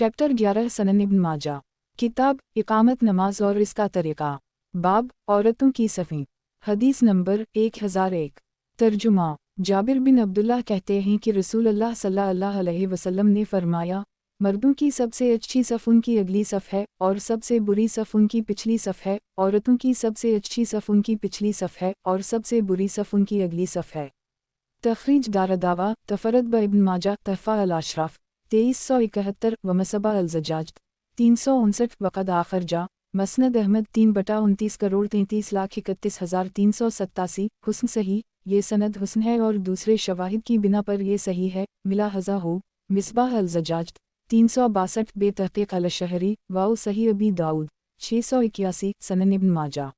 Chapter 11 सनन इब्न माजा। किताब इकामत नमाज और इसका तरीक़ा। बाब औरतों की सफ़ी। हदीस नंबर 1001। तर्जुमा। जाबिर बिन अब्दुल्ला कहते हैं कि रसूल अल्लाह सल्लल्लाहु अलैहि वसल्लम ने फरमाया, मर्दों की सबसे अच्छी सफ़ उनकी अगली सफ़ है और सबसे बुरी सफ़ उनकी पिछली सफ़ है। औरतों की सबसे अच्छी सफ़ उनकी पिछली सफ़ है और सबसे बुरी सफ़ उनकी अगली सफ़ है। तखरीज दारदावा तफरद ब इब्न माजा तहफ़ा अल अशराफ 2371 व मसबा अल ज़ज्जाज 359 वक़द आखर जा मसनद अहमद 3/29 करोड़ 33,31,387 हुस्न सही। ये सनद हुस्न है और दूसरे शवाहिद की बिना पर ये सही है। मिला हज़ा हो मिसबाह अल ज़ज्जाज 362 बेतहक़ीक़ अल शहरी वाओ सही अबी दाऊद 681 सनन इब्न माजा।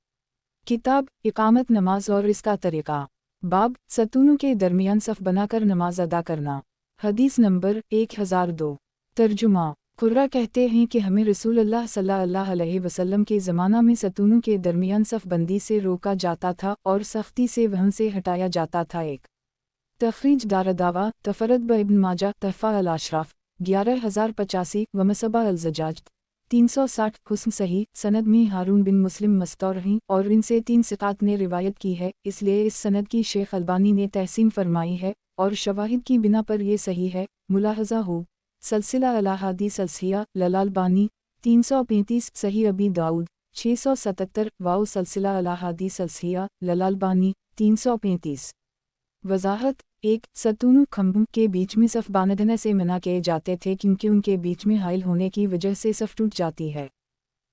किताब इकामत नमाज और इसका तरीक़ा। बाब सतूनों के दरमियान सफ़ बनाकर नमाज अदा करना। हदीस नंबर 1002। तर्जुमा। खुर्रा कहते हैं कि हमें रसूलुल्लाह सल्लल्लाहु अलैहि वसल्लम के ज़माना में सतूनों के दरमियान सफ़ बंदी से रोका जाता था और सख्ती से वहन से हटाया जाता था। एक तखरीज दारदावा तफरद ब इब्न माजा तहफ़ा अल अशराफ 11085 व मसबा अल ज़ज्जाज 360 हुस्न सही। सनद में हारून बिन मुस्लिम मस्तूर हैं और इनसे 3 सिक़ात ने रिवायत की है, इसलिए इस सनद की शेख अल्बानी ने तहसीन फरमाई है और शवाहिद की बिना पर ये सही है। मुलाहज़ा हो सलसिला अल अहादीस सलसिया ललालबानी 335 सही अबी दाऊद 677 वाओ सलसिला अल अहादीस सलसिया ललालबानी 335। वज़ाहत। एक सतून खंभों के बीच में सफ़ बांधने से मना किए जाते थे क्योंकि उनके बीच में हाइल होने की वजह से सफ़ टूट जाती है।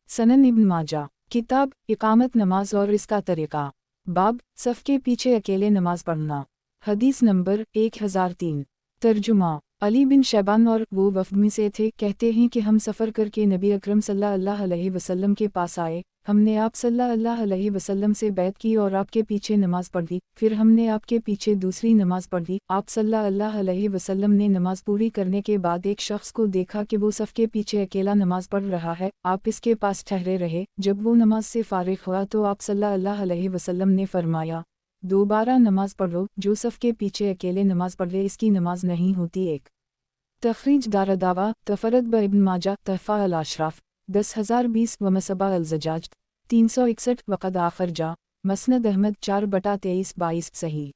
सनन इब्न माजा। किताब इकामत नमाज और इसका तरीक़ा। बाब सफ़ के पीछे अकेले नमाज पढ़ना। हदीस नंबर 1003। तर्जुमा। अली बिन शैबान और वो वफ़द में से थे, कहते हैं कि हम सफ़र करके नबी अकरम सल्लल्लाहु अलैहि वसल्लम के पास आए। हमने आप सल्लल्लाहु अलैहि वसल्लम से बैत की और आपके पीछे नमाज पढ़ी। फिर हमने आपके पीछे दूसरी नमाज पढ़ी। आप सल्लल्लाहु अलैहि वसल्लम ने नमाज पूरी करने के बाद एक शख्स को देखा कि वो सफ़ के पीछे अकेला नमाज पढ़ रहा है। आप इसके पास ठहरे रहे। जब वो नमाज से फ़ारिग हुआ तो आप सल्लल्लाहु अलैहि वसल्लम ने फरमाया, दोबारा नमाज पढ़ो। जो सफ़ के पीछे अकेले नमाज पढ़े इसकी नमाज नहीं होती। एक तखरीज दारदावा तफरद ब इब्न माजा तहफ़ा अल अशराफ 10020 व मसबा अल ज़ज्जाज 361 वक़द आखर जा मसनद अहमद 4/23-22 सही।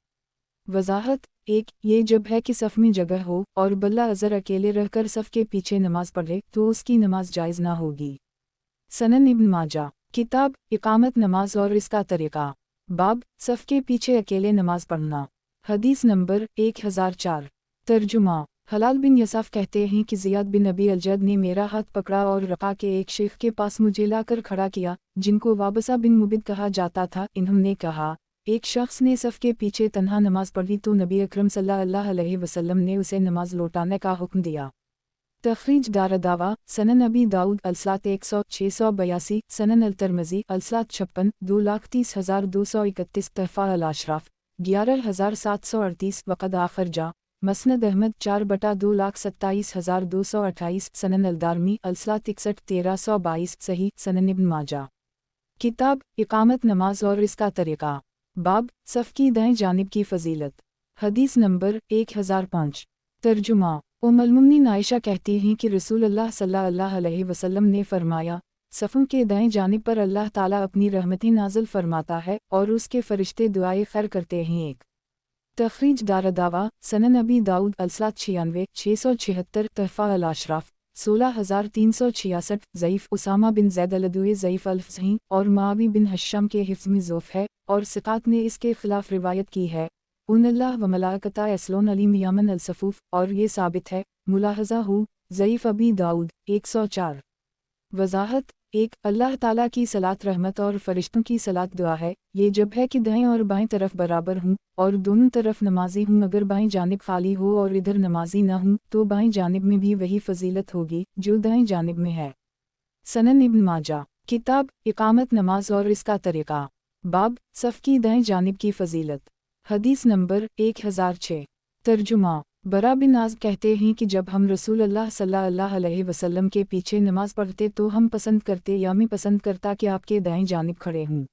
वज़ाहत। एक ये जब है कि सफ़ में जगह हो और बल्ला अज़र अकेले रहकर सफ़ के पीछे नमाज पढ़े तो उसकी नमाज जायज़ ना होगी। सनन इब्न माजा। किताब इकामत नमाज और इसका तरीक़ा। बाब सफ़ के पीछे अकेले नमाज पढ़ना। हदीस नंबर 1004। तर्जुमा। हलाल बिन यसाफ कहते हैं कि ज़ियाद बिन अबी अलजद ने मेरा हाथ पकड़ा और रक़ा के एक शेख के पास मुझे लाकर खड़ा किया, जिनको वाबसा बिन मुबिद कहा जाता था। इन्होंने कहा, एक शख्स ने सफ़ के पीछे तन्हा नमाज पढ़ी तो नबी अकरम सल्लल्लाहु अलैहि वसल्लम ने उसे नमाज लौटाने का हुक्म दिया। तखरीज दारदावा सनन अबी दाऊद अलसलात 100 682 सनन अल तरमज़ी अलसलात 56 2,30,231 तहफ़ा अल अशराफ 11,738 वक़द आखर जा मसनद अहमद 4/2,27,228 सनन अल दारमी अलसलात 61 1322 सही। सनन इब्न माजा। किताब इकामत नमाज और इसका तरीक़ा। बाब सफ़ की दाएं जानिब की फ़जीलत। हदीस नंबर 1005। तर्जुमा। उम्मुल मुमिनीन आयशा कहती हैं कि रसूलुल्लाह सल्लल्लाहु अलैहि वसल्लम ने फरमाया, सफ़ों के दाएं जानिब पर अल्लाह ताला अपनी रहमतें नाज़िल फरमाता है और उसके फ़रिश्ते दुआए खैर करते हैं। एक तखरीज दारदावा सनन अबी दाऊद अलसलात 96 676 तहफ़ा अल अशराफ 16,366 ज़ईफ़। उसामा बिन ज़ैद अलदुए ज़ईफ़ अल्फ़ज़ हैं और मावी बिन हश्शम के हिफ्ज़ में ज़ोफ़ है और सिक़ात ने इसके ख़िलाफ़ रिवायत की है। उन्नल्लाह व मलाइकता यसलून अलीम यामन अल-सफ़ूफ़ और ये साबित है। मुलाहज़ा हो ज़ईफ़ अबी दाऊद 104। वज़ाहत। एक अल्लाह ताला की सलात रहमत और फ़रिश्तों की सलात दुआ है। ये जब है कि दाएं और बाएं तरफ बराबर हूँ और दोनों तरफ नमाजी हूँ। अगर बाएं जानिब खाली हो और इधर नमाजी न हूँ तो बाएं जानिब में भी वही फ़जीलत होगी जो दाएं जानिब में है। सनन इब्न माजा। किताब इकामत नमाज और इसका तरीक़ा। बाब सफ़ की दाएं जानिब की फ़जीलत। हदीस नंबर 1006। तर्जुमा। बरा बिन आज़ब कहते हैं कि जब हम रसूलुल्लाह सल्लल्लाहु अलैहि वसल्लम के पीछे नमाज पढ़ते तो हम पसंद करते या मैं पसंद करता कि आपके दाएं जानिब खड़े हूँ।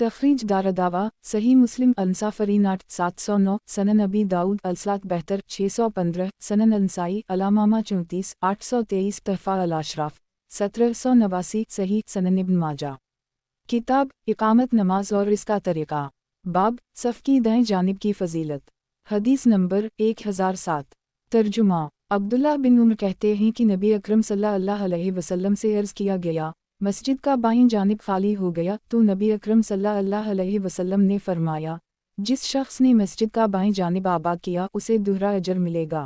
तखरीज दारदावा सही मुस्लिम अंसाफरीन 8709 सनन अबी दाऊद अलसलात बेहतर 615 सनन अंसाई अलामामा 34 823 तहफ़ा अल अशराफ 1789 सही सनन इब्न माजा। किताब इकामत नमाज और इसका तरीक़ा। बाब सफ़ की दाएं जानिब की फ़जीलत। हदीस नंबर 1007। तर्जुमा अब्दुल्ला बिन उमर कहते हैं कि नबी अकरम सल्लल्लाहु अलैहि वसल्लम से अर्ज़ किया गया, मस्जिद का बाईं जानिब खाली हो गया तो नबी अकरम सल्लल्लाहु अलैहि वसल्लम ने फरमाया, जिस शख्स ने मस्जिद का बाईं जानिब आबाद किया उसे दुहरा अजर मिलेगा।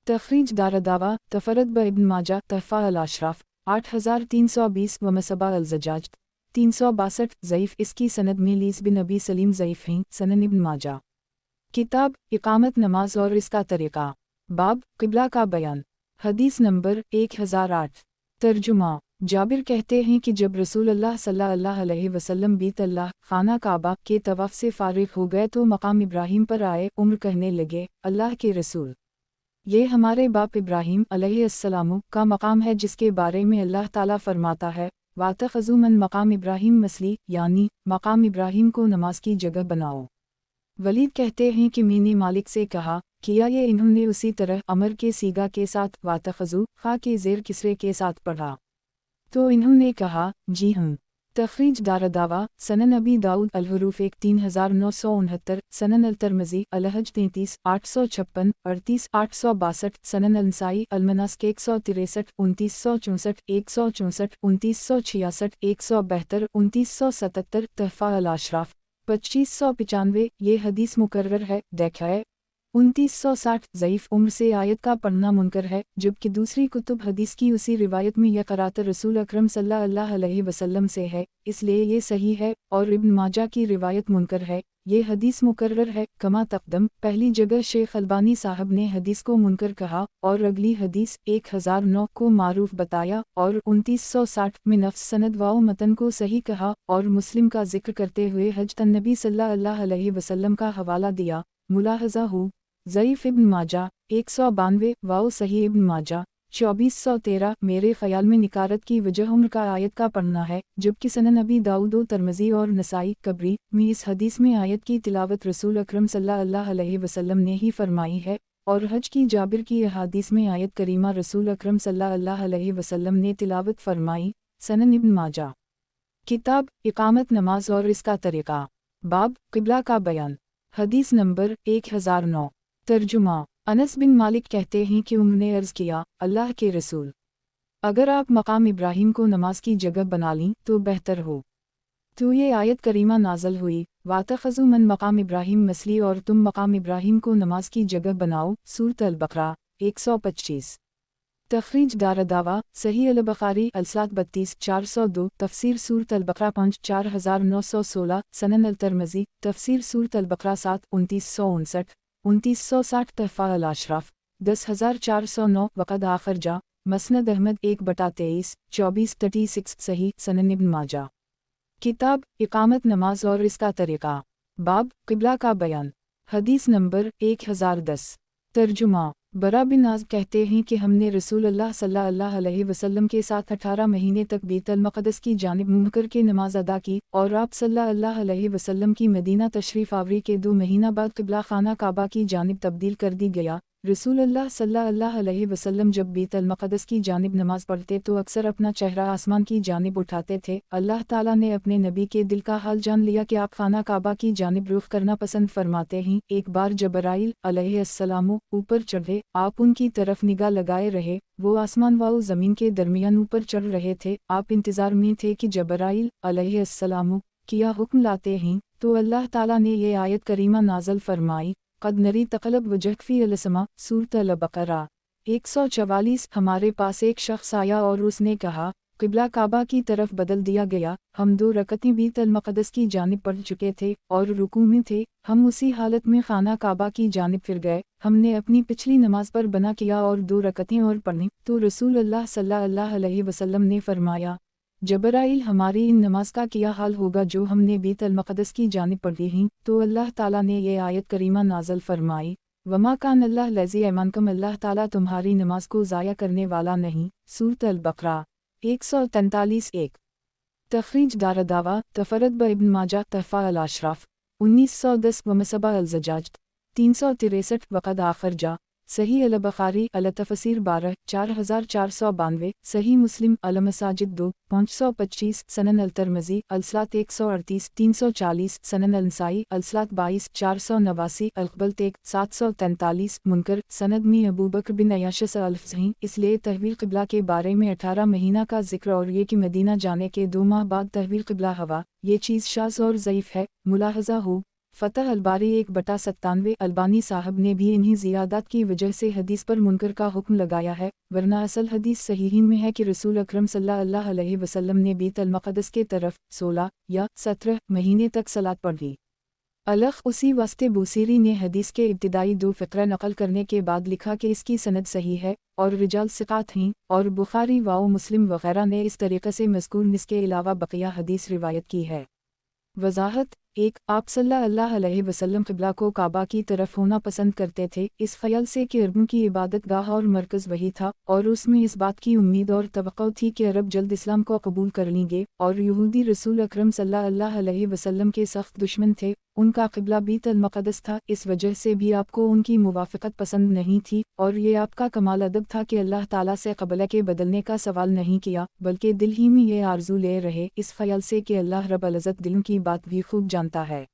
तखरीज दारदावा तफरद ब इब्न माजा तहफ़ा अल अशराफ 8320 व मसबा अल ज़जाज 362 ज़ईफ़। इसकी सनद में लीस बिन अबी सलीम ज़ईफ़ हैं। सनन इब्न माजा। किताब इकामत नमाज और इसका तरीक़ा। बाब क़िबला का बयान। हदीस नंबर 1008। तर्जुमा जाबिर कहते हैं कि जब रसूलुल्लाह सल्लल्लाहु अलैहि वसल्लम बीतल्लाह खाना काबा के तवाफ़ से फ़ारिग़ हो गए तो मकाम इब्राहीम पर आए। उम्र कहने लगे, अल्लाह के रसूल, ये हमारे बाप इब्राहीम अलैहिस्सलाम का मकाम है जिसके बारे में अल्लाह ताला फरमाता है, वातख़ज़ू मन मकाम इब्राहीम मसली, यानी मकाम इब्राहीम को नमाज की जगह बनाओ। वलीद कहते हैं कि मैंने मालिक से कहा, किया ये इन्होंने उसी तरह अमर के सीगा के साथ वातख़ज़ू ख़ा के ज़ेर किसरे के साथ पढ़ा तो इन्होंने कहा, जी हाँ। तखरीज दारदावा सनन अबी दाऊद अलहरूफ 3969 सनन अल-तिरमिज़ी अलहज 33 856 38 862 सनन अंसाई अलमनास्क 163 2964 164 2966 172 2977 तहफ़ा अल अशराफ 2595। ये हदीस मुकर्रर है। देखा 2960 ज़ईफ़। उम्र से आयत का पढ़ना मुनकर है, जबकि दूसरी कुतुब हदीस की उसी रिवायत में यह क़रात रसूल अकरम सल्लल्लाहु अलैहि वसल्लम से है, इसलिए ये सही है, और इब्न माजा की रिवायत मुनकर है। ये हदीस मुकर्रर है। कमा तक़दम पहली जगह शेख अलबानी साहब ने हदीस को मुनकर कहा और अगली हदीस 1009 को मारूफ बताया और 2960 में नफ्स सनद वाओ मतन को सही कहा और मुस्लिम का जिक्र करते हुए हज तन्नबी सल्लल्लाहु अलैहि वसल्लम का हवाला दिया। मुलाहज़ा हो ज़ईफ़ इब्न माजा 192 वाओ सही इब्न माजा 2413। मेरे ख़याल में निकारत की वजह उम्र का आयत का पढ़ना है, जबकि सनन अबी दाऊद तिरमिज़ी और नसाई कबरी में इस हदीस में आयत की तिलावत रसूल अकरम सल्लल्लाहु अलैहि वसल्लम ने ही फरमाई है और हज की जाबिर की अहादीस में आयत करीमा रसूल अकरम सल्लल्लाहु अलैहि वसल्लम ने तिलावत फरमाई। सनन इब्न माजा। किताब इकामत नमाज और इसका तरीक़ा। बाब क़िबला का बयान। हदीस नंबर 1009। तर्जुमा अनस बिन मालिक कहते हैं कि उन्होंने अर्ज़ किया, अल्लाह के रसूल, अगर आप मकाम इब्राहीम को नमाज की जगह बना लीं तो बेहतर हो। तो ये आयत करीमा नाज़ल हुई, वातख़ज़ू मन मकाम इब्राहीम मसली, और तुम मकाम इब्राहीम को नमाज की जगह बनाओ। सूरत अल-बक़रा 125। तखरीज दारदावा सही अल-बुख़ारी अलसलात 32 402 तफ़सीर सूरत अल-बक़रा 5 4916 सनन अल-तिरमिज़ी तफ़सीर सूरत अल-बक़रा 7 2959 2960 तहफ़ा अल अशराफ 10409 वक़द आखिर जा मसनद अहमद 1/23 2436 सही सनन इब्न माजा। किताब इकामत नमाज और इसका तरीक़ा। बाब क़िबला का बयान। हदीस नंबर 1010। तर्जुमा बरा बिन आज़ब कहते हैं कि हमने रसूलुल्लाह सल्लल्लाहु अलैहि वसल्लम के साथ 18 महीने तक बैतुल मक़दस की जानिब मुँह करके नमाज अदा की और आप सल्लल्लाहु अलैहि वसल्लम की मदीना तशरीफ़ आवरी के 2 महीना बाद क़िबला खाना काबा की जानिब तब्दील कर दी गया। रसूलुल्लाह सल्लल्लाहु अलैहि वसल्लम जब बैतुल मक़दस की जानिब नमाज पढ़ते तो अक्सर अपना चेहरा आसमान की जानिब उठाते थे। अल्लाह ताला ने अपने नबी के दिल का हाल जान लिया कि आप खाना काबा की जानिब रुख करना पसंद फरमाते हैं। एक बार जबराइल अलैहिस्सलाम ऊपर चढ़े, आप उनकी तरफ निगाह लगाए रहे। वो आसमान व ज़मीन के दरमियान ऊपर चढ़ रहे थे। आप इंतज़ार में थे कि जबराइल अलैहिस्सलाम किया हुक्म लाते हैं, तो अल्लाह ताला ने ये आयत करीमा नाज़ल फरमाई, क़द नरी तक़लब वजहक फ़ी अल-समा सूरत अल-बक़रा 144। हमारे पास एक शख्स आया और उसने कहा, क़िबला काबा की तरफ बदल दिया गया। हम 2 रकअतें बैतुल मक़दस की जानिब पढ़ चुके थे और रुकू में थे। हम उसी हालत में खाना काबा की जानिब फिर गए। हमने अपनी पिछली नमाज पर बना किया और 2 रकअतें और पढ़ीं, तो रसूलुल्लाह सल्लल्लाहु अलैहि वसल्लम ने फरमाया, जबराइल हमारी इन नमाज का क्या हाल होगा जो हमने बैतुल मक़दस की जानिब पढ़ी हैं। तो अल्लाह ताला ने ये आयत करीमा नाज़ल फरमाई, वमा कान अल्लाह लज़ी ऐमानकुम, अल्लाह ताला तुम्हारी नमाज को ज़ाया करने वाला नहीं। सूरत अल-बक़रा 143 1। तखरीज दारदावा तफरद ब इब्न माजा तहफ़ा अल-अशराफ 1910 व मसबा अल-ज़जाज 363 वक़द आखर जा सही अल-बुख़ारी अल-तफ़सीर 12 4492 सही मुस्लिम अल-मसाजिद 2 525 सनन अल-तिर्मिज़ी अल-सलात 138 340 सनन अल-नसाई अल-सलात 22 489 अल-क़बल 743 मुनकर सनद में अबू बकर बिन अय्याश अल-फ़ज़ही। इसलिए तहवील क़िबला के बारे में 18 महीना का ज़िक्र और ये कि मदीना जाने के 2 माह बाद तहवील क़िबला हवा, ये चीज़ शाज़ और ज़ईफ़ है। मुलाहज़ा हो फ़तह अल-बारी 1/97 अल्बानी साहब ने भी इन्हीं ज़ियादात की वजह से हदीस पर मुनकर का हुक्म लगाया है, वरना असल हदीस सहीहीन में है कि रसूल अकरम सल्लल्लाहु अलैहि वसल्लम ने बैतुल मक़दस के तरफ 16 या 17 महीने तक सलात पढ़ी। अलख उसी वास्ते बूसीरी ने हदीस के इब्तिदाई 2 फ़िक़रा नक़ल करने के बाद लिखा कि इसकी सनद सही है और रिजाल सिक़ात हैं, और बुख़ारी व मुस्लिम वग़ैरह ने इस तरीक़े से मज़कूर निस के अलावा बक़िया हदीस रिवायत की है। वज़ाहत 1 आप सल्लल्लाहु अलैहि वसल्लम क़िबला को काबा की तरफ होना पसंद करते थे, इस ख़याल से कि अरबों की इबादत गाह और मरकज़ वही था, और उसमें इस बात की उम्मीद और तवक्को थी कि अरब जल्द इस्लाम को कबूल कर लेंगे, और यहूदी रसूल अकरम सल्लल्लाहु अलैहि वसल्लम के सख्त दुश्मन थे, उनका क़िबला बैतुल मक़दस था। इस वजह से भी आपको उनकी मुवाफ़क़त पसंद नहीं थी, और ये आपका कमाल अदब था कि अल्लाह ताला से क़िबला के बदलने का सवाल नहीं किया, बल्कि दिल ही में ये आरज़ू ले रहे, इस ख़याल से कि अल्लाह रब्बुल इज़्ज़त दिलों की बात भी खूब जानता है।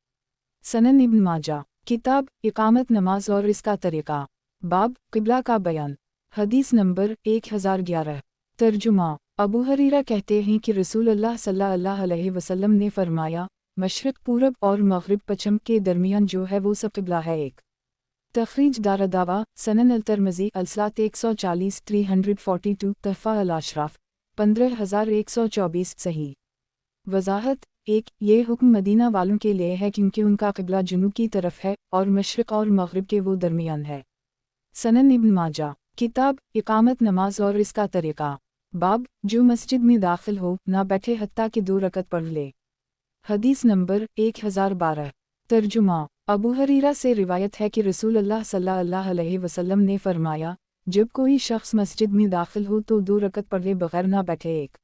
सनन इब्न माजा किताब इक़ामत नमाज और इसका तरीक़ा बाब क़िबला का बयान हदीस नंबर 1011 तर्जुमा अबू हरीरा कहते हैं कि रसूल अल्लाह सल्लल्लाहु अलैहि वसल्लम ने फरमाया, मशरिक़ पूरब और मग़रिब पश्चिम के दरमियान जो है वो सब क़िबला है। एक तखरीज दारदावा सनन अल-तिर्मिज़ी अल-सलात 140 342 तहफ़ा अल-अशराफ 15124 सही। वज़ाहत 1 ये हुक्म मदीना वालों के लिए है क्योंकि उनका क़िबला जुनूब की तरफ है और मशरिक़ और मग़रिब के वो दरमियान है। सनन इब्न माजा किताब इक़ामत नमाज और इसका तरीक़ा बाब जो मस्जिद में दाखिल हो ना बैठे हत्ता कि 2 रकत पढ़ ले। हदीस नंबर 1012 तर्जुमा अबू हरीरा से रिवायत है कि रसूल अल्लाह सल्लल्लाहु अलैहि वसल्लम ने फरमाया, जब कोई शख्स मस्जिद में दाखिल हो तो 2 रकत पढ़े बग़ैर ना बैठे। एक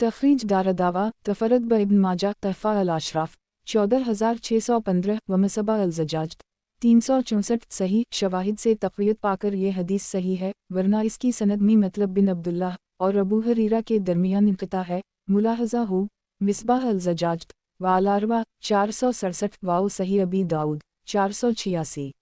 तखरीज दारदावा तफरद ब इब्न माजा तहफ़ा अल-अशराफ 14615 व मसबा अल-ज़जाज 364 सही। शवाहिद से तक़वियत पाकर ये हदीस सही है, वरना इसकी सनद में मतलब बिन अब्दुल्लाह और अबू हरीरा के दरमियान इंक़िता है। मुलाहज़ा हो मिसबाह अल-ज़जाज वाल-अरवा 467 वाओ सही अबी दाऊद 486।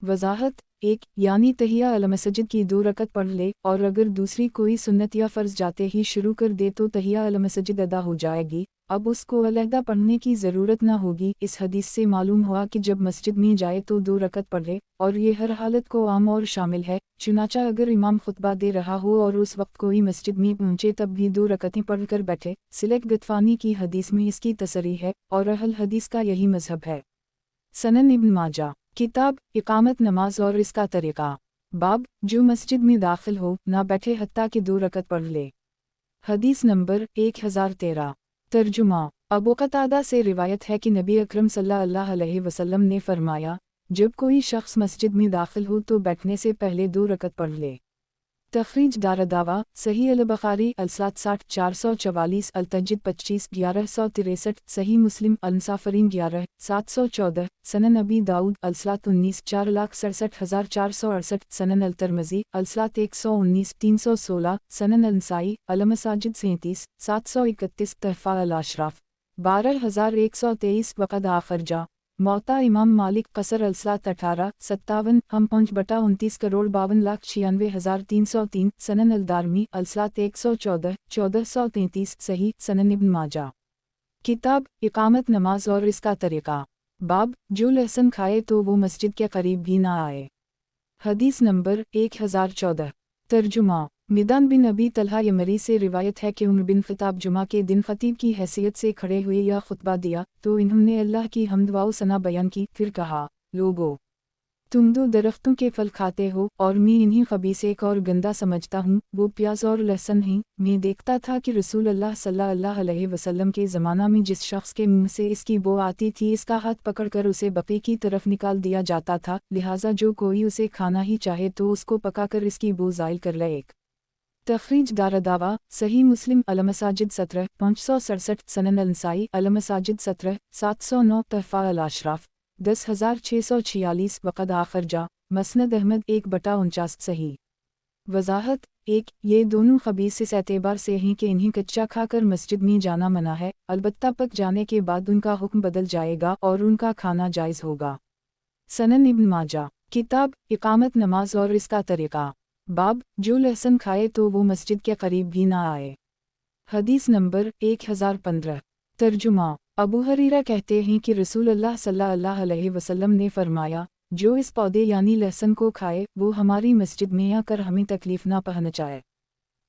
वज़ाहत 1 यानी तहिया अल-मसजिद की 2 रकत पढ़ ले, और अगर दूसरी कोई सुन्नत या फ़र्ज़ जाते ही शुरू कर दे तो तहिया अल-मसजिद अदा हो जाएगी, अब उसको अलहदा पढ़ने की ज़रूरत ना होगी। इस हदीस से मालूम हुआ कि जब मस्जिद में जाए तो 2 रकत पढ़े, और ये हर हालत को आम और शामिल है। चुनाचा अगर इमाम खुतबा दे रहा हो और उस वक्त कोई मस्जिद में पहुँचे तब भी 2 रकतें पढ़ कर बैठे। सिलक गतफ़ानी की हदीस में इसकी तसरी है और अहल हदीस का यही मज़हब है। सनन इब्न माजा किताब इक़ामत नमाज और इसका तरीक़ा बाब जो मस्जिद में दाखिल हो ना बैठे हत्ता कि 2 रकत पढ़ ले। हदीस नंबर 1013 तर्जुमा अबू क़तादा से रिवायत है कि नबी अकरम सल्लल्लाहु अलैहि वसल्लम ने फरमाया, जब कोई शख्स मस्जिद में दाखिल हो तो बैठने से पहले 2 रकत पढ़ ले। तखरीज दारदावा सही अल-बुख़ारी अल-सलात 60 444 अल-तहज्जुद 25 1163 सही मुस्लिम अल-मुसाफ़िरीन 11 714 सनन अबी दाऊद अल-सलात 19 4,67,468 सनन अल-तिर्मिज़ी अल-सलात 119 316 सनन अल-नसाई अल-मसाजिद 37 731 तहफ़ा अल-अशराफ 12123 वक़द आखर जा मौता इमाम मालिक कसर अल-सलात 18 57 हम 5/29 करोड़ 52,96,303 सनन अल-दारमी अल-सलात 114 1433 सही। सनन इब्न माजा किताब इक़ामत नमाज और इसका तरीक़ा बाब जो लहसुन खाए तो वो मस्जिद के करीब भी ना आए। हदीस नंबर 1014 तर्जुमा मिदान बिन अबी तलहा यमरी से रिवायत है कि उमर बिन ख़त्ताब जुमा के दिन ख़तीब की हैसियत से खड़े हुए या खुतबा दिया तो इन्होंने अल्लाह की हम्द व सना बयान की। फिर कहा, लोगो तुम 2 दरख्तों के फल खाते हो और मैं इन्हीं खबीस एक और गंदा समझता हूँ, वो प्याज और लहसुन हैं। मैं देखता था कि रसूल अल्लाह सल्लल्लाहु अलैहि वसल्लम के ज़माना में जिस शख्स के मुंह से इसकी बो आती थी इसका हाथ पकड़कर उसे बक़ी की तरफ निकाल दिया जाता था, लिहाजा जो कोई उसे खाना ही चाहे तो उसको पकाकर इसकी बो ज़ाइल कर ले। एक तखरीज दारदावा सही मुस्लिम अलमसाजिद 17 567 सनन अलनसाई अलमसाजिद 17 709 तहफ़ा अल-अशराफ 10646 वक़द आखिर जा मसनद अहमद 1/49 सही। वज़ाहत 1 ये दोनों खबीस इस एतबार से हैं कि इन्हें कच्चा खाकर मस्जिद में जाना मना है, अलबत्ता पक जाने के बाद उनका हुक्म बदल जाएगा और उनका खाना जायज़ होगा। सनन इब्न माजा किताब इकामत नमाज और इसका तरीक़ा बाब जो लहसुन खाए तो वो मस्जिद के करीब भी ना आए। हदीस नंबर 1015 तर्जुमा अबू हरीरा कहते हैं कि रसूलुल्लाह सल्लल्लाहु अलैहि वसल्लम ने फरमाया, जो इस पौधे यानी लहसुन को खाए वो हमारी मस्जिद में आकर हमें तकलीफ ना पहुंचाए।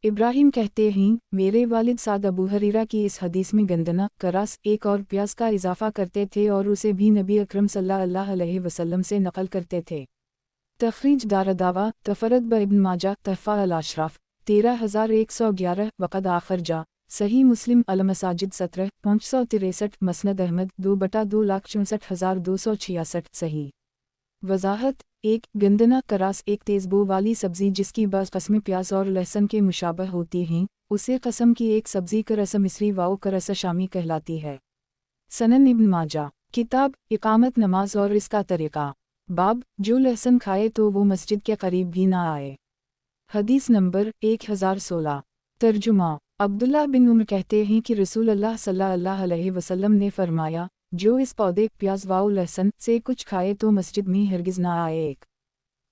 इब्राहिम कहते हैं मेरे वालिद साद अबू हरीरा की इस हदीस में गंदना, करास, एक और प्याज का इजाफा करते थे और उसे भी नबी अकरम सल्लल्लाहु अलैहि वसल्लम से नकल करते थे। तखरीज दारदावा तफरद ब इब्न माजा तहफ़ा अल-अशराफ 13111 वक़द आखिर जा सही मुस्लिम अलमसाजिद 17 563 मसनद अहमद 2/2,64,266 सही। वज़ाहत 1 गंदना करास एक तेज़बो वाली सब्ज़ी जिसकी बस कस्में प्याज और लहसुन के मुशाबह होती हैं, उसे कसम की एक सब्ज़ी करस मिस्री वाओ करस शामी कहलाती है। सनन इब्न माजा किताब इकामत नमाज और इसका तरीक़ा बाब जो लहसुन खाए तो वो मस्जिद के करीब भी ना आए। हदीस नंबर 1016 तर्जुमा अब्दुल्ला बिन उमर कहते हैं कि रसूलुल्लाह सल्लल्लाहु अलैहि वसल्लम ने फरमाया, जो इस पौधे प्याज वाओ लहसुन से कुछ खाए तो मस्जिद में हरगिज़ ना आए। एक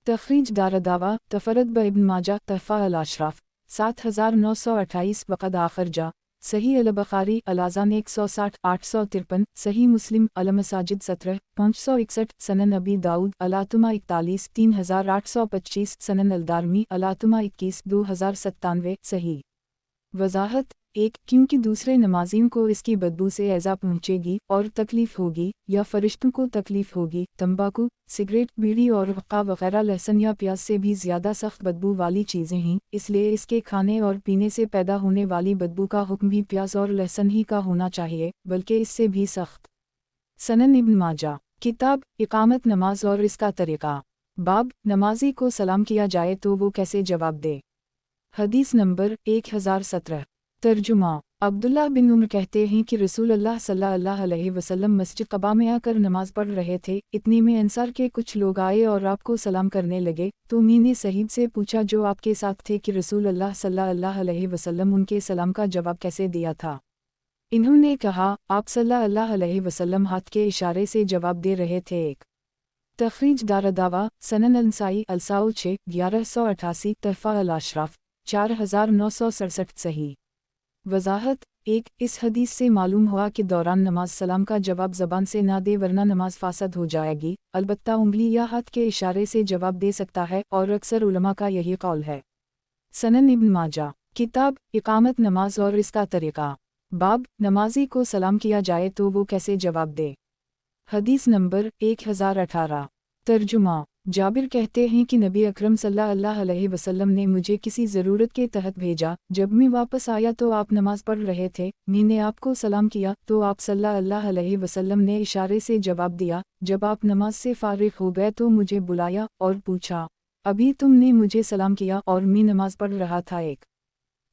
तखरीज दारदावा तफरद ब इब्न माजा तहफ़ा अल-अशराफ 7928 वक़द आखिर जा सही अल-बुखारी अल-अज़ान 160 853 सही मुस्लिम अलमसाजिद 17 561 सनन अबी दाऊद अलातुमा 41 3825 सनन अलदारमी अलातुमा 21 2097 सही। वज़ाहत 1 क्योंकि दूसरे नमाजियों को इसकी बदबू से ऐज़ा पहुँचेगी और तकलीफ़ होगी या फरिश्तों को तकलीफ़ होगी। तंबाकू, सिगरेट, बीड़ी और हुक्का वगैरह लहसुन या प्याज से भी ज़्यादा सख्त बदबू वाली चीज़ें हैं, इसलिए इसके खाने और पीने से पैदा होने वाली बदबू का हुक्म भी प्याज और लहसुन ही का होना चाहिए, बल्कि इससे भी सख्त। सनन इब्न माजा किताब इकामत नमाज और इसका तरीक़ा बाब नमाजी को सलाम किया जाए तो वो कैसे जवाब दे। हदीस नंबर 1017 तर्जुमा अब्दुल्ला बिन उमर कहते हैं कि रसूलुल्लाह सल्लल्लाहु अलैहि वसल्लम मस्जिद क़बा में आकर नमाज पढ़ रहे थे। इतने में अंसार के कुछ लोग आए और आपको सलाम करने लगे, तो मैंने सहीब से पूछा जो आपके साथ थे कि रसूलुल्लाह सल्लल्लाहु अलैहि वसल्लम उनके सलाम का जवाब कैसे दिया था। इन्होंने कहा आप सल्लल्लाहु अलैहि वसल्लम हाथ के इशारे से जवाब दे रहे थे। एक तखरीज दारदावा सनन अलनसाई अलसाओ 6 1188 तहफ़ा अल-अशराफ 4967 सही। वज़ाहत 1 इस हदीस से मालूम हुआ कि दौरान नमाज सलाम का जवाब ज़बान से ना दे वरना नमाज फासद हो जाएगी, अलबत्ता उंगली या हाथ के इशारे से जवाब दे सकता है और अक्सर उलमा का यही कौल है। सनन इब्न माजा किताब इकामत नमाज और इसका तरीक़ा बाब नमाजी को सलाम किया जाए तो वो कैसे जवाब दे। हदीस नंबर 1018 तर्जुमा जाबिर कहते हैं कि नबी अकरम सल्लल्लाहु अलैहि वसल्लम ने मुझे किसी ज़रूरत के तहत भेजा। जब मैं वापस आया तो आप नमाज पढ़ रहे थे। मैंने आपको सलाम किया तो आप सल्लल्लाहु अलैहि वसल्लम ने इशारे से जवाब दिया। जब आप नमाज से फारिग हो गए तो मुझे बुलाया और पूछा, अभी तुमने मुझे सलाम किया और मैं नमाज पढ़ रहा था। एक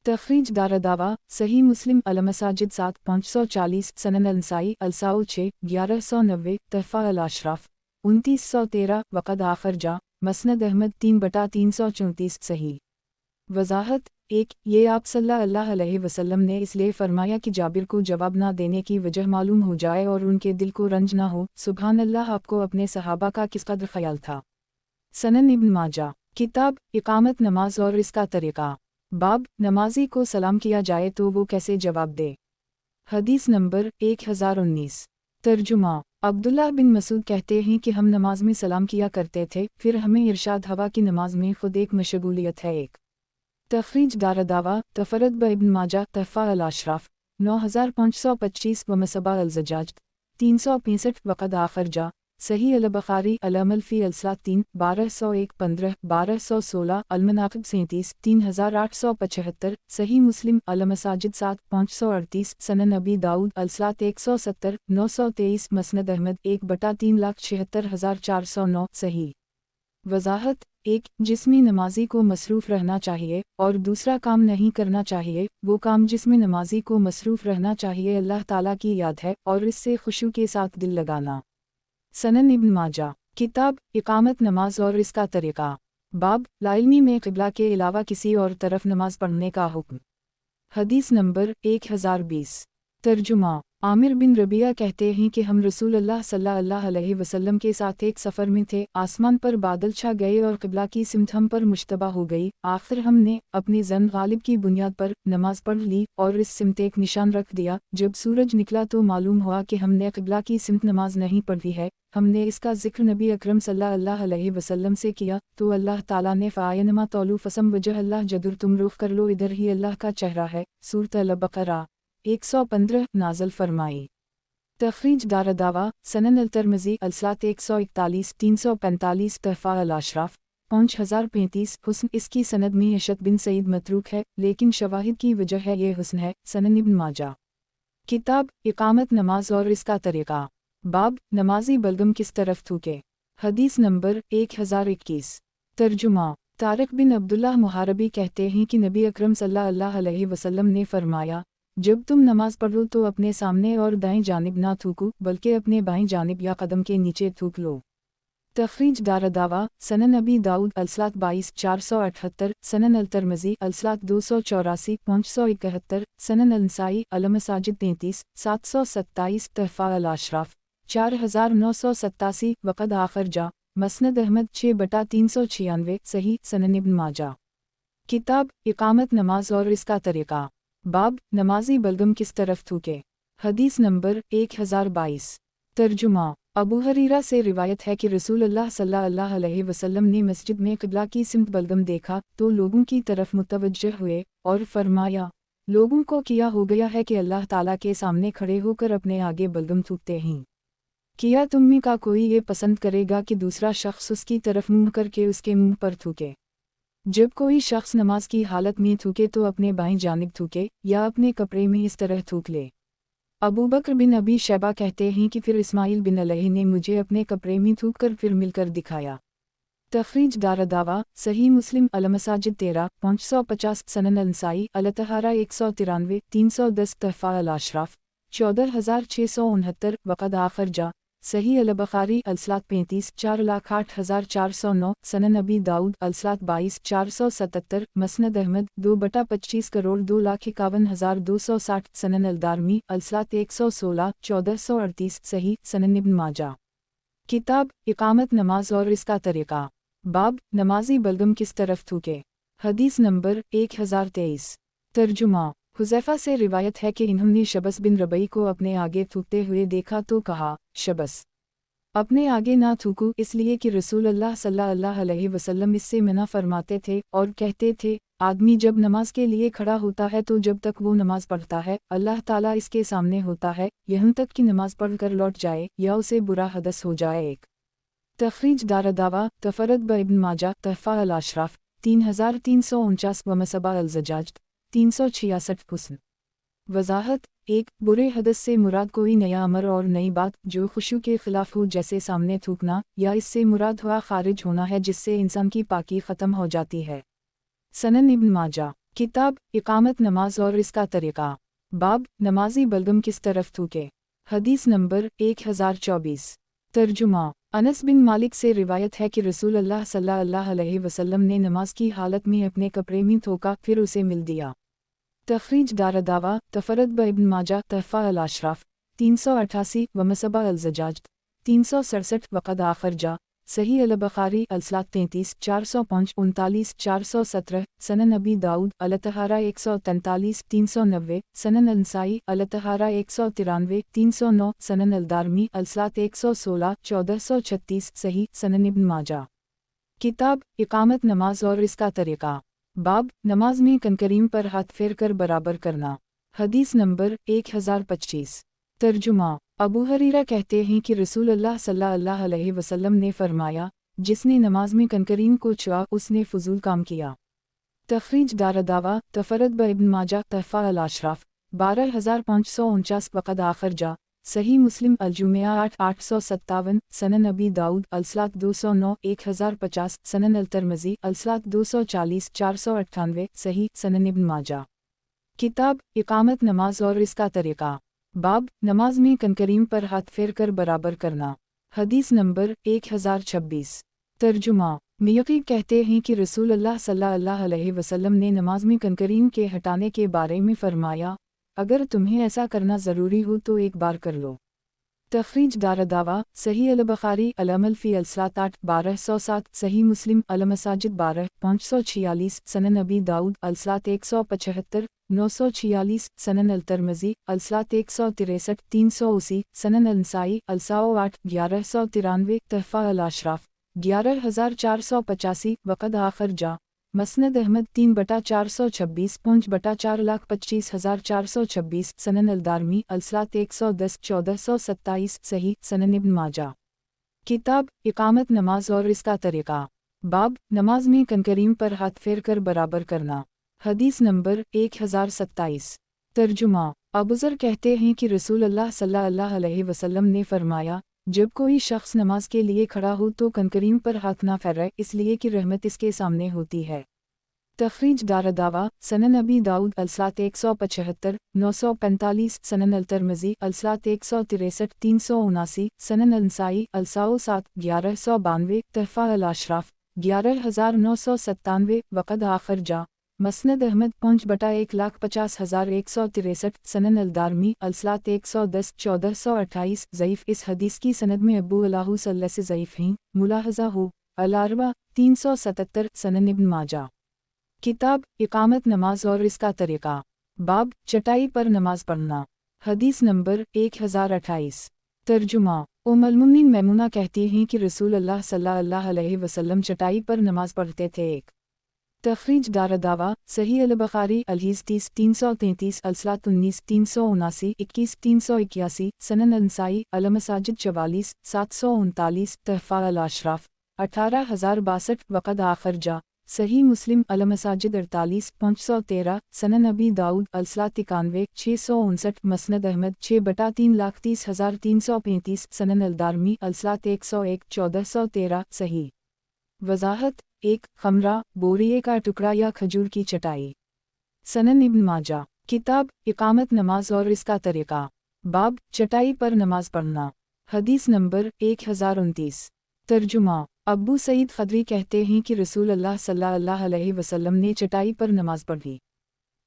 तखरीज दारदावा सही मुस्लिम अलमसाजिद 7 540 सनन अलनसाई अलसाओ 6 1190 तहफ़ा अल-अशराफ 2913 वक़द आखिर जा मसनद अहमद 3/334 सही। वज़ाहत 1 ये आप सल्लल्लाहु अलैहि वसल्लम ने इसलिए फरमाया कि जाबिर को जवाब ना देने की वजह मालूम हो जाए और उनके दिल को रंज ना हो। सुभान अल्लाह, आपको अपने सहाबा का किस कदर ख्याल था। सनन इब्न माजा किताब इकामत नमाज और इसका तरीक़ा बाब नमाजी को सलाम किया जाए तो वो कैसे जवाब दे। हदीस नंबर 1019 तर्जुमा अब्दुल्ला बिन मसूद कहते हैं कि हम नमाज में सलाम किया करते थे, फिर हमें इरशाद हवा की नमाज में खुद एक मशगूलियत है। एक तखरीज दारदावा तफरद ब इब्न माजा तहफ़ा अल-अशराफ 9525 व मसबा अल-ज़जाज 365 वक़द आखिर जा सही अल-बुखारी अल-अमल फ़ी अल-सलात 3 1201 15 1216 अल-मनाक़िब 37 3875 सही मुस्लिम अल-मसाजिद 7 538 सनन अबी दाऊद अल-सलात 170 923 मसनद अहमद 1/3,76,409 सही। वज़ाहत ایک جس میں نمازی کو مصروف رہنا چاہیے اور دوسرا کام نہیں کرنا چاہیے، وہ کام جس میں نمازی کو مصروف رہنا چاہیے اللہ تعالیٰ کی یاد ہے اور اس سے خشوع کے ساتھ دل لگانا۔ سنن ابن ماجہ، کتاب اقامت نماز اور اس کا طریقہ، باب لاعلمی میں قبلہ کے علاوہ کسی اور طرف نماز پڑھنے کا حکم۔ حدیث نمبر 1020۔ ترجمہ، عامر بن ربیعہ کہتے ہیں کہ ہم رسول اللہ صلی اللہ علیہ وسلم کے ساتھ ایک سفر میں تھے، آسمان پر بادل چھا گئے اور قبلہ کی سمت ہم پر مشتبہ ہو گئی، آخر ہم نے اپنی ظن غالب کی بنیاد پر نماز پڑھ لی اور اس سمت ایک نشان رکھ دیا، جب سورج نکلا تو معلوم ہوا کہ ہم نے قبلہ کی سمت نماز نہیں پڑھی ہے، ہم نے اس کا ذکر نبی اکرم صلی اللہ علیہ وسلم سے کیا تو اللہ تعالیٰ نے فَآیَنَمَا تَوَلُّوا فَثَمَّ وَجْهَ اللَّهِ جدر تم رخ کر لو ادھر ہی اللہ کا چہرہ ہے، سورۃ البقرہ 115 نازل فرمائی۔ تخریج دارالدعوہ، سنن الترمذی الصلاۃ 141 345 تحفہ الاشراف 5035 حسن، اس کی سند میں اشت بن سعید متروک ہے لیکن شواہد کی وجہ ہے یہ حسن ہے۔ سنن ابن ماجہ، کتاب اقامت نماز اور اس کا طریقہ، باب نمازی بلغم کس طرف تھوکے۔ حدیث نمبر 1021۔ ترجمہ، طارق بن عبداللہ محاربی کہتے ہیں کہ نبی اکرم صلی اللہ علیہ وسلم نے فرمایا، جب تم نماز پڑھو تو اپنے سامنے اور دائیں جانب نہ تھوکو بلکہ اپنے بائیں جانب یا قدم کے نیچے تھوک لو۔ تخریج دارالدعوہ، سنن ابی داؤد الصلاۃ 22 478، سنن الترمذی الصلاۃ 284 571، سنن النسائی المساجد 33 727 تحفہ الاشراف 4987 وقد آخر جا، مسند احمد 6/396 صحیح۔ سنن ابن ماجہ، کتاب اقامت نماز اور اس کا طریقہ، باب نمازی بلغم کس طرف تھوکے۔ حدیث نمبر 1022۔ ترجمہ، ابو ہریرہ سے روایت ہے کہ رسول اللہ صلی اللہ علیہ وسلم نے مسجد میں قبلہ کی سمت بلغم دیکھا تو لوگوں کی طرف متوجہ ہوئے اور فرمایا، لوگوں کو کیا ہو گیا ہے کہ اللہ تعالیٰ کے سامنے کھڑے ہو کر اپنے آگے بلغم تھوکتے ہیں؟ کیا تم میں کا کوئی یہ پسند کرے گا کہ دوسرا شخص اس کی طرف منہ کر کے اس کے منہ پر تھوکے؟ جب کوئی شخص نماز کی حالت میں تھوکے تو اپنے بائیں جانب تھوکے یا اپنے کپڑے میں اس طرح تھوک لے۔ ابوبکر بن ابی شیبہ کہتے ہیں کہ پھر اسماعیل بن علیہ نے مجھے اپنے کپڑے میں تھوک کر پھر مل کر دکھایا۔ تخریج دارالدعوہ، صحیح مسلم المساجد 13 550، سنن النسائی الطہارہ 193 310 تحفہ الاشراف 14669 وقد آخر جا، صحیح البخاری الصلاۃ 35 4,08,409، سنن ابی داؤد الصلاۃ 22 477، مسند احمد 2/25 کروڑ 2,51,260، سنن الدارمی الصلاۃ 116 1438 صحیح۔ سنن ابن ماجہ، کتاب اقامت نماز اور اس کا طریقہ، باب نمازی بلغم کس طرف تھوکے۔ حدیث نمبر 1023۔ ترجمہ، حذیفہ سے روایت ہے کہ انہوں نے شبس بن ربیع کو اپنے آگے تھوکتے ہوئے دیکھا تو کہا، شبس، اپنے آگے نہ تھوکو، اس لیے کہ رسول اللہ صلی اللہ علیہ وسلم اس سے منع فرماتے تھے اور کہتے تھے، آدمی جب نماز کے لیے کھڑا ہوتا ہے تو جب تک وہ نماز پڑھتا ہے اللہ تعالیٰ اس کے سامنے ہوتا ہے یہاں تک کہ نماز پڑھ کر لوٹ جائے یا اسے برا حدث ہو جائے۔ ایک تخریج دارالدعوہ، تفرد ابن ماجہ تحفہ الاشراف 3349 ومصباح الزجاج 366 حسن۔ وضاحت، ایک برے حدث سے مراد کوئی نیا امر اور نئی بات جو خشوع کے خلاف ہو، جیسے سامنے تھوکنا، یا اس سے مراد ہوا خارج ہونا ہے جس سے انسان کی پاکی ختم ہو جاتی ہے۔ سنن ابن ماجہ، کتاب اقامت نماز اور اس کا طریقہ، باب نمازی بلغم کس طرف تھوکے۔ حدیث نمبر 1024۔ ترجمہ، انس بن مالک سے روایت ہے کہ رسول اللہ صلی اللہ علیہ وسلم نے نماز کی حالت میں اپنے کپڑے میں تھوکا پھر اسے مل دیا۔ تخریج دارالدعوہ، تفرد ابن ماجہ تحفہ الاشراف 388 ومصباح الزجاج 367 وقد آخر جا، صحیح البخاری الصلاۃ 33 405 39 417، سنن ابی داؤد الطہارہ 143 390، سنن النسائی الطہارہ 193 309، سنن الدارمی الصلاۃ 116 1436 صحیح۔ سنن ابن ماجہ، کتاب اقامت نماز اور اس کا طریقہ، باب نماز میں کنکریم پر ہاتھ پھیر کر برابر کرنا۔ حدیث نمبر 1025۔ ترجمہ، ابو ہریرہ کہتے ہیں کہ رسول اللہ صلی اللہ علیہ وسلم نے فرمایا، جس نے نماز میں کنکریم کو چھوا اس نے فضول کام کیا۔ تخریج دارالدعوہ، تفرد ابن ماجہ تحفہ الاشراف 12549 وقد آخر جا، صحیح مسلم الجمعہ 857 سنن ابی داؤد الصلاۃ 209 1050 سنن الترمذی الصلاۃ 240 498 صحیح سنن ابن ماجہ۔ کتاب اقامت نماز اور اس کا طریقہ۔ باب نماز میں کنکریم پر ہاتھ پھیر کر برابر کرنا۔ حدیث نمبر 1026۔ ترجمہ میقی کہتے ہیں کہ رسول اللہ صلی اللہ علیہ وسلم نے نماز میں کنکریم کے ہٹانے کے بارے میں فرمایا، اگر تمہیں ایسا کرنا ضروری ہو تو ایک بار کر لو۔ تخریج دارالدعوہ صحیح البخاری العمل فی الصلاۃ 1207 صحیح مسلم المساجد 546 سنن ابی داؤد الصلاۃ 175 946 سنن الترمذی الصلاۃ 163 380 سنن النسائی الصلاۃ 1193 تحفہ الاشراف 11485 وقد آخر جا مسند احمد 3/426 5/425,426 سنن الدارمی الصلاۃ 110 1427 صحیح سنن ابن ماجہ۔ کتاب اقامت نماز اور اس کا طریقہ۔ باب نماز میں کنکریم پر ہاتھ پھیر کر برابر کرنا۔ حدیث نمبر 1027۔ ترجمہ ابوذر کہتے ہیں کہ رسول اللہ صلی اللہ علیہ وسلم نے فرمایا، جب کوئی شخص نماز کے لیے کھڑا ہو تو کنکریم پر ہاتھ نہ پھیرائے، اس لیے کہ رحمت اس کے سامنے ہوتی ہے۔ تخریج دارالدعوہ سنن ابی داؤد الصلاۃ 175 945 سنن الترمذی الصلاۃ 163 379 سنن النسائی الصلاۃ 1192 تحفہ الاشراف 11997 وقد آخر جا مسند احمد 5/150,163 سنن الدارمی الصلاۃ 110 1428 ضعیف۔ اس حدیث کی سند میں ابو اللہ صلی سے ضعیف ہیں۔ ملاحظہ ہو الاربع 377 سنن ابن ماجہ۔ کتاب اقامت نماز اور اس کا طریقہ۔ باب چٹائی پر نماز پڑھنا۔ حدیث نمبر 1028۔ ترجمہ المومنین میمونہ کہتی ہیں کہ رسول اللہ صلی اللہ علیہ وسلم چٹائی پر نماز پڑھتے تھے۔ ایک تخریج دارالدعوہ صحیح البخاری الحدیث 333 الصلاۃ 19 379 21 381 سنن النسائی المساجد 44 739 تحفہ الاشراف 18062 وقد آخر جا صحیح مسلم المساجد 48 513 سنن ابی داؤد الصلاۃ 91 659 مسند احمد 6/330,335 سنن الدارمی الصلاۃ 101 1413 صحیح۔ وضاحت 1 خمرہ بوریے کا ٹکڑا یا کھجور کی چٹائی۔ سنن ابن ماجہ۔ کتاب اقامت نماز اور اس کا طریقہ۔ باب چٹائی پر نماز پڑھنا۔ حدیث نمبر 1029۔ ترجمہ ابو سعید خدری کہتے ہیں کہ رسول اللہ صلی اللہ علیہ وسلم نے چٹائی پر نماز پڑھی۔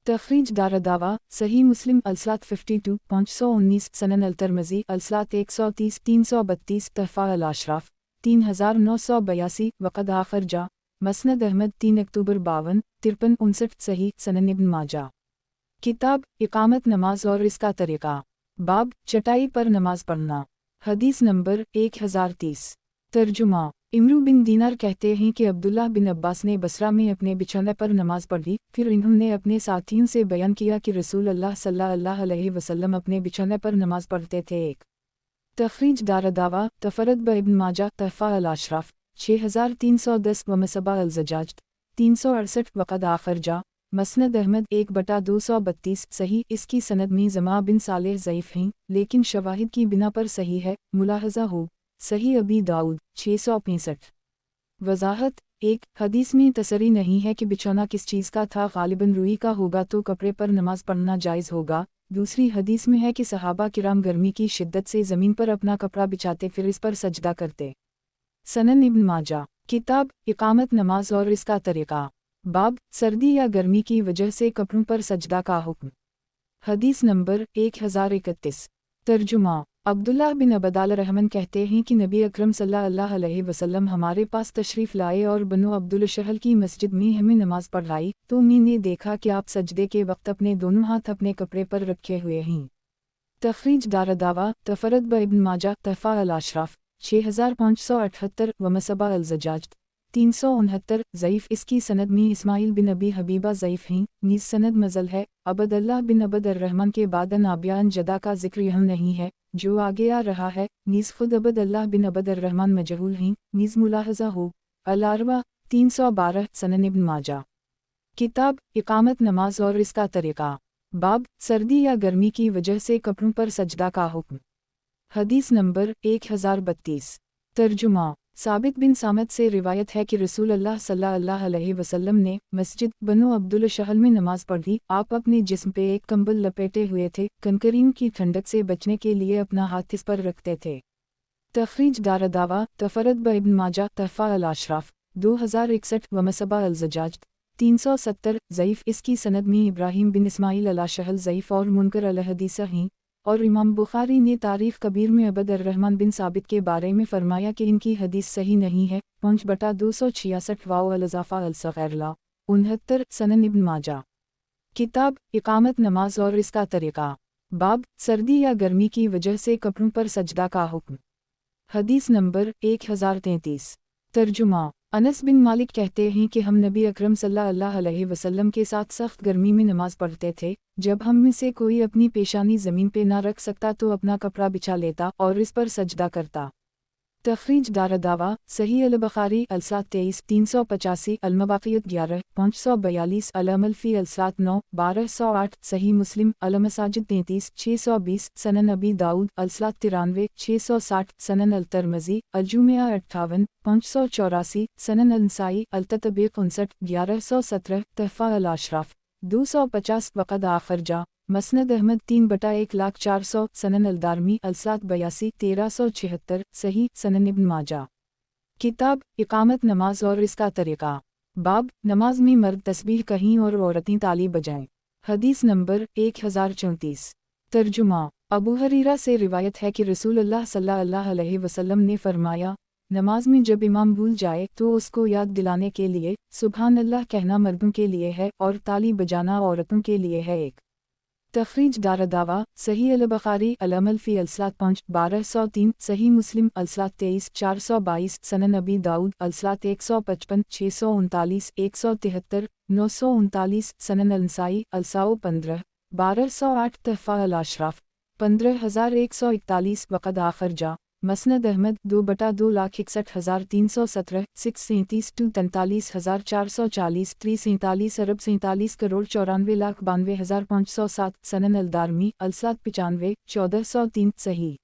تخریج دارالدعوہ صحیح مسلم الصلاۃ 52 519 سنن الترمذی الصلاۃ 130 332 تحفہ الاشراف 3982 وقد آخر جا مسند احمد 3 اکتوبر 52 53 59 صحیح سنن ابن ماجہ۔ کتاب اقامت نماز اور اس کا طریقہ۔ باب چٹائی پر نماز پڑھنا۔ حدیث نمبر 1030۔ ترجمہ عمرو بن دینار کہتے ہیں کہ عبداللہ بن عباس نے بصرہ میں اپنے بچھونے پر نماز پڑھی، پھر انہوں نے اپنے ساتھیوں سے بیان کیا کہ رسول اللہ صلی اللہ علیہ وسلم اپنے بچھونے پر نماز پڑھتے تھے۔ ایک تخریج دارالدعوہ تفرد ابن ماجہ تحفہ الاشراف 6310 ومصباح الزجاج 368 وقد آخر جا مسند احمد 1/232 صحیح۔ اس کی سند میں زما بن صالح ضعیف ہیں، لیکن شواہد کی بنا پر صحیح ہے۔ ملاحظہ ہو صحیح ابی داؤد 665۔ وضاحت 1 حدیث میں تصریح نہیں ہے کہ بچھونا کس چیز کا تھا، غالباً روئی کا ہوگا تو کپڑے پر نماز پڑھنا جائز ہوگا۔ دوسری حدیث میں ہے کہ صحابہ کرام گرمی کی شدت سے زمین پر اپنا کپڑا بچھاتے پھر اس پر سجدہ کرتے۔ سنن ابن ماجہ۔ کتاب اقامت نماز اور اس کا طریقہ۔ باب سردی یا گرمی کی وجہ سے کپڑوں پر سجدہ کا حکم۔ حدیث نمبر 1031۔ ترجمہ عبداللہ بن عبداللہ رحمن کہتے ہیں کہ نبی اکرم صلی اللہ علیہ وسلم ہمارے پاس تشریف لائے اور بنو عبدالشہل کی مسجد میں ہمیں نماز پڑھائی تو میں نے دیکھا کہ آپ سجدے کے وقت اپنے دونوں ہاتھ اپنے کپڑے پر رکھے ہوئے ہیں۔ تخریج دارالدعوہ تفرد ابن ماجہ تحفہ الاشراف 6578 ومصباح الزجاج 369 ضعیف۔ اس کی سند میں اسماعیل بن ابی حبیبہ ضعیف ہیں، نیز سند مزل ہے۔ عبداللہ بن عبد الرحمن کے بعد نابیان جدہ کا ذکر یہاں نہیں ہے جو آگے آ رہا ہے، نیز خود عبداللہ بن عبد الرحمن مجہول ہیں، نیز ملاحظہ ہو الاربع 312 سنن ابن ماجہ۔ کتاب اقامت نماز اور اس کا طریقہ۔ باب سردی یا گرمی کی وجہ سے کپڑوں پر سجدہ کا حکم۔ हदीस नंबर 1032। तर्जुमा। साबित बिन सामत से रिवायत है कि रसूल अल्लाह सल्लल्लाहु अलैहि वसल्लम ने मस्जिद बनु अब्दुल शहल में नमाज पढ़ी। आप अपने जिस्म पे एक कंबल लपेटे हुए थे, कनकरियों की ठंडक से बचने के लिए अपना हाथ इस पर रखते थे। तखरीज दारदावा तफरद ब इब्न माजा तहफा अल अशराफ 2061 व मसबा अल ज़जाज 370 ज़ईफ़। इसकी सनद में इब्राहीम बिन इस्माइल अला शहल ज़ईफ़ और मुनकर अल हदीस हैं। और इमाम बुखारी ने तारीख़ कबीर में अबद अर्रहमान बिन साबित के बारे में फ़रमाया कि इनकी हदीस सही नहीं है। 5/266 वाओ अल-इज़ाफ़ा अल-सग़ैरला 69 सनन इब्न माजा। किताब इकामत नमाज और इसका तरीक़ा। बाब सर्दी या गर्मी की वजह से कपड़ों पर सजदा का हुक्म। हदीस नंबर 1033। तर्जुमा। अनस बिन मालिक कहते हैं कि हम नबी अकरम सल्लल्लाहु अलैहि वसल्लम के साथ सख्त गर्मी में नमाज पढ़ते थे। जब हम में से कोई अपनी पेशानी ज़मीन पे ना रख सकता तो अपना कपड़ा बिछा लेता और इस पर सजदा करता। तखरीज दारदावा सही अल बुखारी अलसात 23 385 अलमवाक़ियत 11 542 अलअमल फ़ी अलसात 9 1208 सही मुस्लिम अलमसाजिद 33 620 सनन अबी दाऊद अलसात 93 660 सनन अल तरमज़ी अलजुमिया 58 584 सनन अल नसाई अलततबीक़ 59 1117 तहफ़ा अल अशराफ 250 वक़द आखिर जा मसनद अहमद 3/1,04,000 सनन अलदारमी अलसात 82 1376 सही सनन इब्न माजा। किताब इकामत नमाज और इसका तरीक़ा। बाब नमाज में मर्द तस्बीह कहीं और औरतें ताली बजाएं। हदीस नंबर 1034। तर्जुमा। अबू हरीरा से रिवायत है कि रसूलुल्लाह सल्लल्लाहु अलैहि वसल्लम ने फरमाया, नमाज में जब इमाम भूल जाए तो उसको याद दिलाने के लिए सुभान अल्लाह कहना मर्दों के लिए है और ताली बजाना औरतों के लिए है। एक तखरीज दारदावा सही अल बुखारी अलअमल फ़ी अलसात 5 1203 सही मुस्लिम अलसात 23 422 सनन अबी दाऊद अलसात 155 639 173 939 सनन अल नसाई अलसाओ 15 1208 तहफ़ा अल अशराफ 15141 वक़द आखिर जा मसनद अहमद 2/2,61,317 637 43,440 347 अरब 47 करोड़ 94,92,507 सनन अलदारमी अलसात 95 1403 सही।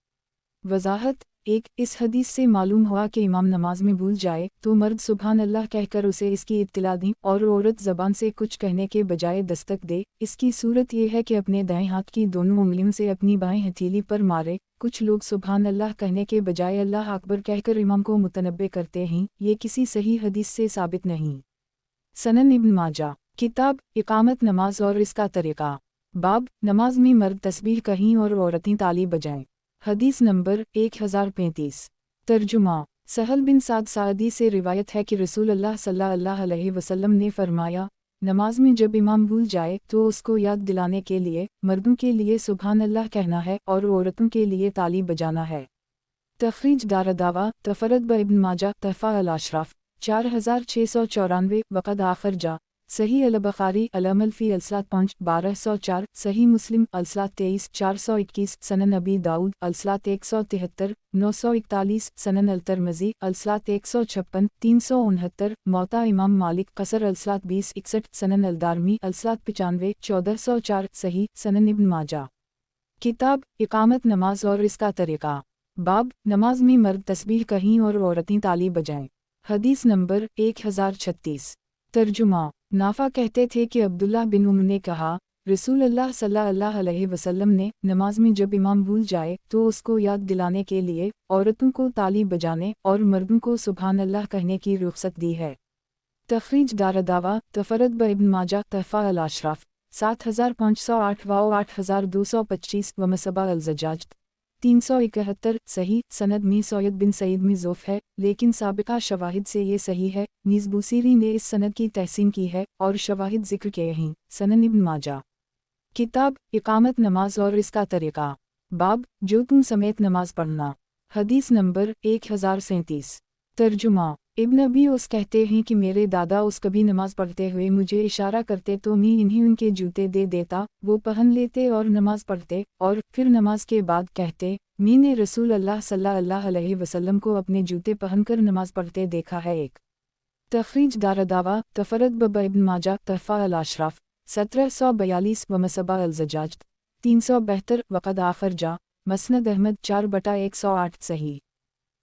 वज़ाहत। एक इस हदीस से मालूम हुआ कि इमाम नमाज में भूल जाए तो मर्द सुभान अल्लाह कहकर उसे इसकी इत्तला दी और औरत ज़बान से कुछ कहने के बजाय दस्तक दे। इसकी सूरत यह है कि अपने दाएं हाथ की दोनों उंगलियों से अपनी बाएं हथेली पर मारे। कुछ लोग सुभान अल्लाह कहने के बजाय अल्लाह अकबर कहकर इमाम को मुतनब्बे करते हैं। ये किसी सही हदीस से साबित नहीं। सनन इब्न माजा। किताब इकामत नमाज और इसका तरीक़ा। बाब नमाज में मर्द तस्बीह कहीं और औरतें ताली बजाएं। हदीस नंबर 1035। तर्जुमा। सहल बिन साद सादी से रिवायत है कि रसूलुल्लाह सल्लल्लाहु अलैहि वसल्लम ने फरमाया, नमाज में जब इमाम भूल जाए तो उसको याद दिलाने के लिए मर्दों के लिए सुभान अल्लाह कहना है और औरतों के लिए ताली बजाना है। तखरीज दारदावा तफरद ब इब्न माजा तहफ़ा अल अशराफ 4694 वक़द आखिर जा सही अल बुखारी अलअमल फ़ी अलसात 5 1204 सही मुस्लिम अलसात 23 421 सनन अबी दाऊद अलसात 173 941 सनन अल तरमज़ी अलसात 156 369 मौता इमाम मालिक कसर अलसात 2061 सनन अलदारमी अलसात 95 1404 सही सनन इब्न माजा। किताब इकामत नमाज और इसका तरीक़ा। बाब नमाज में मर्द तस्बीह कहीं और औरतें ताली बजाएं। हदीस नंबर 1036। तर्जुमा। नाफा कहते थे कि अब्दुल्लाह बिन उम्र ने कहा, रसूलुल्लाह सल्लल्लाहु अलैहि वसल्लम ने नमाज में जब इमाम भूल जाए तो उसको याद दिलाने के लिए औरतों को ताली बजाने और मर्दों को सुभान अल्लाह कहने की रुख्सत दी है। तखरीज दारदावा तफरद ब इब्न माजा तहफ़ा अल अशराफ 7508 वाओ 8225 व मसबा अल ज़जाज 371 सही सनद में सैयद बिन सईद में ज़ोफ़ है, लेकिन साबिक़ा शवाहिद से ये सही है। नीज़ बुसीरी ने इस सनद की तहसीन की है और शवाहिद ज़िक्र किए हैं। सनन इब्न माजा। किताब इकामत नमाज और इसका तरीक़ा। बाब जो तुम समेत नमाज पढ़ना। हदीस नंबर 1037। तर्जुमा। इब्न अबी उस कहते हैं कि मेरे दादा उस कभी नमाज पढ़ते हुए मुझे इशारा करते तो मैं इन्हीं उनके जूते दे देता, वो पहन लेते और नमाज पढ़ते, और फिर नमाज के बाद कहते, मैंने रसूल अल्लाह सल्लल्लाहु अलैहि वसल्लम को अपने जूते पहनकर नमाज पढ़ते देखा है। एक तखरीज दारदावा तफरद ब इब्न माजा तहफ़ा अल अशराफ 1742 व मसबा अल ज़जाज 372 वक़द आखिर जा मसनद अहमद 4/108 सही।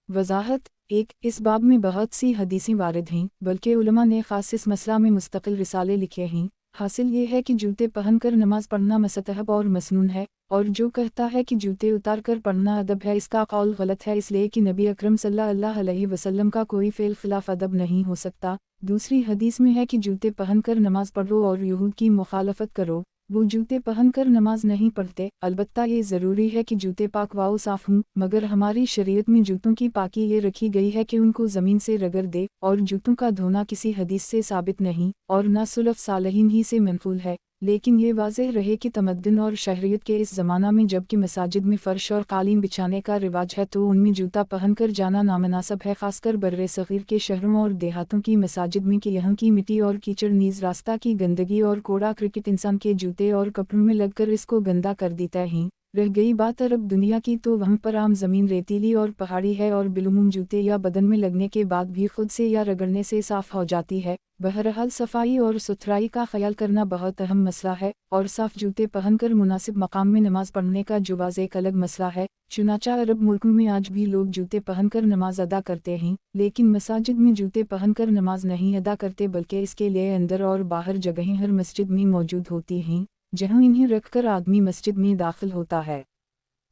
वजाहत 1 इस बाब में बहुत सी हदीसें वारिद हैं, बल्कि उलमा ने ख़ास इस मसला में मुस्तकिल रिसाले लिखे हैं। हासिल ये है कि जूते पहनकर नमाज पढ़ना मुस्तहब और मसनून है, और जो कहता है कि जूते उतार कर पढ़ना अदब है, इसका कौल गलत है, इसलिए कि नबी अकरम सल्लल्लाहु अलैहि वसल्लम का कोई फ़ेल खिलाफ अदब नहीं हो सकता। दूसरी हदीस में है कि जूते पहनकर नमाज पढ़ो और यहूद की मुखालफत करो, वो जूते पहनकर नमाज नहीं पढ़ते। अलबत्ता ये ज़रूरी है कि जूते पाक व साफ़ हों, मगर हमारी शरीयत में जूतों की पाकी ये रखी गई है कि उनको ज़मीन से रगड़ दे, और जूतों का धोना किसी हदीस से साबित नहीं और न सुलफ़ सालहीन ही से मनक़ूल है। लेकिन ये वाज़ेह रहे कि तमद्दुन और शहरियत के इस ज़माना में जबकि मसाजिद में फ़र्श और कालीन बिछाने का रिवाज है, तो उनमें जूता पहनकर जाना नामनासब है, ख़ासकर बर्रे सग़ीर के शहरों और देहातों की मसाजिद में, कि यहाँ की मिट्टी और कीचड़ नीज़ रास्ता की गंदगी और कूड़ा क्रिकेट इंसान के जूते और कपड़ों में लगकर इसको गंदा कर देता है। रह गई बात अरब दुनिया की, तो वहाँ पर आम ज़मीन रेतीली और पहाड़ी है और बिलुमुम जूते या बदन में लगने के बाद भी खुद से या रगड़ने से साफ़ हो जाती है। बहरहाल सफाई और सुथराई का ख्याल करना बहुत अहम मसला है, और साफ़ जूते पहनकर मुनासिब मकाम में नमाज पढ़ने का जवाज़ एक अलग मसला है। चुनांचे अरब मुल्कों में आज भी लोग जूते पहनकर नमाज अदा करते हैं, लेकिन मसाजिद में जूते पहनकर नमाज नहीं अदा करते, बल्कि इसके लिए अंदर और बाहर जगहें हर मस्जिद में मौजूद होती हैं, जहाँ इन्हें रखकर आदमी मस्जिद में दाखिल होता है।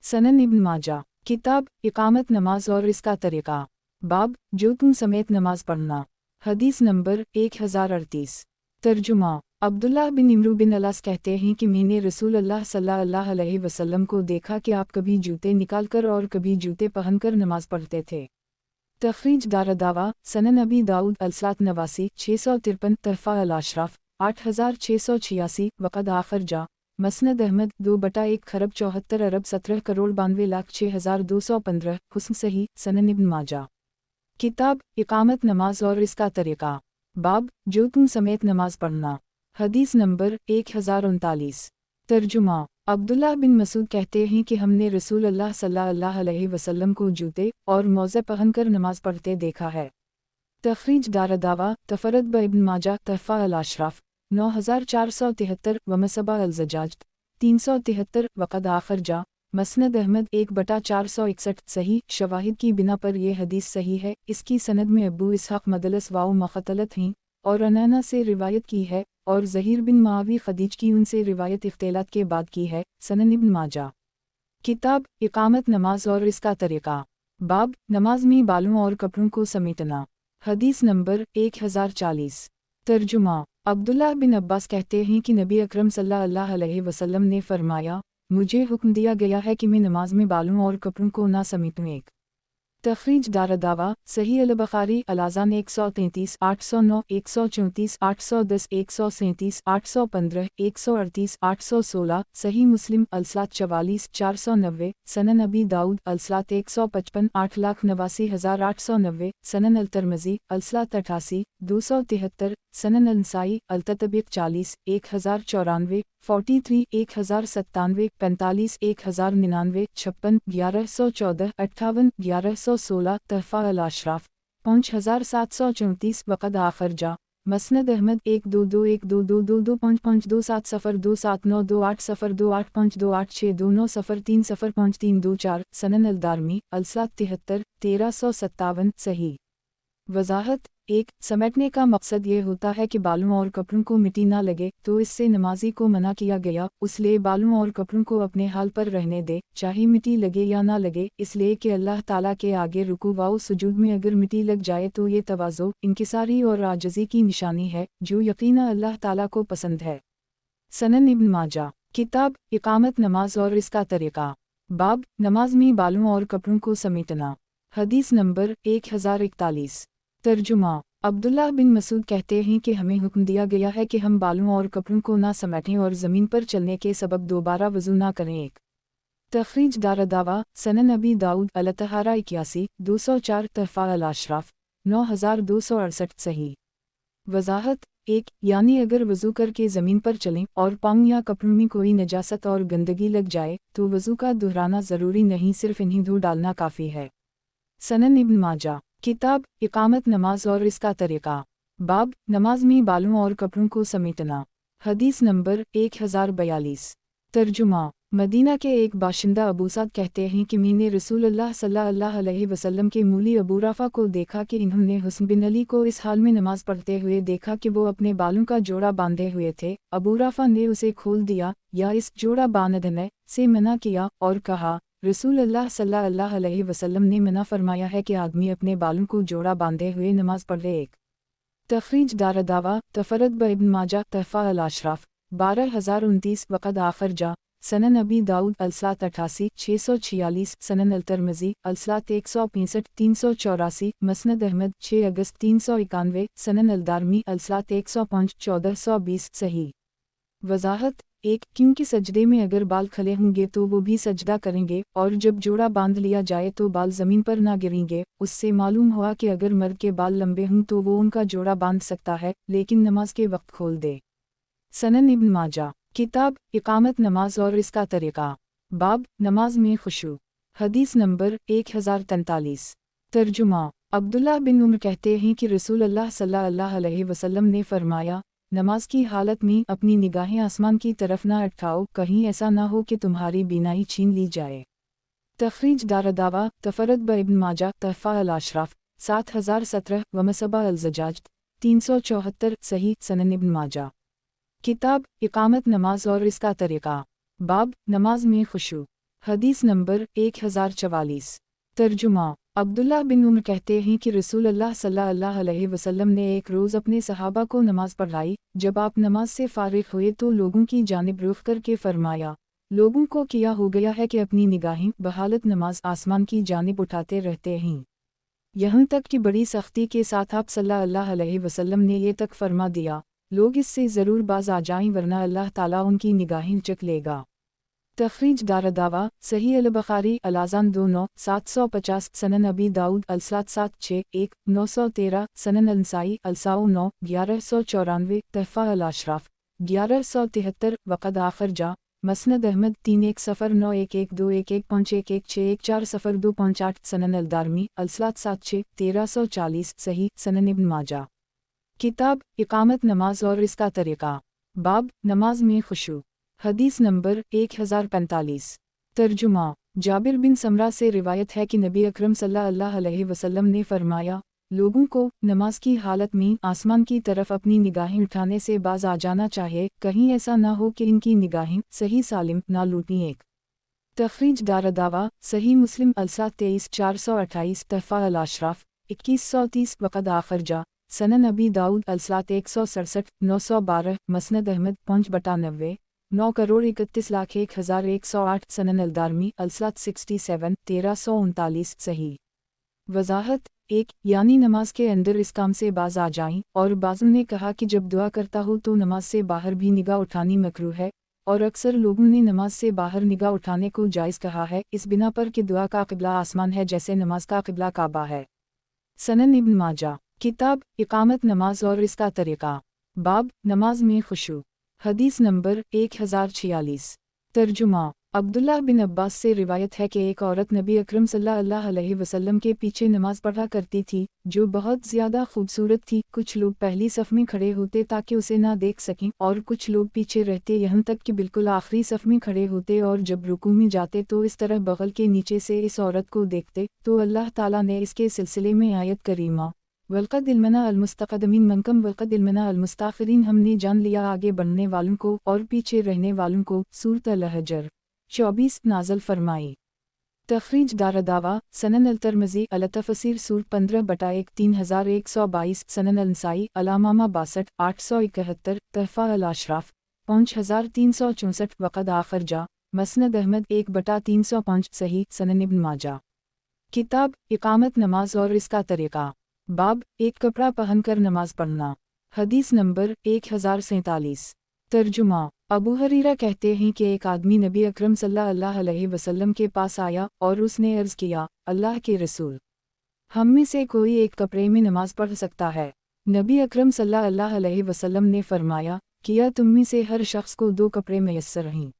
सनन इब्न माजा किताब इकामत नमाज और इसका तरीक़ा, बाब जूतों समेत नमाज पढ़ना। हदीस नंबर 1038। तर्जुमा अब्दुल्लाह बिन इमरू बिन अलास कहते हैं कि मैंने रसूल अल्लाह सल्लल्लाहु अलैहि वसल्लम को देखा कि आप कभी जूते निकालकर और कभी जूते पहनकर नमाज पढ़ते थे। तखरीज दारदावा सनन अबी दाऊद अलसात नवासी 653 तरफ़ा अल अशराफ 8686 वक़द आखर जा। मसनद अहमद 2/1 खरब 74 अरब 17 करोड़ 92 लाख 6215 हुस्न सही। सनन इब्न माजा किताब इकामत नमाज और इसका तरीक़ा, बाब जूतों समेत नमाज पढ़ना। हदीस नंबर 1039। तर्जुमा अब्दुल्लाह बिन मसूद कहते हैं कि हमने रसूल अल्लाह सल्लल्लाहु अलैहि वसल्लम को जूते और मौज़े पहनकर नमाज पढ़ते देखा है। तखरीज दारदावा तफरद ब इब्न माजा तरफ़ा अल अशराफ 9473 वमसबा अल ज़जाज 373 वक़द आखर जा। मसनद अहमद 1/461 सही। शवाहिद की बिना पर यह हदीस सही है। इसकी सनद में अबू इसहाक़ मदलस वाओ मख़तलत हैं और अनाना से रिवायत की है, और ज़हीर बिन मावी खदीज की उनसे रिवायत इख्तिलात के बाद की है। सनन इब्न माजा किताब इकामत नमाज और इसका तरीक़ा, बाब नमाज में बालों और कपड़ों को समेटना। हदीस नंबर 1040। तर्जुमा अब्दुल्लाह बिन अब्बास कहते हैं कि नबी अकरम सल्लल्लाहु अलैहि वसल्लम ने फरमाया, मुझे हुक्म दिया गया है कि मैं नमाज में बालों और कपड़ों को ना समेटूं। एक तखरीज दारदावा सही अल बुखारी अलाज़ान 133 809 134 810 137 815 138 816 सही मुस्लिम अलसात 44 490 सनन अबी दाऊद अलसात 155 8,89,890 सनन अल तरमज़ी अलसात 88 273 सनन अल नसाई अलततबीक 40 1094 43 1097 45 1099 56 1114 58 1116 तरफ़ा अल अशराफ 5734 वक़द आखर जा। मसनद अहमद 122122225272728028228052862862903053224 सनन अल दारमी अलसात 73 1357 सही। वजाहत 1 समेटने का मकसद ये होता है कि बालों और कपड़ों को मिट्टी ना लगे, तो इससे नमाजी को मना किया गया, इसलिए बालों और कपड़ों को अपने हाल पर रहने दे, चाहे मिट्टी लगे या ना लगे, इसलिए कि अल्लाह ताला के आगे रुकू व सुजूद में अगर मिट्टी लग जाए तो ये तवाज़ो, इंकिसारी और आजिज़ी की निशानी है, जो यकीनन अल्लाह ताला को पसंद है। सनन इब्न माजा किताब इकामत नमाज और इसका तरीक़ा, बाब नमाज में बालों और कपड़ों को समेटना। हदीस नंबर 1041। तर्जुमा अब्दुल्लाह बिन मसूद कहते हैं कि हमें हुक्म दिया गया है कि हम बालों और कपड़ों को ना समेटें और ज़मीन पर चलने के सबब दोबारा वज़ू ना करें। एक तखरीज दारदावा सनन अबी दाऊद अलतहारा 81 204 तरफ़ा अल अशराफ 9268 सही। वजाहत 1 यानी अगर वज़ू करके ज़मीन पर चलें और पाँव या कपड़ों में कोई नजासत और गंदगी लग जाए तो वज़ू का दोहराना ज़रूरी नहीं, सिर्फ इन्हीं धो डालना काफ़ी है। सनन इब्न माजा किताब इकामत नमाज और इसका तरीक़ा, बाब नमाज में बालों और कपड़ों को समेटना। हदीस नंबर 1042। तर्जुमा मदीना के एक बाशिंदा अबू साद कहते हैं कि मैंने रसूलुल्लाह सल्लल्लाहु अलैहि वसल्लम के मूली अबू राफा को देखा कि इन्होंने हुस्न बिन अली को इस हाल में नमाज पढ़ते हुए देखा कि वो अपने बालों का जोड़ा बांधे हुए थे। अबू राफा ने उसे खोल दिया या इस जोड़ा बांधने से मना किया और कहा, रसूलुल्लाह सल्लल्लाहु अलैहि वसल्लम ने मना फरमाया है कि आदमी अपने बालों को जोड़ा बांधे हुए नमाज पढ़े। एक तखरीज दारदावा तफरद ब इब्न माजा तहफ़ा अल अशराफ 12029 वक़द आखर जा सनन अबी दाऊद अलसलात 88 646 सनन अलतरमज़ी अलसलात 165 384 मसनद अहमद 6 अगस्त 391 सनन अलदारमी अलसलात 105 1420 सही। वजाहत 1 क्योंकि सजदे में अगर बाल खले होंगे तो वो भी सजदा करेंगे और जब जोड़ा बांध लिया जाए तो बाल ज़मीन पर ना गिरेंगे। उससे मालूम हुआ कि अगर मर्द के बाल लंबे हों तो वो उनका जोड़ा बांध सकता है लेकिन नमाज के वक्त खोल दे। सनन इब्न माजा किताब इकामत नमाज और इसका तरीक़ा बाब नमाज में खुशू हदीस नंबर 1043 तर्जुमा अब्दुल्लाह बिन उमर कहते हैं कि रसूलुल्लाह सल्लल्लाहु अलैहि वसल्लम ने फरमाया, नमाज की हालत में अपनी निगाहें आसमान की तरफ ना उठाओ, कहीं ऐसा ना हो कि तुम्हारी बीनाई छीन ली जाए। तखरीज दारदावा तफरद ब इब्न माजा तहफ़ा अल अशराफ 7017 वमसबा अल ज़जाज 374 सही। सनन इब्न माजा किताब इकामत नमाज और इसका तरीक़ा बाब नमाज में खुशू हदीस नंबर 1044 तर्जुमा अब्दुल्लाह बिन उमर कहते हैं कि रसूलुल्लाह सल्लल्लाहु अलैहि वसल्लम ने एक रोज़ अपने सहाबा को नमाज पढ़ाई। जब आप नमाज से फारिग हुए तो लोगों की जानिब रुख करके फरमाया, लोगों को क्या हो गया है कि अपनी निगाहें बहालत नमाज आसमान की जानिब उठाते रहते हैं। यहाँ तक कि बड़ी सख्ती के साथ आप सल्लल्लाहु अलैहि वसल्लम ने ये तक फरमा दिया, लोग इससे ज़रूर बाज आ जाएं वरना अल्लाह ताला उनकी निगाहें चक लेगा। तखरीज दारदावा सही अल बुखारी अलाज़ान 29750 सनन अबी दाऊद अलसलात 761 913 सनन अलनसाई अलसाओ 9 1194 तहफ़ा अल अशराफ 1173 वक़द आखर जा मसनद अहमद 3109112115116114 सनन अलदारमी अलसलात 76 1340 सही। सनन इब्न माजा किताब इकामत नमाज और इसका तरीक़ा बाब नमाज में खुशू हदीस नंबर 1045 तर्जुमा जाबिर बिन समरा से रिवायत है कि नबी अकरम सल्लल्लाहु अलैहि वसल्लम ने फरमाया, लोगों को नमाज की हालत में आसमान की तरफ अपनी निगाहें उठाने से बाज आ जाना चाहिए, कहीं ऐसा ना हो कि इनकी निगाहें सही सालिम ना लूटें। एक तखरीज दारदावा सही मुस्लिम अलसात 23428 तहफ़ा अल अशराफ 2130 वक़द आखर जा सनन अबी दाऊद अलसलात 167 912 मसनद अहमद 5/90 9,31,01,108 सनन अलदारमी अलसलात 67 1339 सही। वजाहत 1 यानी नमाज के अंदर इस काम से बाज आ जाएं। और बाज़ों ने कहा कि जब दुआ करता हो तो नमाज से बाहर भी निगाह उठानी मकरूह है, और अक्सर लोगों ने नमाज से बाहर निगाह उठाने को जायज़ कहा है इस बिना पर कि दुआ का क़िबला आसमान है जैसे नमाज का क़िबला काबा है। सनन इब्न माजा किताब इकामत नमाज और इसका तरीक़ा बाब नमाज में खुशू हदीस नंबर 1046 तर्जुमा अब्दुल्लाह बिन अब्बास से रिवायत है कि एक औरत नबी अकरम सल्लल्लाहु अलैहि वसल्लम के पीछे नमाज पढ़ा करती थी, जो बहुत ज़्यादा खूबसूरत थी। कुछ लोग पहली सफ़ में खड़े होते ताकि उसे ना देख सकें और कुछ लोग पीछे रहते यहाँ तक कि बिल्कुल आखिरी सफ़ में खड़े होते, और जब रुकू में जाते तो इस तरह बगल के नीचे से इस औरत को देखते। तो अल्लाह ताला ने इसके सिलसिले में आयत करीमा वल्क़द इल्मना अलमुस्तक़दमीन मनकम वल्क़द इल्मना अलमुस्ताख़िरीन, हमने जान लिया आगे बढ़ने वालों को और पीछे रहने वालों को, सूरत अल-हजर 24 नाज़ल फरमाई। तखरीज दारदावा सनन अलतरमज़ी अलतफसीर सूर 15/1 3122 सनन अलनसाई अलामामा 62 871 तहफ़ा अल अशराफ 5364 वक़द आखर जा मसनद अहमद 1/305 सही। सनन इब्न माजा किताब इकामत नमाज और इसका तरीक़ा बाब एक कपड़ा पहनकर नमाज पढ़ना हदीस नंबर 1047 तर्जुमा अबू हरीरा कहते हैं कि एक आदमी नबी अकरम सल्लल्लाहु अलैहि वसल्लम के पास आया और उसने अर्ज़ किया, अल्लाह के रसूल, हम में से कोई एक कपड़े में नमाज पढ़ सकता है? नबी अकरम सल्लल्लाहु अलैहि वसल्लम ने फरमाया, किया तुम में से हर शख्स को 2 कपड़े मैसर हैं।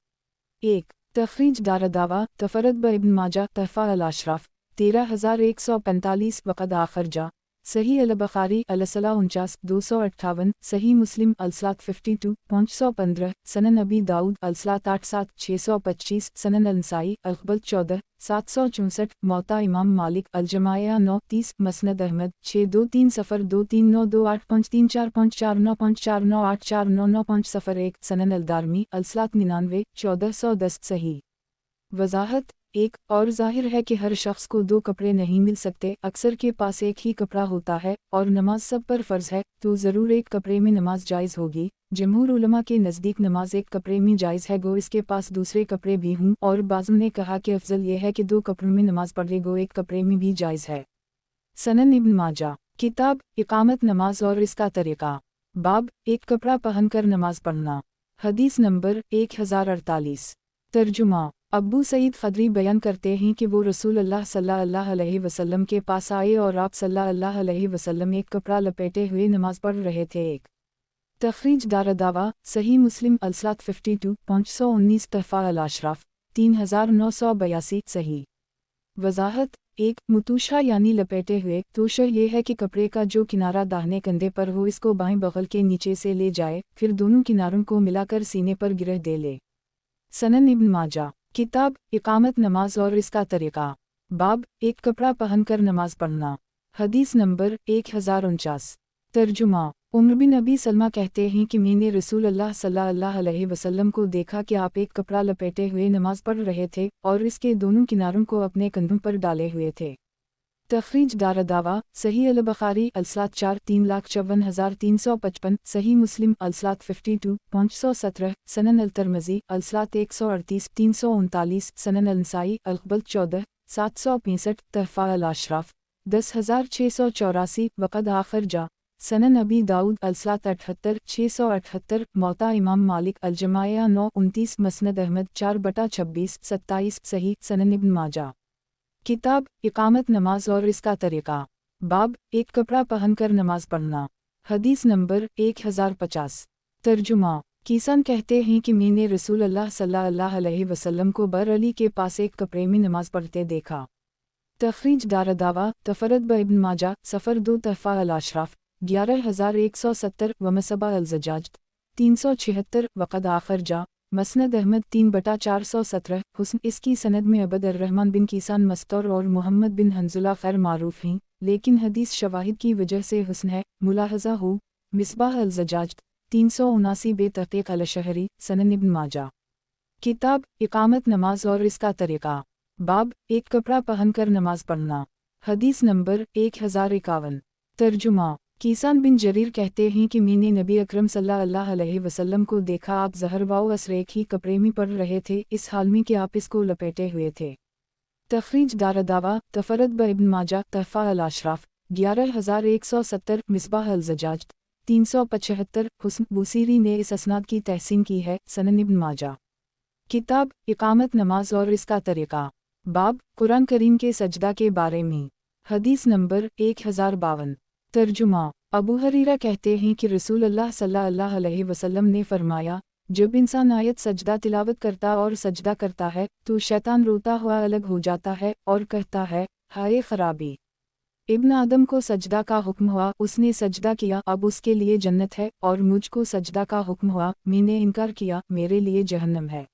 1 तखरीज दारदावा तफरद ब इब्न माजा तहफ़ा अल अशराफ 13145 वक़द आखर जा सही अल बुखारी अलसला 49 258, सही मुस्लिम अलसलात 52 515, सनन अबी दाऊद अलसलात 87 625, सनन अलनसाई अखबल 14 764, मौता इमाम मालिक अलजमाया 9 30, मसनद अहमद 623 सफ़र 23928534549498499849 सनन अलदारमी अलसलात 99 1410 सही। वजाहत 1 और जाहिर है कि हर शख्स को 2 कपड़े नहीं मिल सकते, अक्सर के पास एक ही कपड़ा होता है और नमाज सब पर फ़र्ज़ है तो ज़रूर एक कपड़े में नमाज जायज़ होगी। जमहूर उलमा के नज़दीक नमाज एक कपड़े में जायज़ है गो इसके पास दूसरे कपड़े भी हों, और बाज़ों ने कहा कि अफजल ये है कि 2 कपड़ों में नमाज पढ़े गो एक कपड़े में भी जायज़ है। सनन इब्न माजा किताब इकामत नमाज और इसका तरीक़ा, बाब एक कपड़ा पहनकर नमाज पढ़ना। हदीस नंबर 1048। तर्जुमा अब्बू सईद खदरी बयान करते हैं कि वो रसूल अल्लाह सल्लल्लाहु अलैहि वसल्लम के पास आए और आप सल्लल्लाहु अलैहि वसल्लम एक कपड़ा लपेटे हुए नमाज पढ़ रहे थे। एक तखरीज दारदावा सही मुस्लिम अलसलात 52 519 तहफ़ा अल अशराफ 3982 सही। वजाहत 1 मुतूशा यानी लपेटे हुए, तोशा ये है कि कपड़े का जो किनारा दाहिने कंधे पर हो इसको बाएं बगल के नीचे से ले जाए, फिर दोनों किनारों को मिलाकर सीने पर गिरह दे ले। सनन इब्न माजा किताब इकामत नमाज और इसका तरीक़ा, बाब एक कपड़ा पहनकर नमाज पढ़ना। हदीस नंबर 1049। तर्जुमा उम्र बिन अबी सलमा कहते हैं कि मैंने रसूल अल्लाह सल्लल्लाहु अलैहि वसल्लम को देखा कि आप एक कपड़ा लपेटे हुए नमाज पढ़ रहे थे और इसके दोनों किनारों को अपने कंधों पर डाले हुए थे। तखरीज दारदावा सही अल बुखारी अलसलात 4 3,54,355, सही मुस्लिम अलसलात 52 517, सनन अल तरमज़ी अलसलात 138 339, सनन अल नसाई अखबल 14 765, तहफ़ा अल अशराफ 10,684, वक़द आखिर जा, सनन अबी दाऊद अलसलात 78 678, मौता इमाम मालिक अलजमाया 9 29, मसनद अहमद 4/26 27 सही। सनन इब्न माजा किताब इकामत नमाज और इसका तरीक़ा, बाब एक कपड़ा पहनकर नमाज पढ़ना। हदीस नंबर 1050। तर्जुमा किसान कहते हैं कि मैंने रसूल अल्लाह सल्लल्लाहु अलैहि वसल्लम को बर अली के पास एक कपड़े में नमाज पढ़ते देखा। तखरीज दारदावा तफरद ब इब्न माजा सफ़र 2 तहफ़ा अल अशराफ 11170 वमसबा अल ज़जाज 376, वक़द आखिर जा, मसनद अहमद 3/417, हुस्न इसकी सनद में अबद अर्रहमान बिन किसान मस्तौर और मोहम्मद बिन हंजुला खैर मारूफ हैं, लेकिन हदीस शवाहिद की वजह से हुस्न है। मुलाहज़ा हो मिसबाह अल ज़जाज 379 बेतहक़ीक़ अल शहरी। सनन इब्न माजा किताब इकामत नमाज और इसका तरीक़ा, बाब एक कपड़ा पहनकर नमाज पढ़ना। हदीस नंबर 1051। तर्जुमा किसान बिन जरीर कहते हैं कि मैंने नबी अकरम सल्लल्लाहु अलैहि वसल्लम को देखा आप ज़हर वाओ असर एक ही कपड़े में पढ़ रहे थे, इस हाल में कि आप इसको लपेटे हुए थे। तखरीज दारदावा तफरद ब इब्न माजा तहफ़ा अल अशराफ 11170, मिसबाह अल ज़जाज 375, हुस्न बुसीरी ने इस असनाद की तहसीन की है। सनन इब्न माजा किताब इकामत नमाज और इसका तरीक़ा, बाब कुरान करीम के सजदा के बारे में। हदीस नंबर 1052। तर्जुमा अबू हरीरा कहते हैं कि रसूल अल्लाह सल्लल्लाहु अलैहि वसल्लम ने फरमाया, जब इंसान आयत सजदा तिलावत करता और सजदा करता है तो शैतान रोता हुआ अलग हो जाता है और कहता है, हाय खराबी। इब्न आदम को सजदा का हुक्म हुआ, उसने सजदा किया, अब उसके लिए जन्नत है, और मुझको सजदा का हुक्म हुआ, मैंने इनकार किया, मेरे लिए जहन्नम है।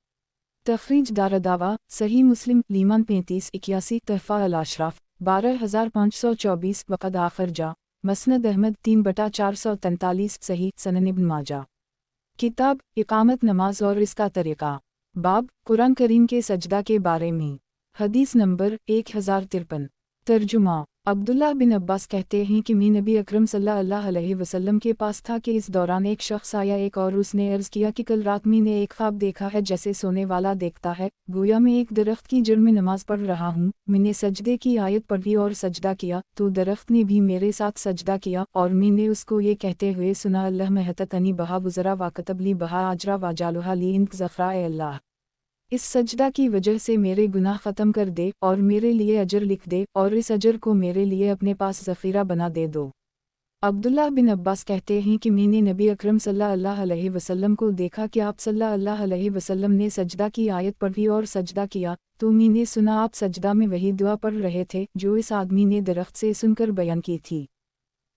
तखरीज दारदावा सही मुस्लिम लीमान 3581, तहफ़ा अल अशराफ 12524, वक़द आखिर जा, मसनद अहमद 3/443 सही। सनन इब्न माजा किताब इकामत नमाज और इसका तरीक़ा, बाब कुरान करीम के सजदा के बारे में। हदीस नंबर 1053। तर्जुमा अब्दुल्लाह बिन अब्बास कहते हैं कि मैं नबी अकरम सल्लल्लाहु अलैहि वसल्लम के पास था कि इस दौरान एक शख्स आया एक और उसने अर्ज़ किया कि कल रात मैंने एक ख्वाब देखा है जैसे सोने वाला देखता है, गोया मैं एक दरख्त की जड़ में नमाज पढ़ रहा हूँ, मैंने सजदे की आयत पढ़ी और सजदा किया तो दरख्त ने भी मेरे साथ सजदा किया और मैंने उसको ये कहते हुए सुना, अल्लाह महततनी बहा बुज़रा वाकतबली बहा आजरा वाजालुहा ली इंत ज़फ़रा ए अल्लाह, इस सजदा की वजह से मेरे गुनाह ख़त्म कर दे और मेरे लिए अजर लिख दे और इस अजर को मेरे लिए अपने पास ज़ख़ीरा बना दे दो। अब्दुल्लाह बिन अब्बास कहते हैं कि मैंने नबी अकरम सल्लल्लाहु अलैहि वसल्लम को देखा कि आप सल्लल्लाहु अलैहि वसल्लम ने सजदा की आयत पढ़ी और सजदा किया तो मैंने सुना आप सजदा में वही दुआ पढ़ रहे थे जो इस आदमी ने दरख्त से सुनकर बयान की थी।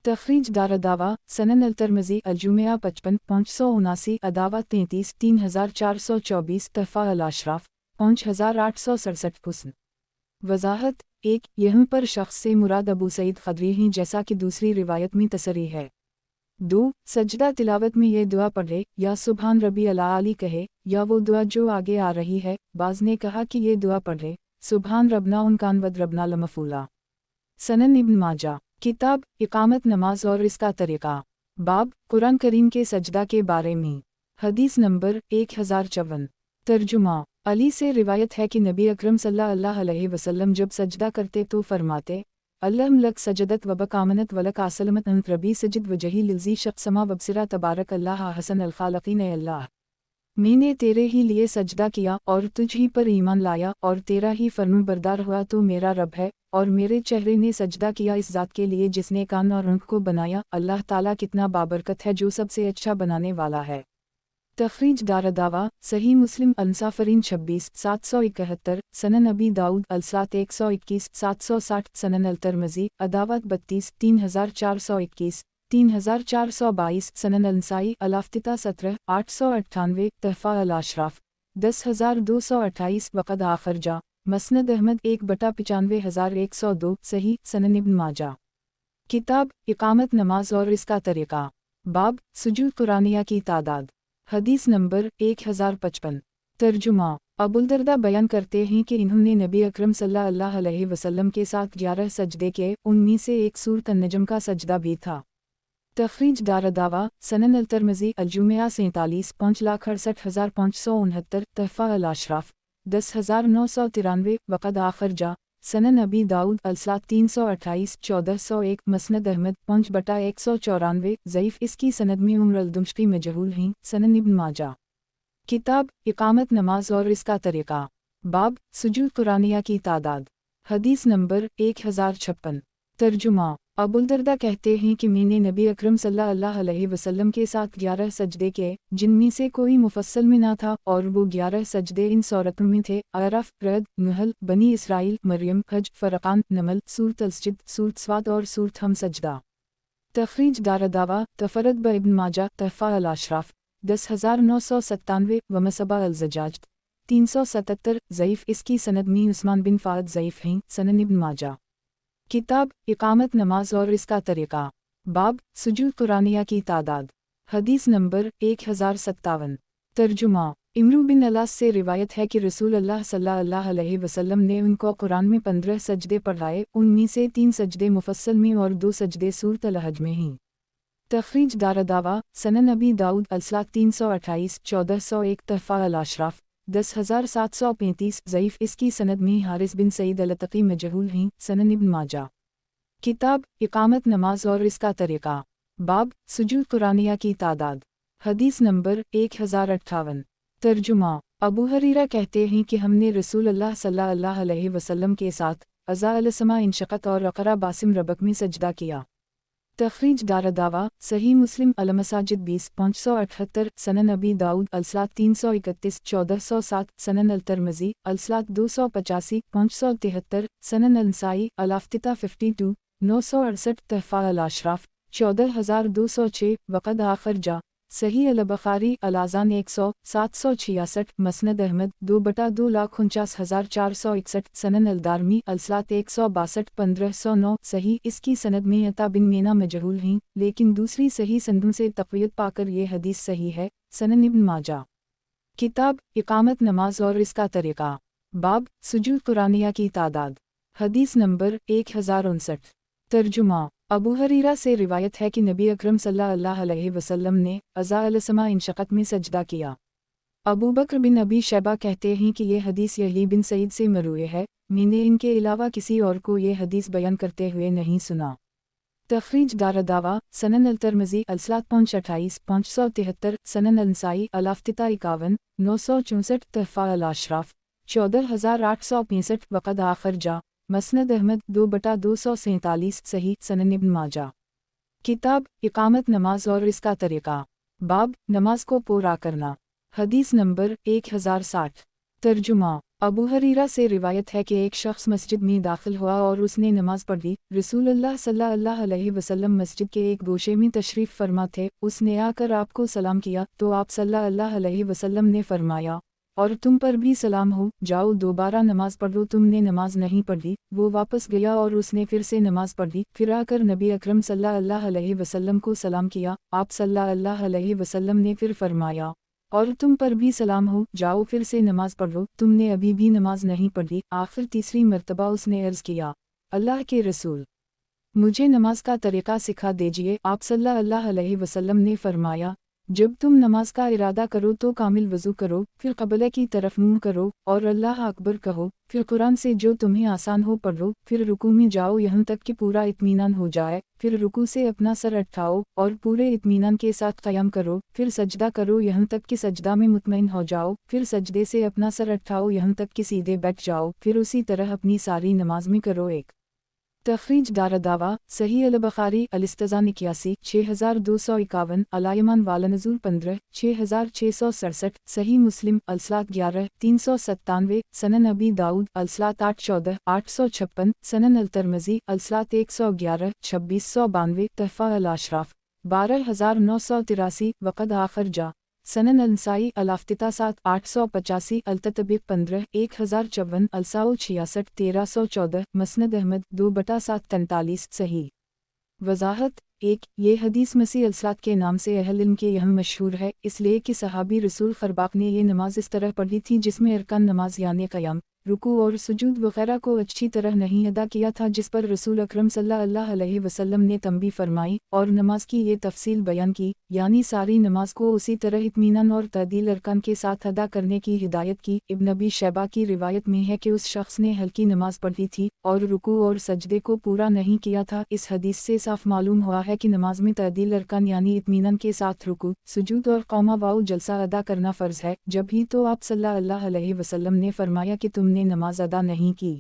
तखरीज दारदावा सनन अल-तिरमिज़ी अल-जुमिया 55 579 अदावा 33 3424 तहफ़ा अल-अशराफ 5867 हुस्न। वज़ाहत 1 यहाँ पर शख्स से मुराद अबू सईद ख़दरी हैं जैसा कि दूसरी रिवायत में तसरी है। 2 सजदा तिलावत में ये दुआ पढ़े या सुबहान रबी अल-आली कहे या वो दुआ जो आगे आ रही है। बाज़ ने कहा कि ये दुआ पढ़े सुबहान रबना उनकानवद रबना लमफूला। सनन इब्न माजा किताब इकामत नमाज और इसका तरीक़ा बाब कुरान करीम के सजदा के बारे में। हदीस नंबर 1054। तर्जुमा अली से रिवायत है कि नबी अकरम सल्लल्लाहु अलैहि वसल्लम जब सजदा करते तो फरमाते अल्लाहुम लक सजदत वबक आमनत वलक आसलमत अंत रबी सजिद वजही लिल्जी शख्समा वबसिरा तबारक अल्लाह हसन अल-खालकीन अल्लाह। मैंने तेरे ही लिए सजदा किया और तुझ ही पर ईमान लाया और तेरा ही फर्माबरदार हुआ तो मेरा रब है। और मेरे चेहरे ने सजदा किया इस ज़ात के लिए जिसने कान और आँख को बनाया। अल्लाह ताला कितना बाबरकत है जो सबसे अच्छा बनाने वाला है। तखरीज दारदावा सही मुस्लिम अंसाफरीन 26 771 सनन अबी दाऊद अलसात 121 760 सनन अल-तिरमिज़ी अदावत 32 3421 3422 सनन अल-नसाई अल-आफ्तिता 17 898 तहफ़ा अल-अशराफ 10228 वक़द आखरजा मसनद अहमद 1/95,102 सही सनन इब्न माजा किताब इकामत नमाज और इसका तरीक़ा बाब सुजूद कुरानिया की तादाद। हदीस नंबर 1055। तर्जुमा अबुलदरदा बयान करते हैं कि इन्होंने नबी अकरम सल्लल्लाहु अलैहि वसल्लम के साथ 11 सजदे किए, उनमें से एक सूरत अन-नजम का सजदा भी था। तखरीज दारदावा सनन अल-तिरमिज़ी अल-जुमिया 47 5,68,569 तहफ़ा अल-अशराफ 10,993 वक़द आखरजा सनन अबी दाऊद अलसात 328 1401 मसनद अहमद 5/194 ज़ईफ़ इसकी सनद में उम्र अल-दुमश्क़ी मजहूल हैं। सनन इब्न माजा किताब इकामत नमाज और इसका तरीक़ा बाब सुजूद कुरानिया की तादाद। हदीस नंबर 1056। तर्जुमा अबुलदरदा कहते हैं कि मैंने नबी अकरम सल्लल्लाहु अलैहि वसल्लम के साथ 11 सजदे किए जिनमें से कोई मुफस्सल में ना था और वो 11 सजदे इन सूरतों में थे अरफ, रद, नहल, बनी इसराइल, मरियम, हज, फरकान, नमल, सूरत अल-सज्द, सूरत स्वाद और सूरत हम सजदा। तखरीज दारदावा तफरद ब इब्न माजा तहफ़ा अल-अशराफ 10,997 वमसबा अल-ज़जाज 377 ज़ईफ़ इसकी सनद में उस्मान बिन फ़ाद ज़ईफ़ हैं। सनन इब्न माजा किताब इकामत नमाज और इसका तरीक़ा बाब सुजूद कुरानिया की तादाद। हदीस नंबर 1057। तर्जुमा इमरू बिन अलास से रिवायत है कि रसूल अल्लाह सल्लल्लाहु अलैहि वसल्लम ने उनको कुरान में 15 सजदे पढ़ाए, उनमें से 3 सजदे मुफस्सल में और 2 सजदे सूरत अल-हज में हैं। तखरीज दारदावा सनन अबी दाऊद अलसात 328 1401 तहफ़ा अल-अशराफ 10,735 ज़ईफ़ इसकी सनद में हारिस बिन सईद अल-अतकी मजहूल हैं। सनन इब्न माजा किताब इकामत नमाज और इसका तरीक़ा बाब सुजूद कुरानिया की तादाद। हदीस नंबर 1058। तर्जुमा अबू हरीरा कहते हैं कि हमने रसूल अल्लाह सल्लल्लाहु अलैहि वसल्लम के साथ अज़ा अल-समा इंशक़त और अक़रा बासिम रबक में सजदा किया। तखरीज दारदावा सही मुस्लिम अल-मसाजिद 20 578 सनन अबी दाऊद अलसात 331 1407 सनन अल-तिरमिज़ी अलसात 285 573 सनन अल-नसाई अल-आफ्तिता 52 968 तहफ़ा अल-अशराफ 14206 वक़द आखरजा सही अल-बुख़ारी अल-अज़ान 100 766 मसनद अहमद 2/2,49,461 सनन अल-दारमी अलसात 162 1509 सही इसकी सनद में अता बिन मीना मजहूल हैं, लेकिन दूसरी सही संदों से तक़वियत पाकर ये हदीस सही है। सनन इब्न माजा किताब इकामत नमाज और इसका तरीक़ा बाब सुजूद कुरानिया की तादाद। हदीस नंबर 1059। तर्जुमा अबू हरीरा से रिवायत है कि नबी अकरम सल्लल्लाहु अलैहि वसल्लम ने अज़ा अल-समा इंशक़त में सजदा किया। अबू बकर बिन अबी शैबा कहते हैं कि ये हदीस यही बिन सईद से मरूए है, मैंने इनके अलावा किसी और को ये हदीस बयान करते हुए नहीं सुना। तखरीज दारदावा सनन अल-तिरमिज़ी अलसात 528 573 सनन अल-नसाई अल-आफ्तिता 51 964 तहफ़ा अल-अशराफ 14865 वक़द आखरजा मसनद अहमद 2/247 सही सनन इब्न माजा किताब इकामत नमाज और इसका तरीक़ा बाब नमाज को पूरा करना। हदीस नंबर 1060। तर्जुमा अबू हरीरा से रिवायत है कि एक शख्स मस्जिद में दाखिल हुआ और उसने नमाज पढ़ ली। रसूलुल्लाह सल्लल्लाहु अलैहि वसल्लम मस्जिद के एक गोशे में तशरीफ़ फरमा थे। उसने आकर आपको सलाम किया तो आप सल्लल्लाहु अलैहि वसल्लम ने फरमाया, और तुम पर भी सलाम हो, जाओ दोबारा नमाज पढ़ो, तुमने नमाज नहीं पढ़ी। वो वापस गया और उसने फिर से नमाज पढ़ी। फिर आकर नबी अकरम सल्लल्लाहु अलैहि वसल्लम को सलाम किया। आप सल्लल्लाहु अलैहि वसल्लम ने फिर फरमाया, और तुम पर भी सलाम हो, जाओ फिर से नमाज पढ़ो, तुमने अभी भी नमाज नहीं पढ़ी। आखिर तीसरी मर्तबा उसने अर्ज़ किया, अल्लाह के रसूल, मुझे नमाज का तरीक़ा सिखा दीजिए। आप सल्लल्लाहु अलैहि वसल्लम ने फरमाया, जब तुम नमाज का इरादा करो तो कामिल वज़ू करो, फिर क़िबला की तरफ मुँह करो और अल्लाह अकबर कहो, फिर कुरान से जो तुम्हें आसान हो पढ़ो, फिर रुकू में जाओ यहाँ तक कि पूरा इत्मीनान हो जाए, फिर रुकू से अपना सर उठाओ और पूरे इत्मीनान के साथ क़याम करो, फिर सजदा करो यहाँ तक कि सजदा में मुतमईन हो जाओ, फिर सजदे से अपना सर उठाओ यहाँ तक कि सीधे बैठ जाओ, फिर उसी तरह अपनी सारी नमाज में करो। एक तखरीज दारदावा सही अल-बुखारी अल-इस्तिज़ान 81 6251 अलायमान वाला-नज़ूर 15 6667 सही मुस्लिम अल-सलात 11 397 सनन अबी दाऊद अल-सलात 814 856 सनन अल-तिरमिज़ी अल-सलात 111 2692 तहफ़ा अल-अशराफ 12983 वक़द आखिर जा सनन अल-नसाई अल-अफ्तिता 7 885 अल-ततबीक 15 1054 अल-साओ 66 1314 मसनद अहमद 2/743 सही। वज़ाहत 1 ये हदीस मसीह अलसलात के नाम से अहल इल्म के यहाँ मशहूर है, इसलिए कि सहाबी रसूल खरबाक ने ये नमाज इस तरह पढ़ी थी जिसमें अरकान नमाज यानी क़याम, रुकू और सुजूद वगैरह को अच्छी तरह नहीं अदा किया था, जिस पर रसूल अकरम सल्लल्लाहु अलैहि वसल्लम ने तंबी फरमाई और नमाज की ये तफसील बयान की, यानी सारी नमाज को उसी तरह इत्मीनान और तअदील अरकान के साथ अदा करने की हिदायत की। इब्न अबी शैबा की रिवायत में है कि उस शख्स ने हल्की नमाज पढ़ी थी और रुकू और सजदे को पूरा नहीं किया था। इस हदीस से साफ मालूम हुआ है कि नमाज में तअदील अरकान यानी इत्मीनान के साथ रुकू, सुजूद और क़ौमा वाउ जलसा अदा करना फ़र्ज़ है। जब ही तो आप सल्लल्लाहु अलैहि वसल्लम ने फरमाया कि तुमने नमाज अदा नहीं की।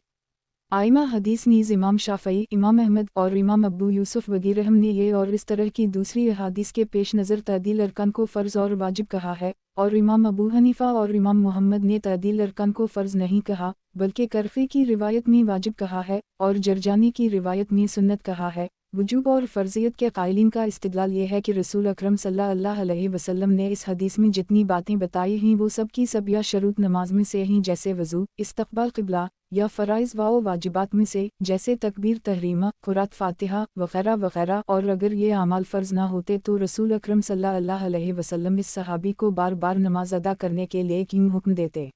आइमा हदीस नीज़ इमाम शाफ़ई, इमाम अहमद और इमाम अबू यूसुफ वगैरह ने ये और इस तरह की दूसरी अहादीस के पेश नज़र तअदील अरकान को फ़र्ज़ और वाजिब कहा है, और इमाम अबू हनीफ़ा और इमाम मुहम्मद ने तअदील अरकान को फ़र्ज़ नहीं कहा बल्कि करफ़ी की रिवायत में वाजिब कहा है और जरजानी की रिवायत में सुन्नत कहा है। वजूब और फ़र्ज़ियत के क़ाइलीन का इस्तिदलाल ये है कि रसूल अकरम सल्लल्लाहु अलैहि वसल्लम ने इस हदीस में जितनी बातें बताई हैं वो सब की सब या शरूत नमाज में से हैं, जैसे वज़ू, इस्तक़बाल क़िबला, या फ़राइज़ व वाजिबात में से जैसे तकबीर तहरीमा, क़ुरात फ़ातिहा वग़ैरह वग़ैरह। और अगर ये अमाल फ़र्ज़ ना होते तो रसूल अकरम सल्लल्लाहु अलैहि वसल्लम इस सहाबी को बार बार नमाज अदा करने के लिए क्यों हुक्म देते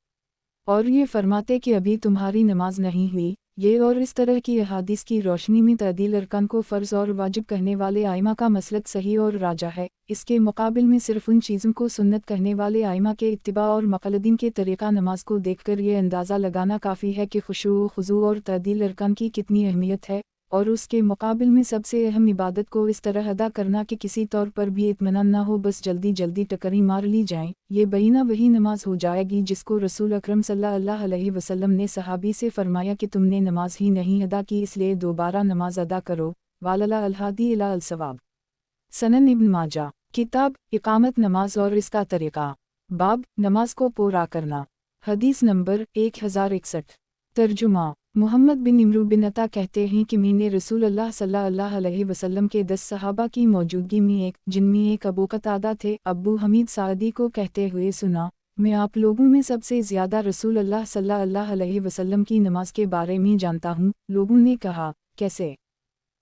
और ये फरमाते कि अभी तुम्हारी नमाज नहीं हुई। ये और इस तरह की अहादीस की रोशनी में तअदील अरकान को फ़र्ज़ और वाजिब कहने वाले आइमा का मसलक सही और राजा है। इसके मुकाबिल में सिर्फ़ उन चीज़ों को सुन्नत कहने वाले आइमा के इत्तिबा और मुक़ल्लिदीन के तरीक़ा नमाज को देखकर ये अंदाज़ा लगाना काफ़ी है कि खुशू खुज़ू और तअदील अरकान की कितनी अहमियत है, और उसके मुकाबिल में सबसे अहम इबादत को इस तरह अदा करना कि किसी तौर पर भी इत्मीनान ना हो, बस जल्दी जल्दी टकरी मार ली जाएं। ये बहीना वही नमाज हो जाएगी जिसको रसूल अकरम सल्लल्लाहु अलैहि वसल्लम ने सहाबी से फरमाया कि तुमने नमाज ही नहीं अदा की, इसलिए दोबारा नमाज अदा करो। वालला अल-हादी इला अल-सवाब। सनन इब्न माजा किताब इकामत नमाज और इसका तरीक़ा, बाब नमाज को पूरा करना। हदीस नंबर 1061। तर्जुमा मोहम्मद बिन इमरू बिन अता कहते हैं कि मैंने रसूलुल्लाह सल्लल्लाहु अलैहि वसल्लम के 10 सहाबा की मौजूदगी में एक, जिनमें एक अबू कतादा थे, अबू हमीद सादी को कहते हुए सुना, मैं आप लोगों में सबसे ज़्यादा रसूलुल्लाह सल्लल्लाहु अलैहि वसल्लम की नमाज के बारे में जानता हूँ। लोगों ने कहा, कैसे?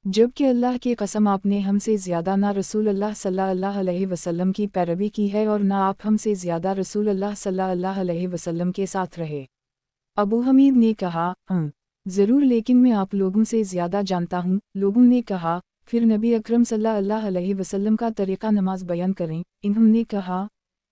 जबकि अल्लाह की कसम आपने हमसे ज़्यादा ना रसूलुल्लाह सल्लल्लाहु अलैहि वसल्लम की पैरवी की है और ना आप हमसे ज़्यादा रसूलुल्लाह सल्लल्लाहु अलैहि वसल्लम के साथ रहे। अबू हमीद ने कहा, ज़रूर, लेकिन मैं आप लोगों से ज़्यादा जानता हूँ। लोगों ने कहा, फिर नबी अकरम सल्लल्लाहु अलैहि वसल्लम का तरीक़ा नमाज बयान करें। इन्होंने कहा,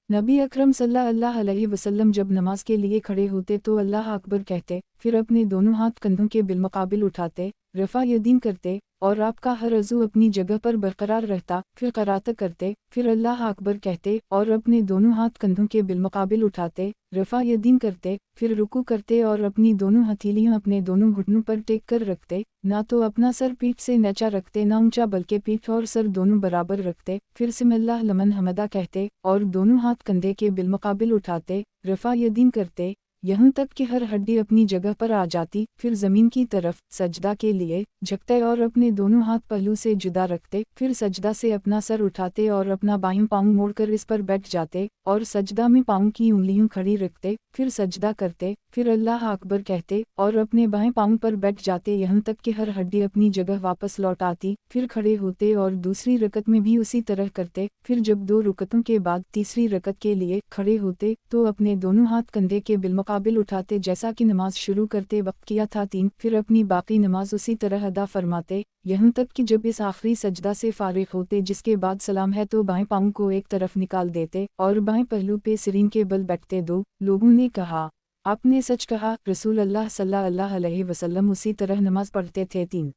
नबी अकरम सल्लल्लाहु अलैहि वसल्लम जब नमाज के लिए खड़े होते तो अल्लाह अकबर कहते, फिर अपने दोनों हाथ कंधों के बिलमुकाबिल उठाते, रफ़ा यदीन करते और आपका हर अज़ू अपनी जगह पर बरकरार रहता, फिर क़रात करते, फिर अल्लाह अकबर कहते और अपने दोनों हाथ कंधों के बिलमुकाबिल उठाते, रफ़ा यदीन करते, फिर रुकू करते और अपनी दोनों हथेलियाँ अपने दोनों घुटनों पर टेक कर रखते, ना तो अपना सर पीठ से नीचा रखते ना ऊंचा, बल्कि पीठ और सर दोनों बराबर रखते, फिर सिमिल्लाह लमन हमदा कहते और दोनों हाथ कंधे के बिलमुकाबिल उठाते, रफ़ा यदीन करते, यहाँ तक कि हर हड्डी अपनी जगह पर आ जाती, फिर ज़मीन की तरफ सजदा के लिए झुकते और अपने दोनों हाथ पहलू से जुदा रखते, फिर सजदा से अपना सर उठाते और अपना बायां पाँव मोड़कर इस पर बैठ जाते और सजदा में पाँव की उंगलियों खड़ी रखते, फिर सजदा करते, फिर अल्लाह अकबर कहते और अपने बाएं पाँव पर बैठ जाते, यहाँ तक कि हर हड्डी अपनी जगह वापस लौट आती, फिर खड़े होते और दूसरी रकत में भी उसी तरह करते, फिर जब 2 रकतों के बाद तीसरी रकत के लिए खड़े होते तो अपने दोनों हाथ कंधे के बिलमुकाबिल उठाते जैसा कि नमाज शुरू करते वक्त किया था। 3 फिर अपनी बाकी नमाज उसी तरह अदा फरमाते, यहाँ तक कि जब इस आखिरी सजदा से फारिग होते जिसके बाद सलाम है तो बाएं पाँव को एक तरफ निकाल देते और बाएं पहलू पे सिरीन के बल बैठते। 2 लोगों ने कहा, आपने सच कहा, रसूल अल्लाह सल्लल्लाहु अलैहि वसल्लम उसी तरह नमाज पढ़ते थे। 3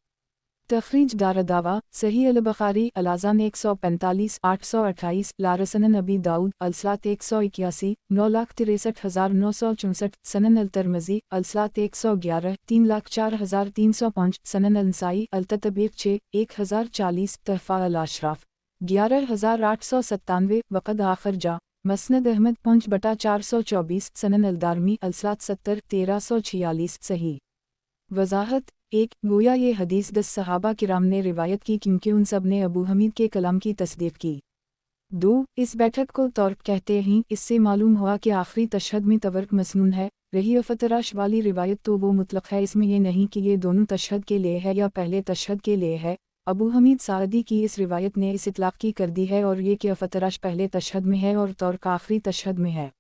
तखरीज दारदावा सही अल बुखारी अलाज़ान 145 828 लारसनन अबी दाऊद अलसलात 181 9,63,964 सनन अल तरमज़ी अलसलात 111 3,04,305 सनन अल नसाई अल ततबीक 6 1040 तहफ़ा अल अशराफ 11,897 वक़द आखिर जा मसनद अहमद 5/424 सनन अल दारमी अलसलात 70 1346 सही वज़ाहत 1 गोया ये हदीस 10 सहाबा किराम ने रिवायत की क्योंकि उन सब ने अबू हमीद के कलाम की तस्दीक की। 2 इस बैठक को तौर्क कहते हैं, इससे मालूम हुआ कि आखिरी तशहद में तवर्क मसनून है। रही अफतराश वाली रिवायत तो वो मुतलक है, इसमें ये नहीं कि ये दोनों तशहद के लिए है या पहले तशहद के लिए है। अबू हमीद सादी की इस रिवायत ने इस इतलाक़ की कर दी है और ये कि अफतराश पहले तशहद में है और तौर्क आखिरी तशहद में है।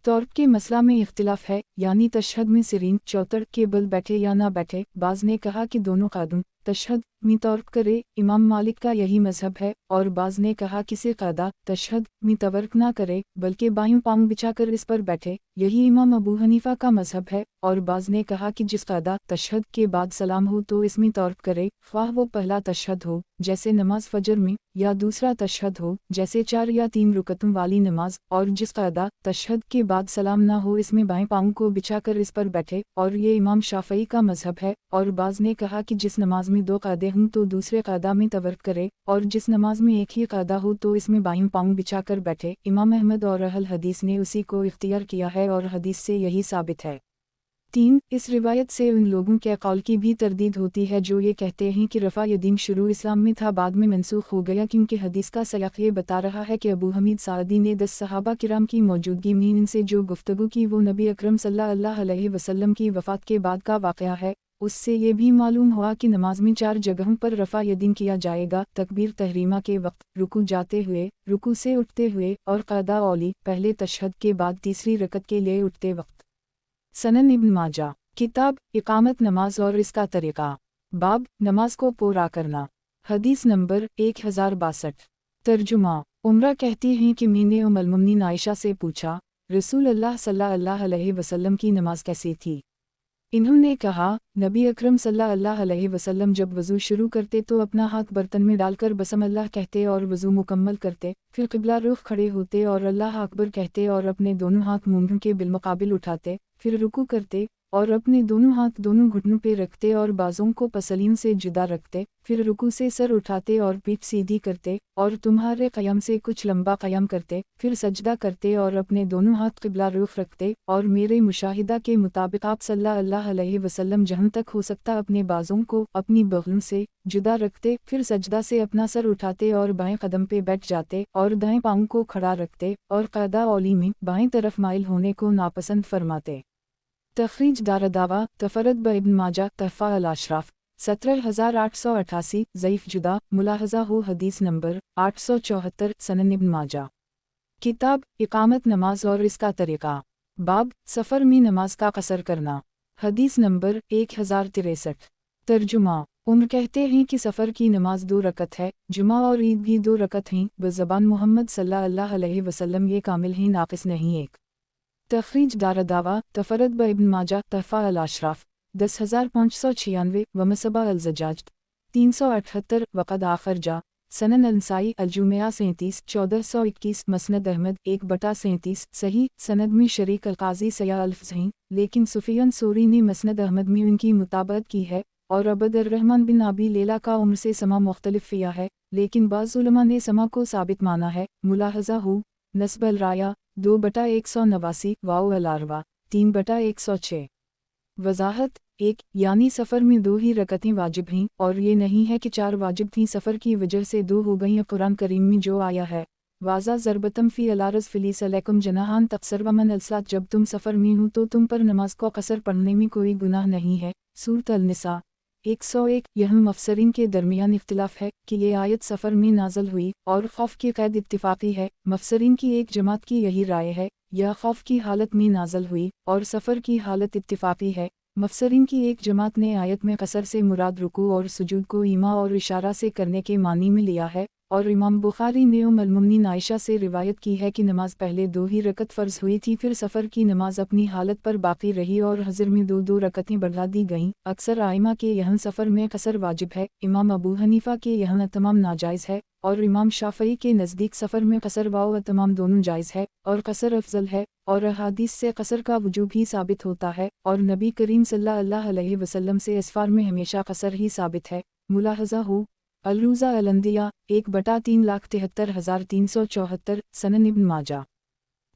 तौर्क के मसला में इख्तिलाफ है, यानी तशहद में सिरीन चौतड़ के बल बैठे या ना बैठे। बाज़ ने कहा कि दोनों कादम तशहद में तौर्क करे, इमाम मालिक का यही मजहब है, और बाज़ ने कहा किसी कादा तशहद में तवर्क ना करे बल्कि बायूं पाँव बिछाकर इस पर बैठे, यही इमाम अबू हनीफा का मजहब है। और बाज़ ने कहा कि जिस कादा तशहद के बाद सलाम हो तो इसमें तौर्क करे, ख्वाह वो पहला तशहद हो जैसे नमाज फजर में, या दूसरा तशहद हो जैसे 4 या 3 रुकतों वाली नमाज, और जिस कादा तशहद के बाद सलाम ना हो इसमें बाएं पाँव को बिछाकर इस पर बैठे, और ये इमाम शाफ़ई का मजहब है। और बाज़ ने कहा कि जिस नमाज में 2 कादे हों तो दूसरे कादा में तवर्क करे, और जिस नमाज में एक ही कादा हो तो इसमें बायूं पाँव बिछाकर बैठे। इमाम अहमद और अहल हदीस ने उसी को इख्तियार किया है और हदीस से यही साबित है। 3 इस रिवायत से उन लोगों के कौल की भी तरदीद होती है जो ये कहते हैं कि रफ़ा यदीन शुरू इस्लाम में था, बाद में मनसूख हो गया, क्योंकि हदीस का सयाक़ ये बता रहा है कि अबू हमीद सादी ने 10 सहाबा किराम की मौजूदगी में इनसे जो गुफ्तगू की वो नबी अकरम सल्लल्लाहु अलैहि वसल्लम की वफ़ात के बाद का वाक़या है। उससे ये भी मालूम हुआ कि नमाज में 4 जगहों पर रफ़ा यदीन किया जाएगा, तकबीर तहरीमा के वक्त, रुकू जाते हुए, रुकू से उठते हुए, और क़दा औली पहले तशहद के बाद तीसरी रकत के लिए उठते वक्त। सनन इब्न माजा किताब इकामत नमाज और इसका तरीक़ा, बाब नमाज को पूरा करना, हदीस नंबर 1062। तर्जुमा उम्रा कहती हैं कि मैंने उम्मुल मोमिनीन आयशा से पूछा, रसूल अल्लाह सल्लल्लाहु अलैहि वसल्लम की नमाज कैसी थी? इन्होंने कहा, नबी अकरम सल्लल्लाहु अलैहि वसल्लम जब वज़ू शुरू करते तो अपना हाथ बर्तन में डालकर बसम अल्लाह कहते और वज़ू मुकम्मल करते, फिर क़िबला रुख खड़े होते और अल्लाह अकबर कहते और अपने दोनों हाथ मूंढों के बिलमुकाबिल उठाते, फिर रुकू करते और अपने दोनों हाथ दोनों घुटनों पे रखते और बाजों को पसलियों से जुदा रखते, फिर रुकू से सर उठाते और पीठ सीधी करते और तुम्हारे क़याम से कुछ लंबा क़याम करते, फिर सजदा करते और अपने दोनों हाथ क़िबला रुख रखते। और मेरे मुशाहिदा के मुताबिक आप सल्लल्लाहु अलैहि वसल्लम जहाँ तक हो सकता अपने बाजों को अपनी बगलों से जुदा रखते, फिर सजदा से अपना सर उठाते और बाएं कदम पे बैठ जाते और दाएं पाँव को खड़ा रखते और क़दा औली में बाएं तरफ माइल होने को नापसंद फरमाते। तखरीज दारदावा तफरद ब इब्न माजा तहफ़ा अल अशराफ 17888 ज़ईफ़ जुदा मुलाहज़ा हो हदीस नंबर 874 सनन इब्न माजा किताब इकामत नमाज और इसका तरीक़ा, बाब सफ़र में नमाज का कसर करना, हदीस नंबर 1063। तर्जुमा उम्र कहते हैं कि सफ़र की नमाज 2 रकत है, जुमा और ईद भी 2 रकत हैं, बज़बान मोहम्मद सल्लल्लाहु अलैहि वसल्लम ये कामिल हैं, नाक़िस नहीं। 1 तखरीज दारदावा तफरद ब इब्न माजा तहफ़ा अल अशराफ 10596 वमसबा अल ज़जाज 378 वक़द आखिर जा सनन अल नसाई अल जुमिया 37 1421 मसनद अहमद 1/37 सही सनद में शरीक अल क़ाज़ी सया अल्फ़ हैं, लेकिन सुफ़ियान सोरी ने मसनद अहमद में उनकी मुताबत की है और अबद रहमान बिन अबी लैला का उम्र से समा मुख्तलिफ किया है, लेकिन बाज़ उलमा ने समा को साबित माना है। मुलाहज़ा हो नस्ब अल राया 2/189 वाओ अल अरवा 3/106। वजाहत 1 यानी सफ़र में 2 ही रकतें वाजिब हैं, और ये नहीं है कि 4 वाजिब थीं, सफ़र की वजह से 2 हो गईं। कुरान करीम में जो आया है वाज़ा ज़रबतम फ़ी अलारज़ फ़िलीस अलैकुम जनाहान तक़सर वमन अलसात, जब तुम सफ़र में हो तो तुम पर नमाज को कसर पढ़ने में कोई गुनाह नहीं है। सूरत अल-निसा 101। यहाँ मफसरीन के दरमियान इख्तिलाफ है कि ये आयत सफ़र में नाज़ल हुई और खौफ की क़ैद इत्तिफ़ाक़ी है। मफसरीन की एक जमात की यही राय है, यह खौफ की हालत में नाज़ल हुई और सफ़र की हालत इत्तिफ़ाक़ी है। मफसरीन की एक जमात ने आयत में कसर से मुराद रुकू और सुजूद को ईमा और इशारा से करने के मानी में लिया है, और इमाम बुखारी ने अल-मुमिनीन आयशा से रिवायत की है कि नमाज पहले 2 ही रकत फ़र्ज़ हुई थी, फिर सफ़र की नमाज अपनी हालत पर बाकी रही और हज़र में 2-2 रकतें बढ़ा दी गईं। अक्सर आइमा के यहाँ सफ़र में कसर वाजिब है, इमाम अबू हनीफ़ा के यहाँ तमाम नाजायज़ है, और इमाम शाफ़ई के नज़दीक सफ़र में कसर व तमाम दोनों जायज़ है और कसर अफ़ज़ल है, और अहादीस से कसर का वजूब ही साबित होता है, और नबी करीम सल्लल्लाहु अलैहि वसल्लम से असफ़ार में हमेशा कसर ही साबित है। मुलाहज़ा हो अल-रूज़ा अल-अंदिया 1/373,374। सनन इब्न माजा।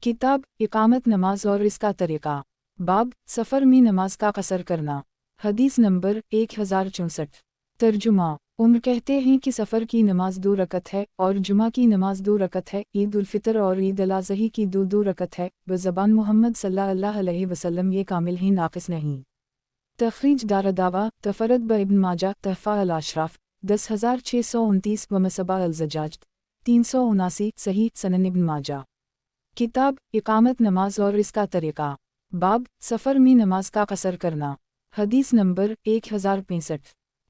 किताब इकामत नमाज और इसका तरीक़ा। बाब सफ़र में नमाज का कसर करना। हदीस नंबर 1064। तर्जुमा उम्र कहते हैं कि सफ़र की नमाज 2 रकत है और जुमा की नमाज 2 रकत है। ईद उल फ़ितर और ईद अल अज़ही की 2-2 रकत है। बज़बान मोहम्मद सल्लल्लाहु अलैहि वसल्लम ये कामिल हैं, नाक़िस नहीं। तख़रीज दारदावा तफ़रद ब इब्न माजा तहफ़ा अल-अशराफ़ 10,629 व मसबा अल-ज़जाज 379 सही। सनन इब्न माजा। किताब इकामत नमाज और इसका तरीक़ा। बाब सफ़र में नमाज का कसर करना। हदीस नंबर 1065।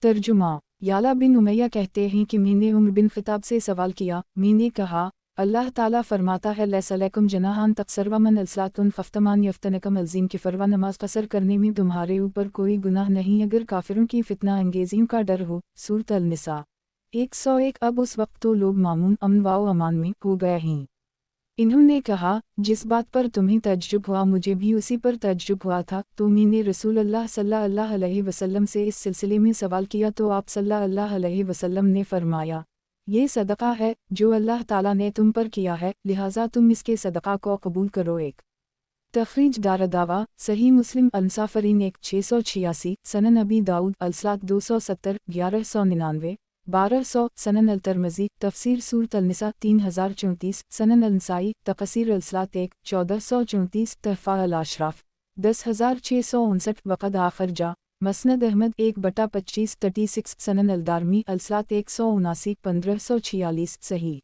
तर्जुमा याला बिन उमैया कहते हैं कि मैंने उम्र बिन ख़िताब से सवाल किया, मैंने कहा अल्लाह ताला फरमाता है लैसा लैकुम जनाहान तक़सर वमन अलसातुन फ़फ्तमान यफ्तनकम अलज़ीम की फ़रवा नमाज कसर करने में तुम्हारे ऊपर कोई गुनाह नहीं अगर काफिरों की फितना अंगेजियों का डर हो। सूरत अल-निसा 101। अब उस वक्त तो लोग मामून अमन व अमान में हो गए हैं। इन्होंने कहा जिस बात पर तुम्हें तज्जुब हुआ मुझे भी उसी पर तज्जुब हुआ था, तो मैंने रसूलुल्लाह सल्लल्लाहु अलैहि वसल्लम से इस सिलसिले में सवाल किया तो आप सल्लल्लाहु अलैहि वसल्लम ने फरमाया ये सदका है जो अल्लाह ताला ने तुम पर किया है, लिहाजा तुम इसके सदका को कबूल करो। एक तख़रीज दारदावा सही मुस्लिम अनसाफरीन 1686। सनन अबी दाऊद अलसलात 270 1199 1200। सनन अल-तिरमिज़ी तफ़सीर सूरत अल-निसा 3034। सनन अल-नसाई तक़सीर अलसलात 1434 तहफ़ा अल-अशराफ़ 10,659 वक़द आख़िर जा। मसनद अहमद 1/25 36। सनन अल-दारमी अलसलात 179 1546 सही।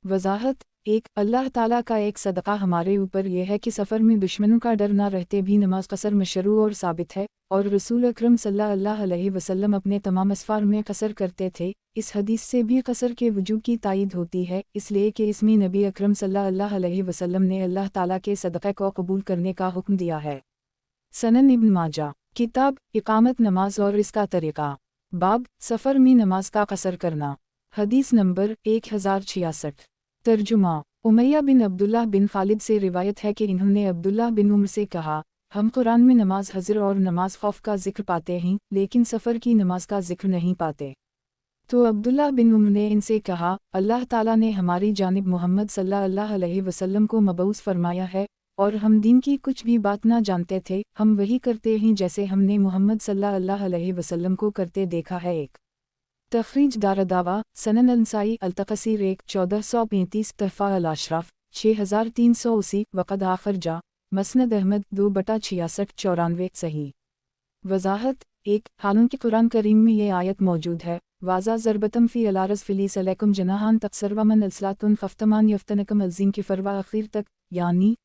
वजाहत 1 अल्लाह ताला का एक सदका हमारे ऊपर यह है कि सफ़र में दुश्मनों का डर न रहते भी नमाज कसर मशरू और साबित है, और रसूल अकरम सल्लल्लाहु अलैहि वसल्लम अपने तमाम असफ़ार में कसर करते थे। इस हदीस से भी कसर के वजूब की तायीद होती है, इसलिए कि इसमें नबी अकरम सल्लल्लाहु अलैहि वसल्लम ने अल्लाह ताला के सदक़े को कबूल करने का हुक्म दिया है। सनन इब्न माजा। किताब इकामत नमाज और इसका तरीक़ा। बाब सफ़र में नमाज का कसर करना। हदीस नंबर 1066। तर्जुमा उमैया बिन अब्दुल्लाह बिन खालिद से रिवायत है कि इन्होंने अब्दुल्लाह बिन उम्र से कहा हम कुरान में नमाज हज़र और नमाज खौफ का जिक्र पाते हैं, लेकिन सफ़र की नमाज का जिक्र नहीं पाते। तो अब्दुल्लाह बिन उम्र ने इनसे कहा अल्लाह ताला ने हमारी जानिब मोहम्मद सल्लल्लाहु अलैहि वसल्लम को मबऊस फरमाया है, और हम दीन की कुछ भी बात ना जानते थे, हम वही करते हैं जैसे हमने मोहम्मद सल्लल्लाहु अलैहि वसल्लम को करते देखा है। एक तख़रीज दारदावा सनन अल-नसाई अल-तक़सीर 1435 तहफ़ा अल-अशराफ़ 6380 वक़द आख़िर जा। मसनद अहमद 2/66 94 सही। वजाहत 1 हालांकि कुरान करीम में ये आयत मौजूद है वाज़ा ज़रबतम फ़ी अलारज़ फ़िलीस अलैकुम जनाहान तक़सर वमन अलसलातुन फ़फ्तमान यफ्तनकम अलज़ीम की फ़रवा आखिर तक, यानी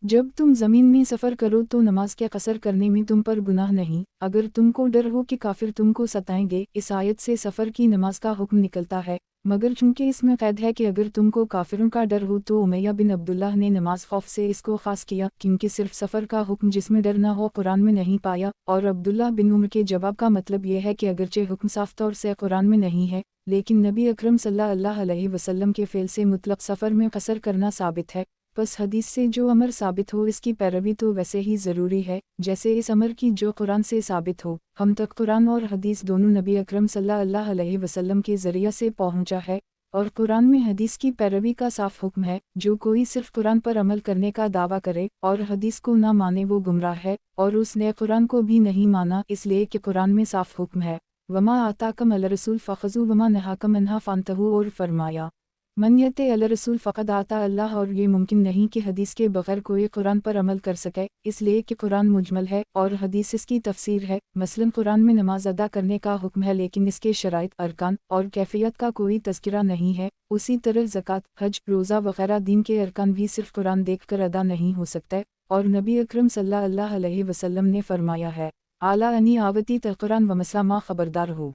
जब तुम ज़मीन में सफ़र करो तो नमाज के कसर करने में तुम पर गुनाह नहीं, अगर तुमको डर हो कि काफिर तुमको सताएंगे। इस आयत से सफ़र की नमाज का हुक्म निकलता है, मगर चूँकि इसमें क़ैद है कि अगर तुमको काफिरों का डर हो, तो उमैया बिन अब्दुल्लाह ने नमाज खौफ से इसको ख़ास किया, क्योंकि सिर्फ सफ़र का हुक्म जिसमें डर न हो कुरान में नहीं पाया। और अब्दुल्लाह बिन उमर के जवाब का मतलब यह है कि अगरचे हुक्म साफ तौर से कुरान में नहीं है, लेकिन नबी अकरम सल्लल्लाहु अलैहि वसल्लम के फ़ेल से मुतलक सफ़र में कसर करना साबित है। बस हदीस से जो अमर साबित हो इसकी पैरवी तो वैसे ही ज़रूरी है जैसे इस अमर की जो कुरान से साबित हो। हम तक कुरान और हदीस दोनों नबी अकरम सल्लल्लाहु अलैहि वसल्लम के ज़रिया से पहुँचा है, اور قرآن میں حدیث کی پیروی کا صاف حکم ہے۔ جو کوئی صرف قرآن پر عمل کرنے کا دعویٰ کرے اور حدیث کو نہ مانے وہ گمراہ ہے، اور اس نے قرآن کو بھی نہیں مانا، اس لیے کہ قرآن میں صاف حکم ہے وما آتاکم الرسول فخذوہ وما نہاکم عنہ فانتہوا، اور فرمایا من یطع الرسول فقد اطاع اللہ، اور یہ ممکن نہیں کہ حدیث کے بغیر کوئی قرآن پر عمل کر سکے، اس لیے کہ قرآن مجمل ہے اور حدیث اس کی تفسیر ہے۔ مثلا قرآن میں نماز ادا کرنے کا حکم ہے لیکن اس کے شرائط، ارکان اور کیفیت کا کوئی تذکرہ نہیں ہے۔ اسی طرح زکوٰۃ، حج، روزہ وغیرہ دین کے ارکان بھی صرف قرآن دیکھ کر ادا نہیں ہو سکتے، اور نبی اکرم صلی اللہ علیہ وسلم نے فرمایا ہے اعلیٰ انی آوتی القرآن ومسلمہ، خبردار ہو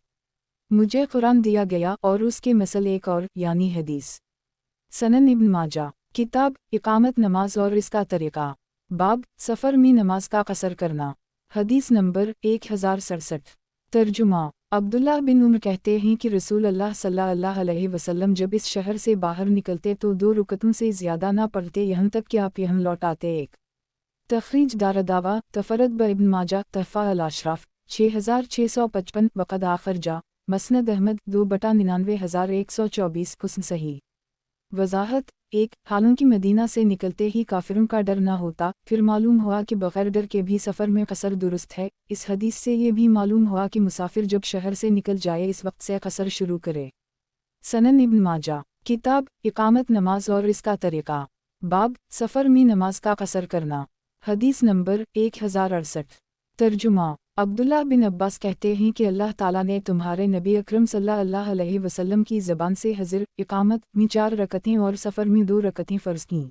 مجھے قرآن دیا گیا اور اس کے مثل ایک اور، یعنی حدیث۔ سنن ابن ماجہ، کتاب اقامت نماز اور اس کا طریقہ، باب سفر میں نماز کا قصر کرنا، حدیث نمبر 1067۔ ترجمہ: عبداللہ بن عمر کہتے ہیں کہ رسول اللہ صلی اللہ علیہ وسلم جب اس شہر سے باہر نکلتے تو 2 رکعتوں سے زیادہ نہ پڑھتے یہاں تک کہ آپ یہاں لوٹ آتے۔ ایک تخریج دارالدعوہ تفرد ابن ماجہ تحفہ الاشراف 6655 وقد آخر جا مسند احمد 2/99,124 حسن صحیح۔ وضاحت: 1 حالانکہ مدینہ سے نکلتے ہی کافروں کا ڈر نہ ہوتا، پھر معلوم ہوا کہ بغیر ڈر کے بھی سفر میں قصر درست ہے۔ اس حدیث سے یہ بھی معلوم ہوا کہ مسافر جب شہر سے نکل جائے اس وقت سے قصر شروع کرے۔ سنن ابن ماجہ، کتاب اقامت نماز اور اس کا طریقہ، باب سفر میں نماز کا قصر کرنا، حدیث نمبر 1068۔ ترجمہ: عبداللہ بن عباس کہتے ہیں کہ اللہ تعالیٰ نے تمہارے نبی اکرم صلی اللہ علیہ وسلم کی زبان سے حضر اقامت میں 4 رکعتیں اور سفر میں 2 رکعتیں فرض کیں۔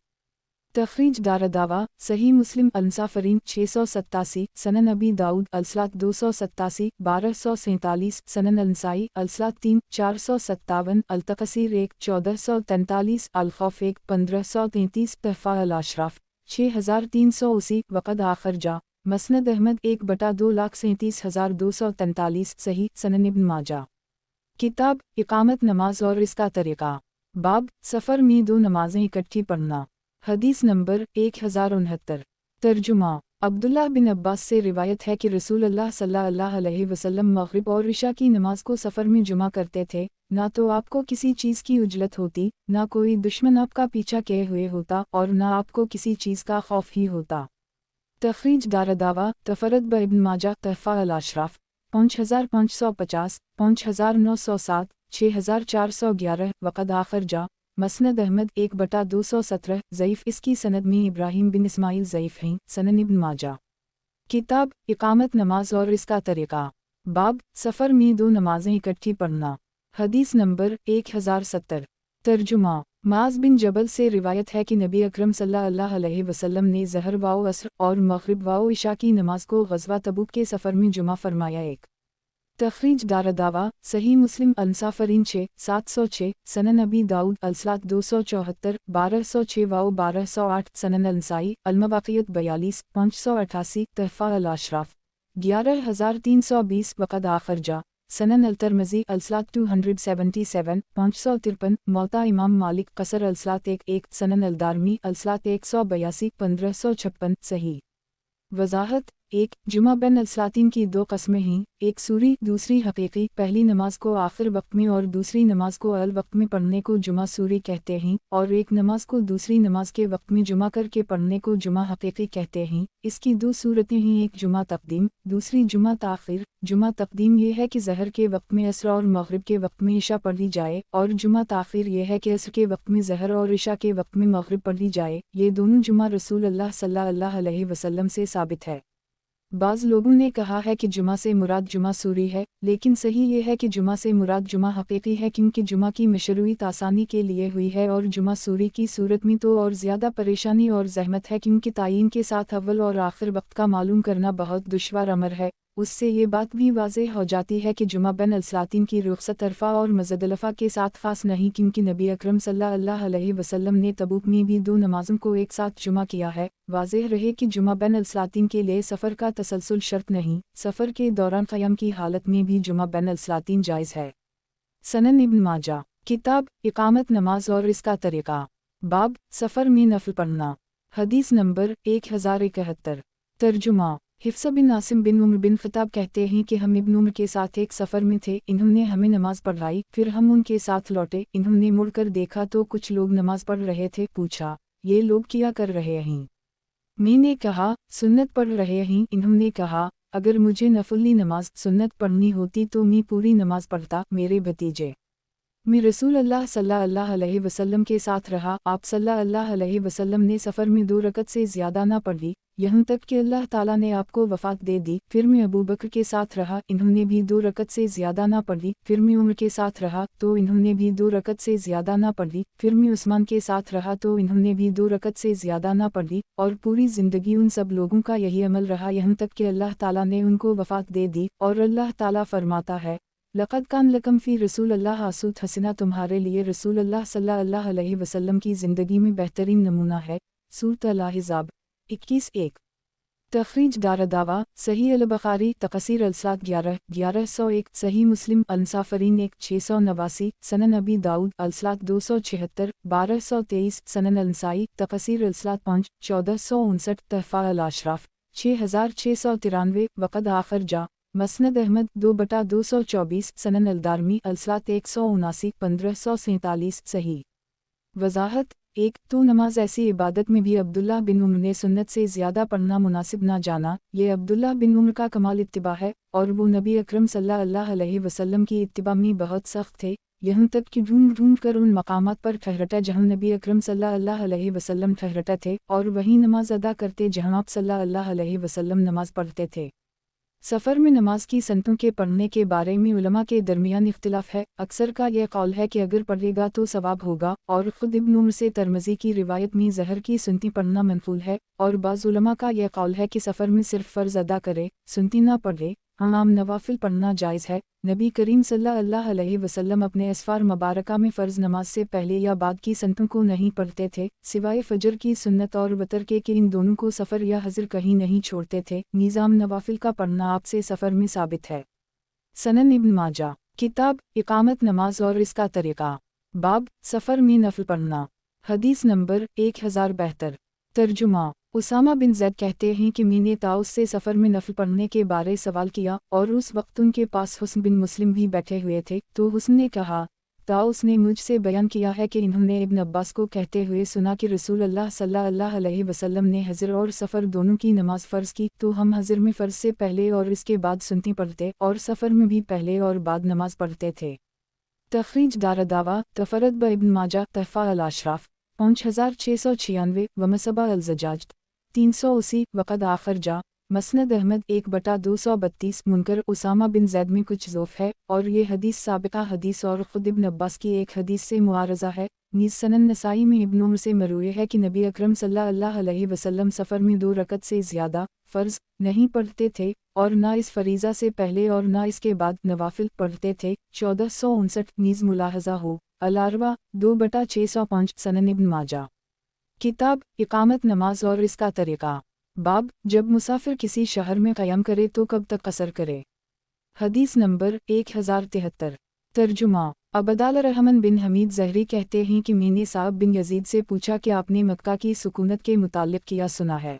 تخریج دارالدعوہ صحیح مسلم المسافرین 687، سنن ابی داؤد الصلاۃ 287 1247، سنن النسائی الصلاۃ 3 457، التقصیر 1 1443، الخوف 1 1533، تحفہ الاشراف 6380، وقد آخر جا مسند احمد 1/237,243، صحیح سنن ابن ماجہ، کتاب اقامت نماز اور اس کا طریقہ، باب سفر میں 2 نمازیں اکٹھی پڑھنا، حدیث نمبر 1069۔ ترجمہ: عبداللہ بن عباس سے روایت ہے کہ رسول اللہ صلی اللہ علیہ وسلم مغرب اور عشاء کی نماز کو سفر میں جمع کرتے تھے، نہ تو آپ کو کسی چیز کی عجلت ہوتی، نہ کوئی دشمن آپ کا پیچھا کیے ہوئے ہوتا، اور نہ آپ کو کسی چیز کا خوف ہی ہوتا۔ تخریج دارالدعوہ تفرد ابن ماجہ تحفہ الاشراف 5550، 5907، 6411، وقد آخر جا مسند احمد 1/217، ضعیف۔ اس کی سند میں ابراہیم بن اسماعیل ضعیف ہیں۔ سنن ابن ماجہ، کتاب اقامت نماز اور اس کا طریقہ، باب سفر میں 2 نمازیں اکٹھی پڑھنا، حدیث نمبر 1070۔ ترجمہ: معاذ بن جبل سے روایت ہے کہ نبی اکرم صلی اللہ علیہ وسلم نے ظہر و عصر اور مغرب و عشاء کی نماز کو غزوہ تبوک کے سفر میں جمع فرمایا۔ 1 تخریج دارالدعوہ صحیح مسلم المسافرین 6706، سنن ابی داؤد الصلاۃ 274 1206 و 1208، سنن النسائی المواقیت 42 588، تحفہ الاشراف 11320، وقد آخر جا سنن الترمذی الصلاۃ 277 553، موطا امام مالک قصر الصلاۃ 1 سنن الدارمی الصلاۃ 182 1556، صحیح۔ وضاحت: 1 جمعہ بین الصلاتین کی 2 قسمیں ہیں، ایک سوری دوسری حقیقی۔ پہلی نماز کو آخر وقت میں اور دوسری نماز کو اول وقت میں پڑھنے کو جمعہ سوری کہتے ہیں، اور ایک نماز کو دوسری نماز کے وقت میں جمع کر کے پڑھنے کو جمعہ حقیقی کہتے ہیں۔ اس کی 2 صورتیں ہیں، ایک جمعہ تقدیم، دوسری جمعہ تاخیر۔ جمعہ تقدیم یہ ہے کہ ظہر کے وقت میں عصر اور مغرب کے وقت میں عشاء پڑھی جائے، اور جمعہ تاخیر یہ ہے کہ عصر کے وقت میں ظہر اور عشاء کے وقت میں مغرب پڑھی جائے۔ یہ دونوں جمعہ رسول اللہ صلی اللہ علیہ وسلم سے ثابت ہے۔ بعض لوگوں نے کہا ہے کہ جمعہ سے مراد جمعہ سوری ہے، لیکن صحیح یہ ہے کہ جمعہ سے مراد جمعہ حقیقی ہے، کیونکہ جمعہ کی مشروعیت آسانی کے لیے ہوئی ہے، اور جمعہ سوری کی صورت میں تو اور زیادہ پریشانی اور زحمت ہے، کیونکہ تعین کے ساتھ اول اور آخر وقت کا معلوم کرنا بہت دشوار امر ہے۔ اس سے یہ بات بھی واضح ہو جاتی ہے کہ جمعہ بین الصلاتین کی رخصت عرفہ اور مزدلفہ کے ساتھ خاص نہیں، کیونکہ نبی اکرم صلی اللہ علیہ وسلم نے تبوک میں بھی 2 نمازوں کو ایک ساتھ جمع کیا ہے۔ واضح رہے کہ جمعہ بین الصلاتین کے لیے سفر کا تسلسل شرط نہیں، سفر کے دوران قیام کی حالت میں بھی جمعہ بین الصلاتین جائز ہے۔ سنن ابن ماجہ، کتاب اقامت نماز اور اس کا طریقہ، باب سفر میں نفل پڑھنا، حدیث نمبر 1071۔ ترجمہ: हिफ्स बिन आसिम बिन उम्र बिन खताब कहते हैं कि हम इब्न उम्र के साथ एक सफ़र में थे, इन्होंने हमें नमाज पढ़ाई, फिर हम उनके साथ लौटे, इन्होंने मुड़कर देखा तो कुछ लोग नमाज पढ़ रहे थे, पूछा, ये लोग क्या कर रहे हैं? मैंने कहा, सुन्नत पढ़ रहे हैं। इन्होंने कहा, अगर मुझे नफली नमाज सुन्नत पढ़नी होती तो मैं पूरी नमाज पढ़ता। मेरे भतीजे मैं रसूल अल्लाह सल्लल्लाहु अलैहि वसल्लम के साथ रहा, आप सल्लल्लाहु अलैहि वसल्लम ने सफ़र में 2 रकत से ज़्यादा ना पढ़ी, यहाँ तक कि अल्लाह ताला ने आपको वफ़ात दे दी। फिर मैं अबू बकर के साथ रहा, इन्होंने भी 2 रकत से ज़्यादा ना पढ़ी। फिर मैं उमर के साथ रहा तो इन्होंने भी 2 रकत से ज़्यादा ना पढ़ी। फिर मैं उस्मान के साथ रहा तो इन्होंने भी 2 रकत से ज़्यादा ना पढ़ी, और पूरी ज़िंदगी उन सब लोगों का यही अमल रहा, यहाँ तक कि अल्लाह ताला ने उनको वफ़ात दे दी। और अल्लाह ताला फरमाता है, लक़द कान लकुम फ़ी रसूलिल्लाह उस्वतुन हसना, तुम्हारे लिए रसूल अल्लाह सल्लल्लाहु अलैहि वसल्लम की ज़िंदगी में बेहतरीन नमूना है। सूरत अल-अहज़ाब 21:1। तख़रीज दारदावा सही अल-बुख़ारी तक़सीर अल-सलात 1101, सही मुस्लिम अल-मुसाफ़िरीन 1689, सनन अबी दाऊद अल-सलात 276, 1223, सनन अल-नसाई तक़सीर अल-सलात 5, 1459, तहफ़ा अल-अशराफ़ 6693, वक़द आख़िर जा मसनद अहमद 2/224, सनन अल-दारमी अल-सलात 179, 1547, सही। वज़ाहत 1 तो नमाज ऐसी इबादत में भी अब्दुल्लाह बिन उम्र ने सुन्नत से ज़्यादा पढ़ना मुनासिब ना जाना। ये अब्दुल्लाह बिन उम्र का कमाल इत्तिबा है, और वो नबी अकरम सल्लल्लाहु अलैहि वसल्लम की इत्तिबा में बहुत सख्त थे, यहाँ तक कि ढूंढ ढूंढ कर उन मकामात पर ठहरता जहाँ नबी अकरम सल्लल्लाहु अलैहि वसल्लम ठहरते थे, और वहीं नमाज अदा करते जहाँ आप सल्लल्लाहु अलैहि वसल्लम नमाज पढ़ते थे। सफ़र में नमाज की सनतों के पढ़ने के बारे में उलमा के दरमियान इख्तिलाफ है। अक्सर का यह कौल है कि अगर पढ़ेगा तो सवाब होगा, और ख़ुद इब्न उम्र से तिरमिज़ी की रिवायत में ज़हर की सुनती पढ़ना मनफूल है, और बाज़ उलमा का यह कौल है कि सफ़र में सिर्फ फ़र्ज़ अदा करे, सुनती ना पढ़े। आम नवाफिल पढ़ना जायज़ है। नबी करीम सल्लल्लाहु अलैहि वसल्लम अपने असफ़ार मुबारका में फ़र्ज़ नमाज से पहले या बाद की सनतों को नहीं पढ़ते थे, सिवाय फ़जर की सुन्नत और वतर के कि इन दोनों को सफ़र या हज़र कहीं नहीं छोड़ते थे। निज़ाम नवाफिल का पढ़ना आपसे सफ़र में साबित है। सनन इब्न माजा किताब इकामत नमाज और इसका तरीक़ा, बाब सफ़र में नफल पढ़ना। हदीस नंबर 1072। तर्जुमा उसामा बिन ज़ैद कहते हैं कि मैंने ताउस से सफ़र में नफल पढ़ने के बारे सवाल किया, और उस वक्त उनके पास हुस्न बिन मुस्लिम भी बैठे हुए थे, तो हुस्न ने कहा, ताउस ने मुझसे बयान किया है कि इन्होंने इब्न अब्बास को कहते हुए सुना कि रसूल अल्लाह सल्लल्लाहु अलैहि वसल्लम ने हज़र और सफ़र दोनों की नमाज फ़र्ज़ की, तो हम हज़र में फ़र्ज़ से पहले और इसके बाद सुनती पढ़ते, और सफ़र में भी पहले और बाद नमाज पढ़ते थे। तख़रीज दारदावा तफ़रद ब इब्न माजा तहफ़ा अल-अशराफ़ 5696, वमसबा अल-ज़जाज 380, वक़द आख़िर जा मसनद अहमद 1/232, मुनकर उसामा बिन ज़ैद में कुछ ज़ोफ़ है, और ये हदीस साबिक़ा हदीस और ख़ुद इब्न अब्बास की एक हदीस से मुआरज़ा है। नीज़ सनन नसाई में इब्न उम्र से मरूए है कि नबी अकरम सल्लल्लाहु अलैहि वसल्लम सफ़र में 2 रकत से ज़्यादा फ़र्ज़ नहीं पढ़ते थे, और ना इस फ़रीज़ा से पहले और ना इसके बाद नवाफिल पढ़ते थे। 1459 नीज़ मुलाहज़ा हो अल-अरवा 2/605, सनन इब्न माजा किताब इकामत नमाज और इसका तरीक़ा, बाब जब मुसाफिर किसी शहर में क़याम करे तो कब तक कसर करे। हदीस नंबर 1073। तर्जुमा अबदाल रहमान बिन हमीद ज़हरी कहते हैं कि मैंने साहब बिन यजीद से पूछा कि आपने मक्का की सुकूनत के मुतालिक क्या सुना है,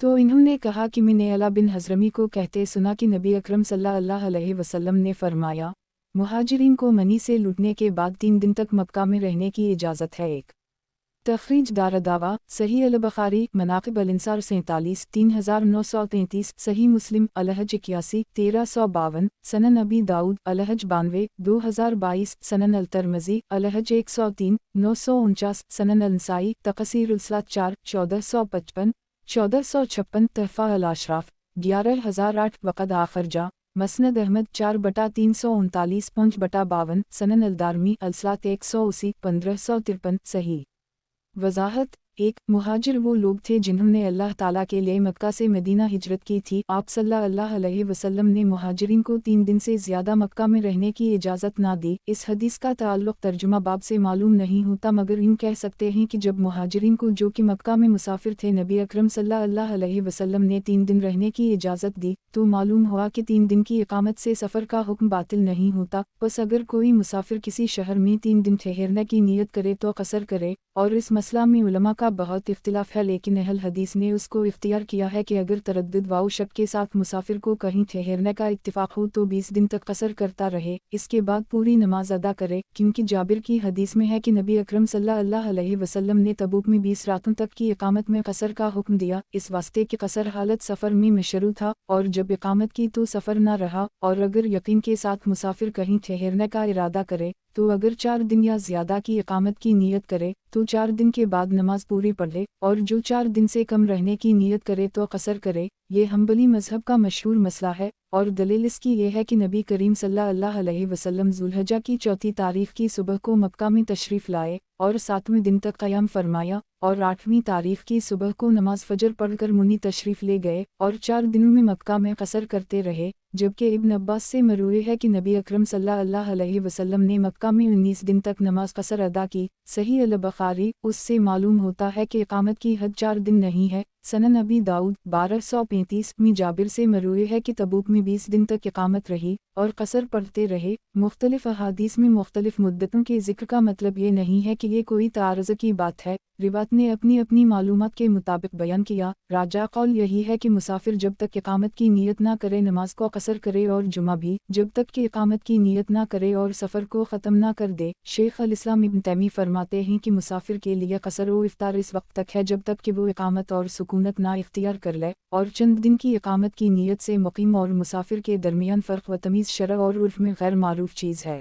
तो इन्होंने कहा कि मैंने अला बिन हज़रमी को कहते सुना कि नबी अकरम सल्लल्लाहु अलैहि वसल्लम ने फरमाया, मुहाजिरीन को मनी से लूटने के बाद 3 दिन तक मक्का में रहने की इजाज़त है। एक तख़रीज दारदावा सही अल-बुख़ारी मनाक़िब अल-इंसार 47, 3933, सही मुस्लिम अल-हज 81, 1352, सनन अबी दाऊद अल-हज 92, 2022, सनन अल-तिरमिज़ी अल-हज 103, 949, सनन अल-नसाई तक़सीर अल-सलात 4, 1455, 1456, तहफ़ा अल-अशराफ़ 11008, वक़द आख़िर जा मसनद अहमद 4/339, 5/52, सनन अल-दारमी अल-सलात 180, 1553, सही। वज़ाहत 1 मुहाजिर वो लोग थे जिन्होंने अल्लाह ताला के लिए मक्का से मदीना हिजरत की थी। आप सल्लल्लाहु अलैहि वसल्लम ने मुहाजिरीन को 3 दिन से ज़्यादा मक्का में रहने की इजाज़त ना दी। इस हदीस का ताल्लुक़ तर्जुमा बाब से मालूम नहीं होता, मगर यूँ कह सकते हैं कि जब मुहाजिरीन को जो कि मक्का में मुसाफिर थे नबी अकरम सल्लल्लाहु अलैहि वसल्लम ने 3 दिन रहने की इजाज़त दी, तो मालूम हुआ कि 3 दिन की इकामत से सफ़र का हुक्म बातिल नहीं होता। बस अगर कोई मुसाफिर किसी शहर में 3 दिन ठहरने की नीयत करे तो कसर करे, और इस मसला में उलमा का بہت اختلاف ہے، لیکن اہل حدیث نے اس کو اختیار کیا ہے کہ اگر تردد و شک کے ساتھ مسافر کو کہیں ٹھہرنے کا اتفاق ہو تو 20 دن تک قصر کرتا رہے، اس کے بعد پوری نماز ادا کرے، کیونکہ جابر کی حدیث میں ہے کہ نبی اکرم صلی اللہ علیہ وسلم نے تبوک میں 20 راتوں تک کی اقامت میں قصر کا حکم دیا، اس واسطے کہ قصر حالت سفر میں مشروع تھا، اور جب اقامت کی تو سفر نہ رہا، اور اگر یقین کے ساتھ مسافر کہیں ٹھہرنے کا ارادہ کرے تو اگر 4 دن یا زیادہ کی اقامت کی نیت کرے تو 4 دن کے بعد نماز پوری پڑھ لے، اور جو 4 دن سے کم رہنے کی نیت کرے تو قصر کرے۔ یہ حنبلی مذہب کا مشہور مسئلہ ہے، اور دلیل اس کی یہ ہے کہ نبی کریم صلی اللہ علیہ وسلم ذوالحجہ کی 4 تاریخ کی صبح کو مکہ میں تشریف لائے اور 7ویں دن تک قیام فرمایا، اور 8ویں تاریخ کی صبح کو نماز فجر پڑھ کر منی تشریف لے گئے، اور 4 دنوں میں مکہ میں قصر کرتے رہے، جبکہ ابن عباس سے مروی ہے کہ نبی اکرم صلی اللہ علیہ وسلم نے مکہ میں 19 دن تک نماز قصر ادا کی۔ صحیح البخاری، اس سے معلوم ہوتا ہے کہ اقامت کی حد 4 دن نہیں ہے۔ سنن ابی داؤد 1235 میں جابر سے مروی ہے کہ تبوک میں 20 دن تک اقامت رہی اور قصر پڑھتے رہے۔ مختلف احادیث میں مختلف مدتوں کے ذکر کا مطلب یہ نہیں ہے کہ یہ کوئی تعارض کی بات ہے، روایت نے اپنی اپنی معلومات کے مطابق بیان کیا۔ راجح قول یہی ہے کہ مسافر جب تک اقامت کی نیت نہ کرے نماز کو قصر کرے، اور جمعہ بھی جب تک کہ اقامت کی نیت نہ کرے اور سفر کو ختم نہ کر دے۔ شیخ الاسلام ابن تیمیہ فرماتے ہیں کہ مسافر کے لیے قصر و افطار اس وقت تک ہے جب تک کہ وہ اقامت اور سکونت نہ اختیار کر لے، اور چند دن کی اقامت کی نیت سے مقیم اور مسافر کے درمیان فرق و تمیز شرع اور عرف میں غیر معروف چیز ہے۔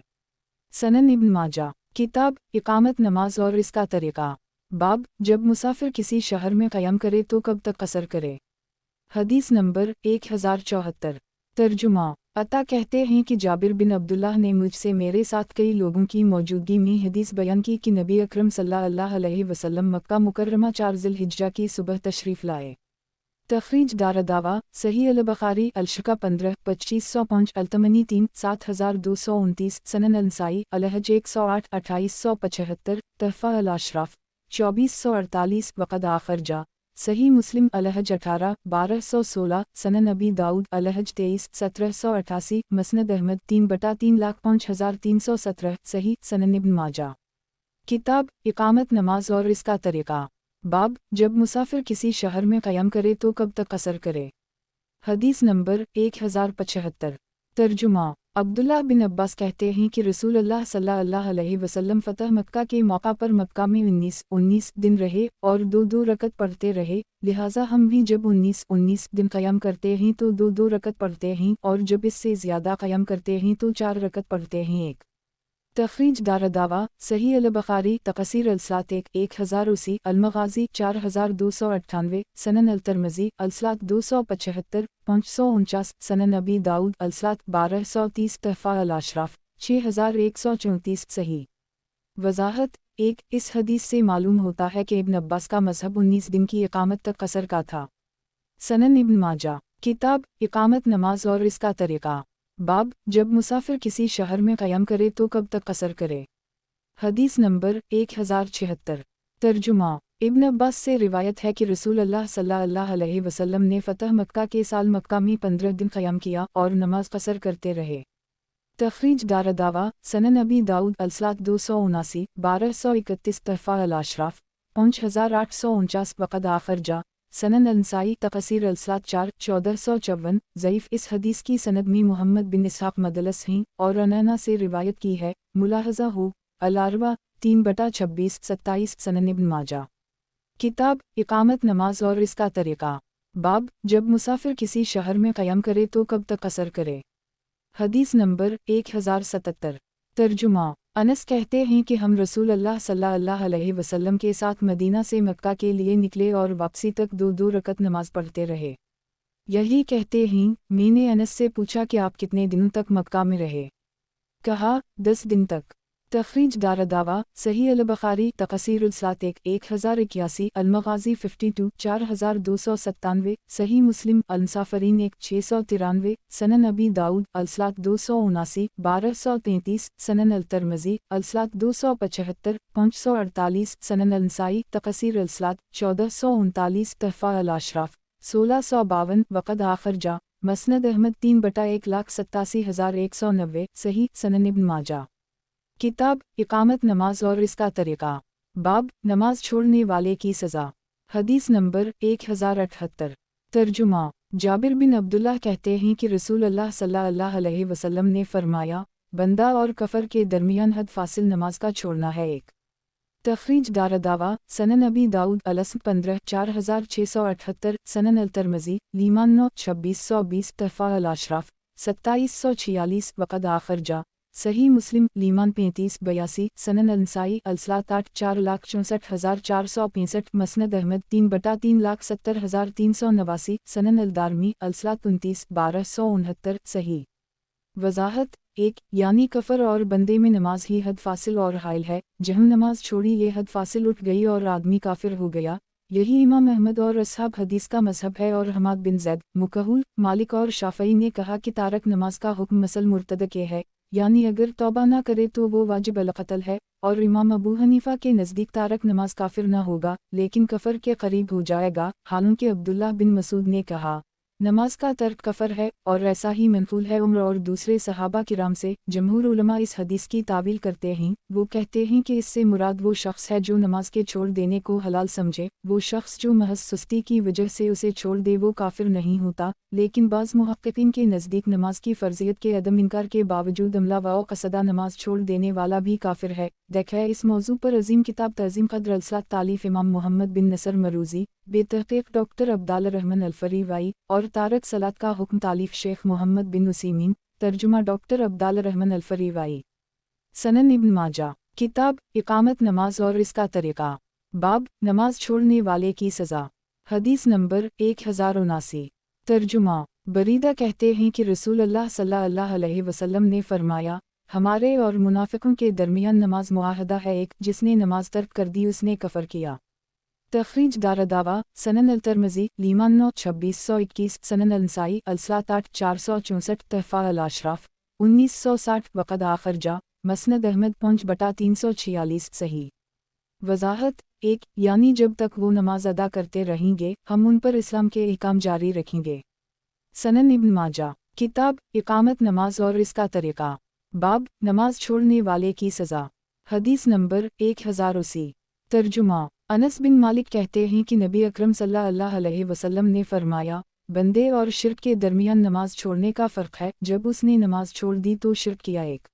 سنن ابن ماجہ، کتاب اقامت نماز اور اس کا طریقہ، باب جب مسافر کسی شہر میں قیام کرے تو کب تک قصر کرے۔ حدیث نمبر 1074۔ ترجمہ، عطا کہتے ہیں کہ جابر بن عبداللہ نے مجھ سے میرے ساتھ کئی لوگوں کی موجودگی میں حدیث بیان کی کہ نبی اکرم صلی اللہ علیہ وسلم مکہ مکرمہ 4 ذی الحجہ کی صبح تشریف لائے۔ تخریج دارالدعوہ، صحیح البخاری الشقہ 15 2505 التمنی 3 7229 سنن النسائی الحج 108 2875 تحفہ الاشراف 2448 وقد آخر جا، صحیح مسلم الحج 18 1216 سنن ابی داؤد الحج 23 1788 مسند احمد 3/3,05,317 صحیح سنن ابن ماجہ، کتاب اقامت نماز اور اس کا طریقہ، باب جب مسافر کسی شہر میں قیام کرے تو کب تک قصر کرے۔ حدیث نمبر 1075۔ ترجمہ، عبداللہ بن عباس کہتے ہیں کہ رسول اللہ صلی اللہ علیہ وسلم فتح مکہ کے موقع پر مکہ میں 19 دن رہے اور 2 رکعت پڑھتے رہے، لہٰذا ہم بھی جب 19 دن قیام کرتے ہیں تو 2 رکعت پڑھتے ہیں، اور جب اس سے زیادہ قیام کرتے ہیں تو 4 رکعت پڑھتے ہیں۔ ایک تخریج دارالدعوہ، صحیح البخاری تقصیر الصلاۃ 1080 المغازی 4298 سنن الترمذی الصلاۃ 275 549 سنن ابی داؤد الصلاۃ 1230 تحفہ الاشراف 6134 صحیح۔ وضاحت 1 اس حدیث سے معلوم ہوتا ہے کہ ابن عباس کا مذہب 19 دن کی اقامت تک قصر کا تھا۔ سنن ابن ماجہ، کتاب اقامت نماز اور اس کا طریقہ، باب جب مسافر کسی شہر میں قیام کرے تو کب تک قصر کرے۔ حدیث نمبر 1076۔ ترجمہ، ابن عباس سے روایت ہے کہ رسول اللہ صلی اللہ علیہ وسلم نے فتح مکہ کے سال مکہ میں 15 دن قیام کیا اور نماز قصر کرتے رہے۔ تخریج دارالدعوہ، سنن ابی داؤد الصلاۃ 279 1231 تحفہ الاشراف 5849 وقد آخر جا، سنن النسائی تقصیر الصلاۃ 4 1454 ضعیف۔ اس حدیث کی سند میں محمد بن اسحاق مدلس ہیں اور عنعنہ سے روایت کی ہے۔ ملاحظہ ہو الاربع 3/26 27 سنن ابن ماجہ، کتاب اقامت نماز اور اس کا طریقہ، باب جب مسافر کسی شہر میں قیام کرے تو کب تک قصر کرے۔ حدیث نمبر 1077۔ ترجمہ، انس کہتے ہیں کہ ہم رسول اللہ صلی اللہ علیہ وسلم کے ساتھ مدینہ سے مکہ کے لیے نکلے اور واپسی تک 2 رکعت نماز پڑھتے رہے۔ یہی کہتے ہیں، میں نے انس سے پوچھا کہ آپ کتنے دنوں تک مکہ میں رہے؟ کہا 10 دن تک۔ تخریج دارالدعوہ، صحیح البخاری تقصیر الصلاۃ 1081 المغازی 52 4297 صحیح مسلم المسافرین 693 سنن ابی داؤد الصلاۃ 279 1233 سنن الترمذی الصلاۃ 275 548 سنن النسائی تقصیر الصلاۃ 1439 تحفہ الاشراف 1652 وقد آخر جا، مسند احمد 3/1,87,190 صحیح سنن ابن ماجہ، کتاب اقامت نماز اور اس کا طریقہ، बाब नमाज छोड़ने वाले की सज़ा। हदीस नंबर 1078। तर्जुमा। जाबिर बिन अब्दुल्लाह कहते हैं कि रसूल अल्लाह सल्लल्लाहु अलैहि वसल्लम ने फरमाया, बंदा और कफर के दरमियान हद फासिल नमाज का छोड़ना है एक। तखरीज दारदावा, सनन अबी दाऊद अलस्म 15 4678, सनन अल-तिरमिज़ी, लीमान 9 2620, तहफ़ा अल-अशराफ 2746, वक़द आखर जा, सही मुस्लिम, लीमान 3582, सनन अल-नसाई अल-सलात 8 4,64,465, मसनद अहमद 3/3,70,389, सनन अल-दारमी अल-सलात 29 1269, सही। वज़ाहत। 1 यानी कफ़र और बंदे में नमाज ही हद फासिल और हाइल है, जहम नमाज छोड़ी ये हद फासिल उठ गई और आदमी काफिर हो गया। यही इमाम अहमद और असहाब हदीस का मज़हब है और हमाद बिन ज़ैद, मुकहुल, मालिक और शाफ़ई ने कहा कि तारक नमाज का हुक्म मसल मुर्तद के है, यानी अगर तौबा ना करे तो वो वाजिब अल-क़त्ल है। और इमाम अबू हनीफा के नज़दीक तारक नमाज काफिर न होगा लेकिन कफ़र के करीब हो जाएगा। हालांकि अब्दुल्लाह बिन मसूद ने कहा, नमाज का तर्क कफ़र है और ऐसा ही मनक़ूल है उम्र और दूसरे सहाबा किराम से। जमहूर उलमा इस हदीस की तावील करते हैं, वो कहते हैं कि इससे मुराद वो शख्स है जो नमाज के छोड़ देने को हलाल समझे। वो शख्स जो महज सुस्ती की वजह से उसे छोड़ दे वो काफिर नहीं होता, लेकिन बाज़ मुहक्किकीन के नज़दीक नमाज की फ़र्ज़ियत के अदम इनकार के बावजूद अमला व क़सदा नमाज छोड़ देने वाला भी काफिर है। देखा इस मौजू पर अजीम किताब तज़ीम क़द्र अल-सलात तालीफ़ इमाम मोहम्मद बिन नसर मरूज़ी, बेतहक़ीक़ डॉक्टर अब्दाल रहमान अल-फ़रीवाई, और तारक सलात का हुक्म तालीफ़ शेख मोहम्मद बिन उसीमीन, तर्जुमा डॉक्टर अब्दाल रहमान अल-फ़रीवाई। सनन इब्न माजा। किताब इक़ामत नमाज और इसका तरीक़ा। बाब नमाज छोड़ने वाले की सज़ा। हदीस नंबर 1079। तर्जुमा। बरीदा कहते हैं कि रसूल अल्लाह सल्लल्लाहु अलैहि वसल्लम ने फरमाया, हमारे और मुनाफ़िकों के दरमियान नमाज मुआहदा है, एक जिसने नमाज तर्क कर दी उसने कफ़र किया। तखरीज दारदावा, सनन अल-तिरमिज़ी, लीमान 9 2621, सनन अल-नसाई अल-सलात 8 464, तहफ़ा अल-अशराफ 1960, वक़द आखर जा, मसनद अहमद 5/346, सही। वज़ाहत। 1 यानी जब तक वो नमाज अदा करते रहेंगे हम उन पर इस्लाम के अहकाम जारी रखेंगे। सनन इब्न माजा। किताब इक़ामत नमाज और इसका तरीक़ा। बाब नमाज छोड़ने वाले की सज़ा। हदीस नंबर 1080। तर्जुमा। अनस बिन मालिक कहते हैं कि नबी अकरम सल्लल्लाहु अलैहि वसल्लम ने फरमाया, बंदे और शिर्क के दरमियान नमाज छोड़ने का फ़र्क है, जब उसने नमाज छोड़ दी तो शिर्क किया एक।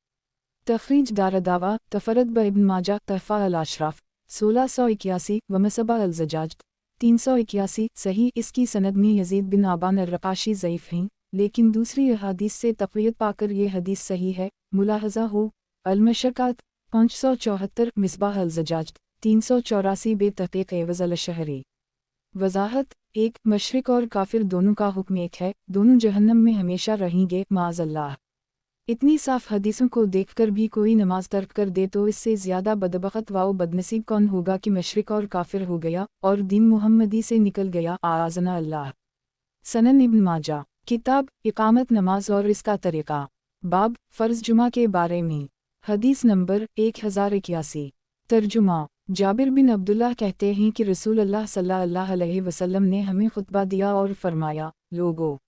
तखरीज दारदावा, तफरद ब इब्न माजा, तहफ़ा अल-अशराफ 1681, वमसबा अल-ज़जाज 381, सही। इसकी सनद में यज़ीद बिन आबान अर-रक़ाशी ज़ईफ़ हैं, लेकिन दूसरी अहादीस से तक़वियत पाकर ये हदीस सही है। मुलाहज़ा हो। अल-मशक्क़ात 574, मिसबाह अल-ज़जाज 384, बेतहक़ीक़ एवज़ अल-शहरी। वज़ाहत। 1 मशरिक और काफिर दोनों का हुक्म एक है, दोनों जहन्नम में हमेशा रहेंगे, माज़अल्लाह। इतनी साफ हदीसों को देखकर भी कोई नमाज तर्क कर दे तो इससे ज़्यादा बदबख़त व बदनसीब कौन होगा कि मशरिक और काफिर हो गया और दीन मुहम्मदी से निकल गया, आज़ना अल्लाह। सनन इब्न माजा। किताब इक़ामत नमाज और इसका तरीक़ा। बाब फ़र्ज़ जुमा के बारे में। हदीस नंबर 1081। तर्जुमा। जाबिर बिन अब्दुल्लाह कहते हैं कि रसूल अल्लाह सल्लल्लाहु अलैहि वसल्लम ने हमें खुतबा दिया और फरमाया, लोगो,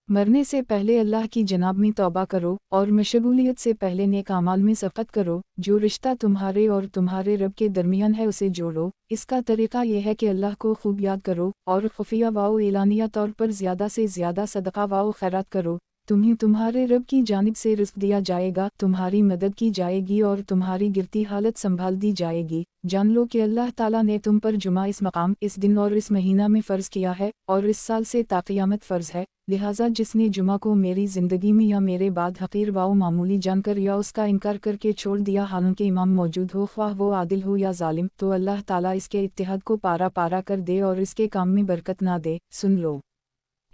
मरने से पहले अल्लाह की जनाब में तौबा करो और मशगूलियत से पहले नेक अमाल में सफ़क़त करो। जो रिश्ता तुम्हारे और तुम्हारे रब के दरमियान है उसे जोड़ो। इसका तरीक़ा यह है कि अल्लाह को खूब याद करो और खुफिया व एलानिया तौर पर ज़्यादा से ज़्यादा सदक़ा व खैरात करो। तुम्हें तुम्हारे रब की जानिब से रिज़्क़ दिया जाएगा, तुम्हारी मदद की जाएगी और तुम्हारी गिरती हालत संभाल दी जाएगी। जान लो कि अल्लाह ताला ने तुम पर जुमा इस मकाम, इस दिन और इस महीना में फ़र्ज़ किया है और इस साल से ता क़यामत फ़र्ज़ है। लिहाजा जिसने जुमा को मेरी ज़िंदगी में या मेरे बाद हक़ीर व मामूली जानकर या उसका इनकार करके छोड़ दिया हालांकि इमाम मौजूद हो, ख्वाह वो आदिल हो या ज़ालिम, तो अल्लाह ताला इसके इत्तिहाद को पारा पारा कर दे और इसके काम में बरकत ना दे। सुन लो,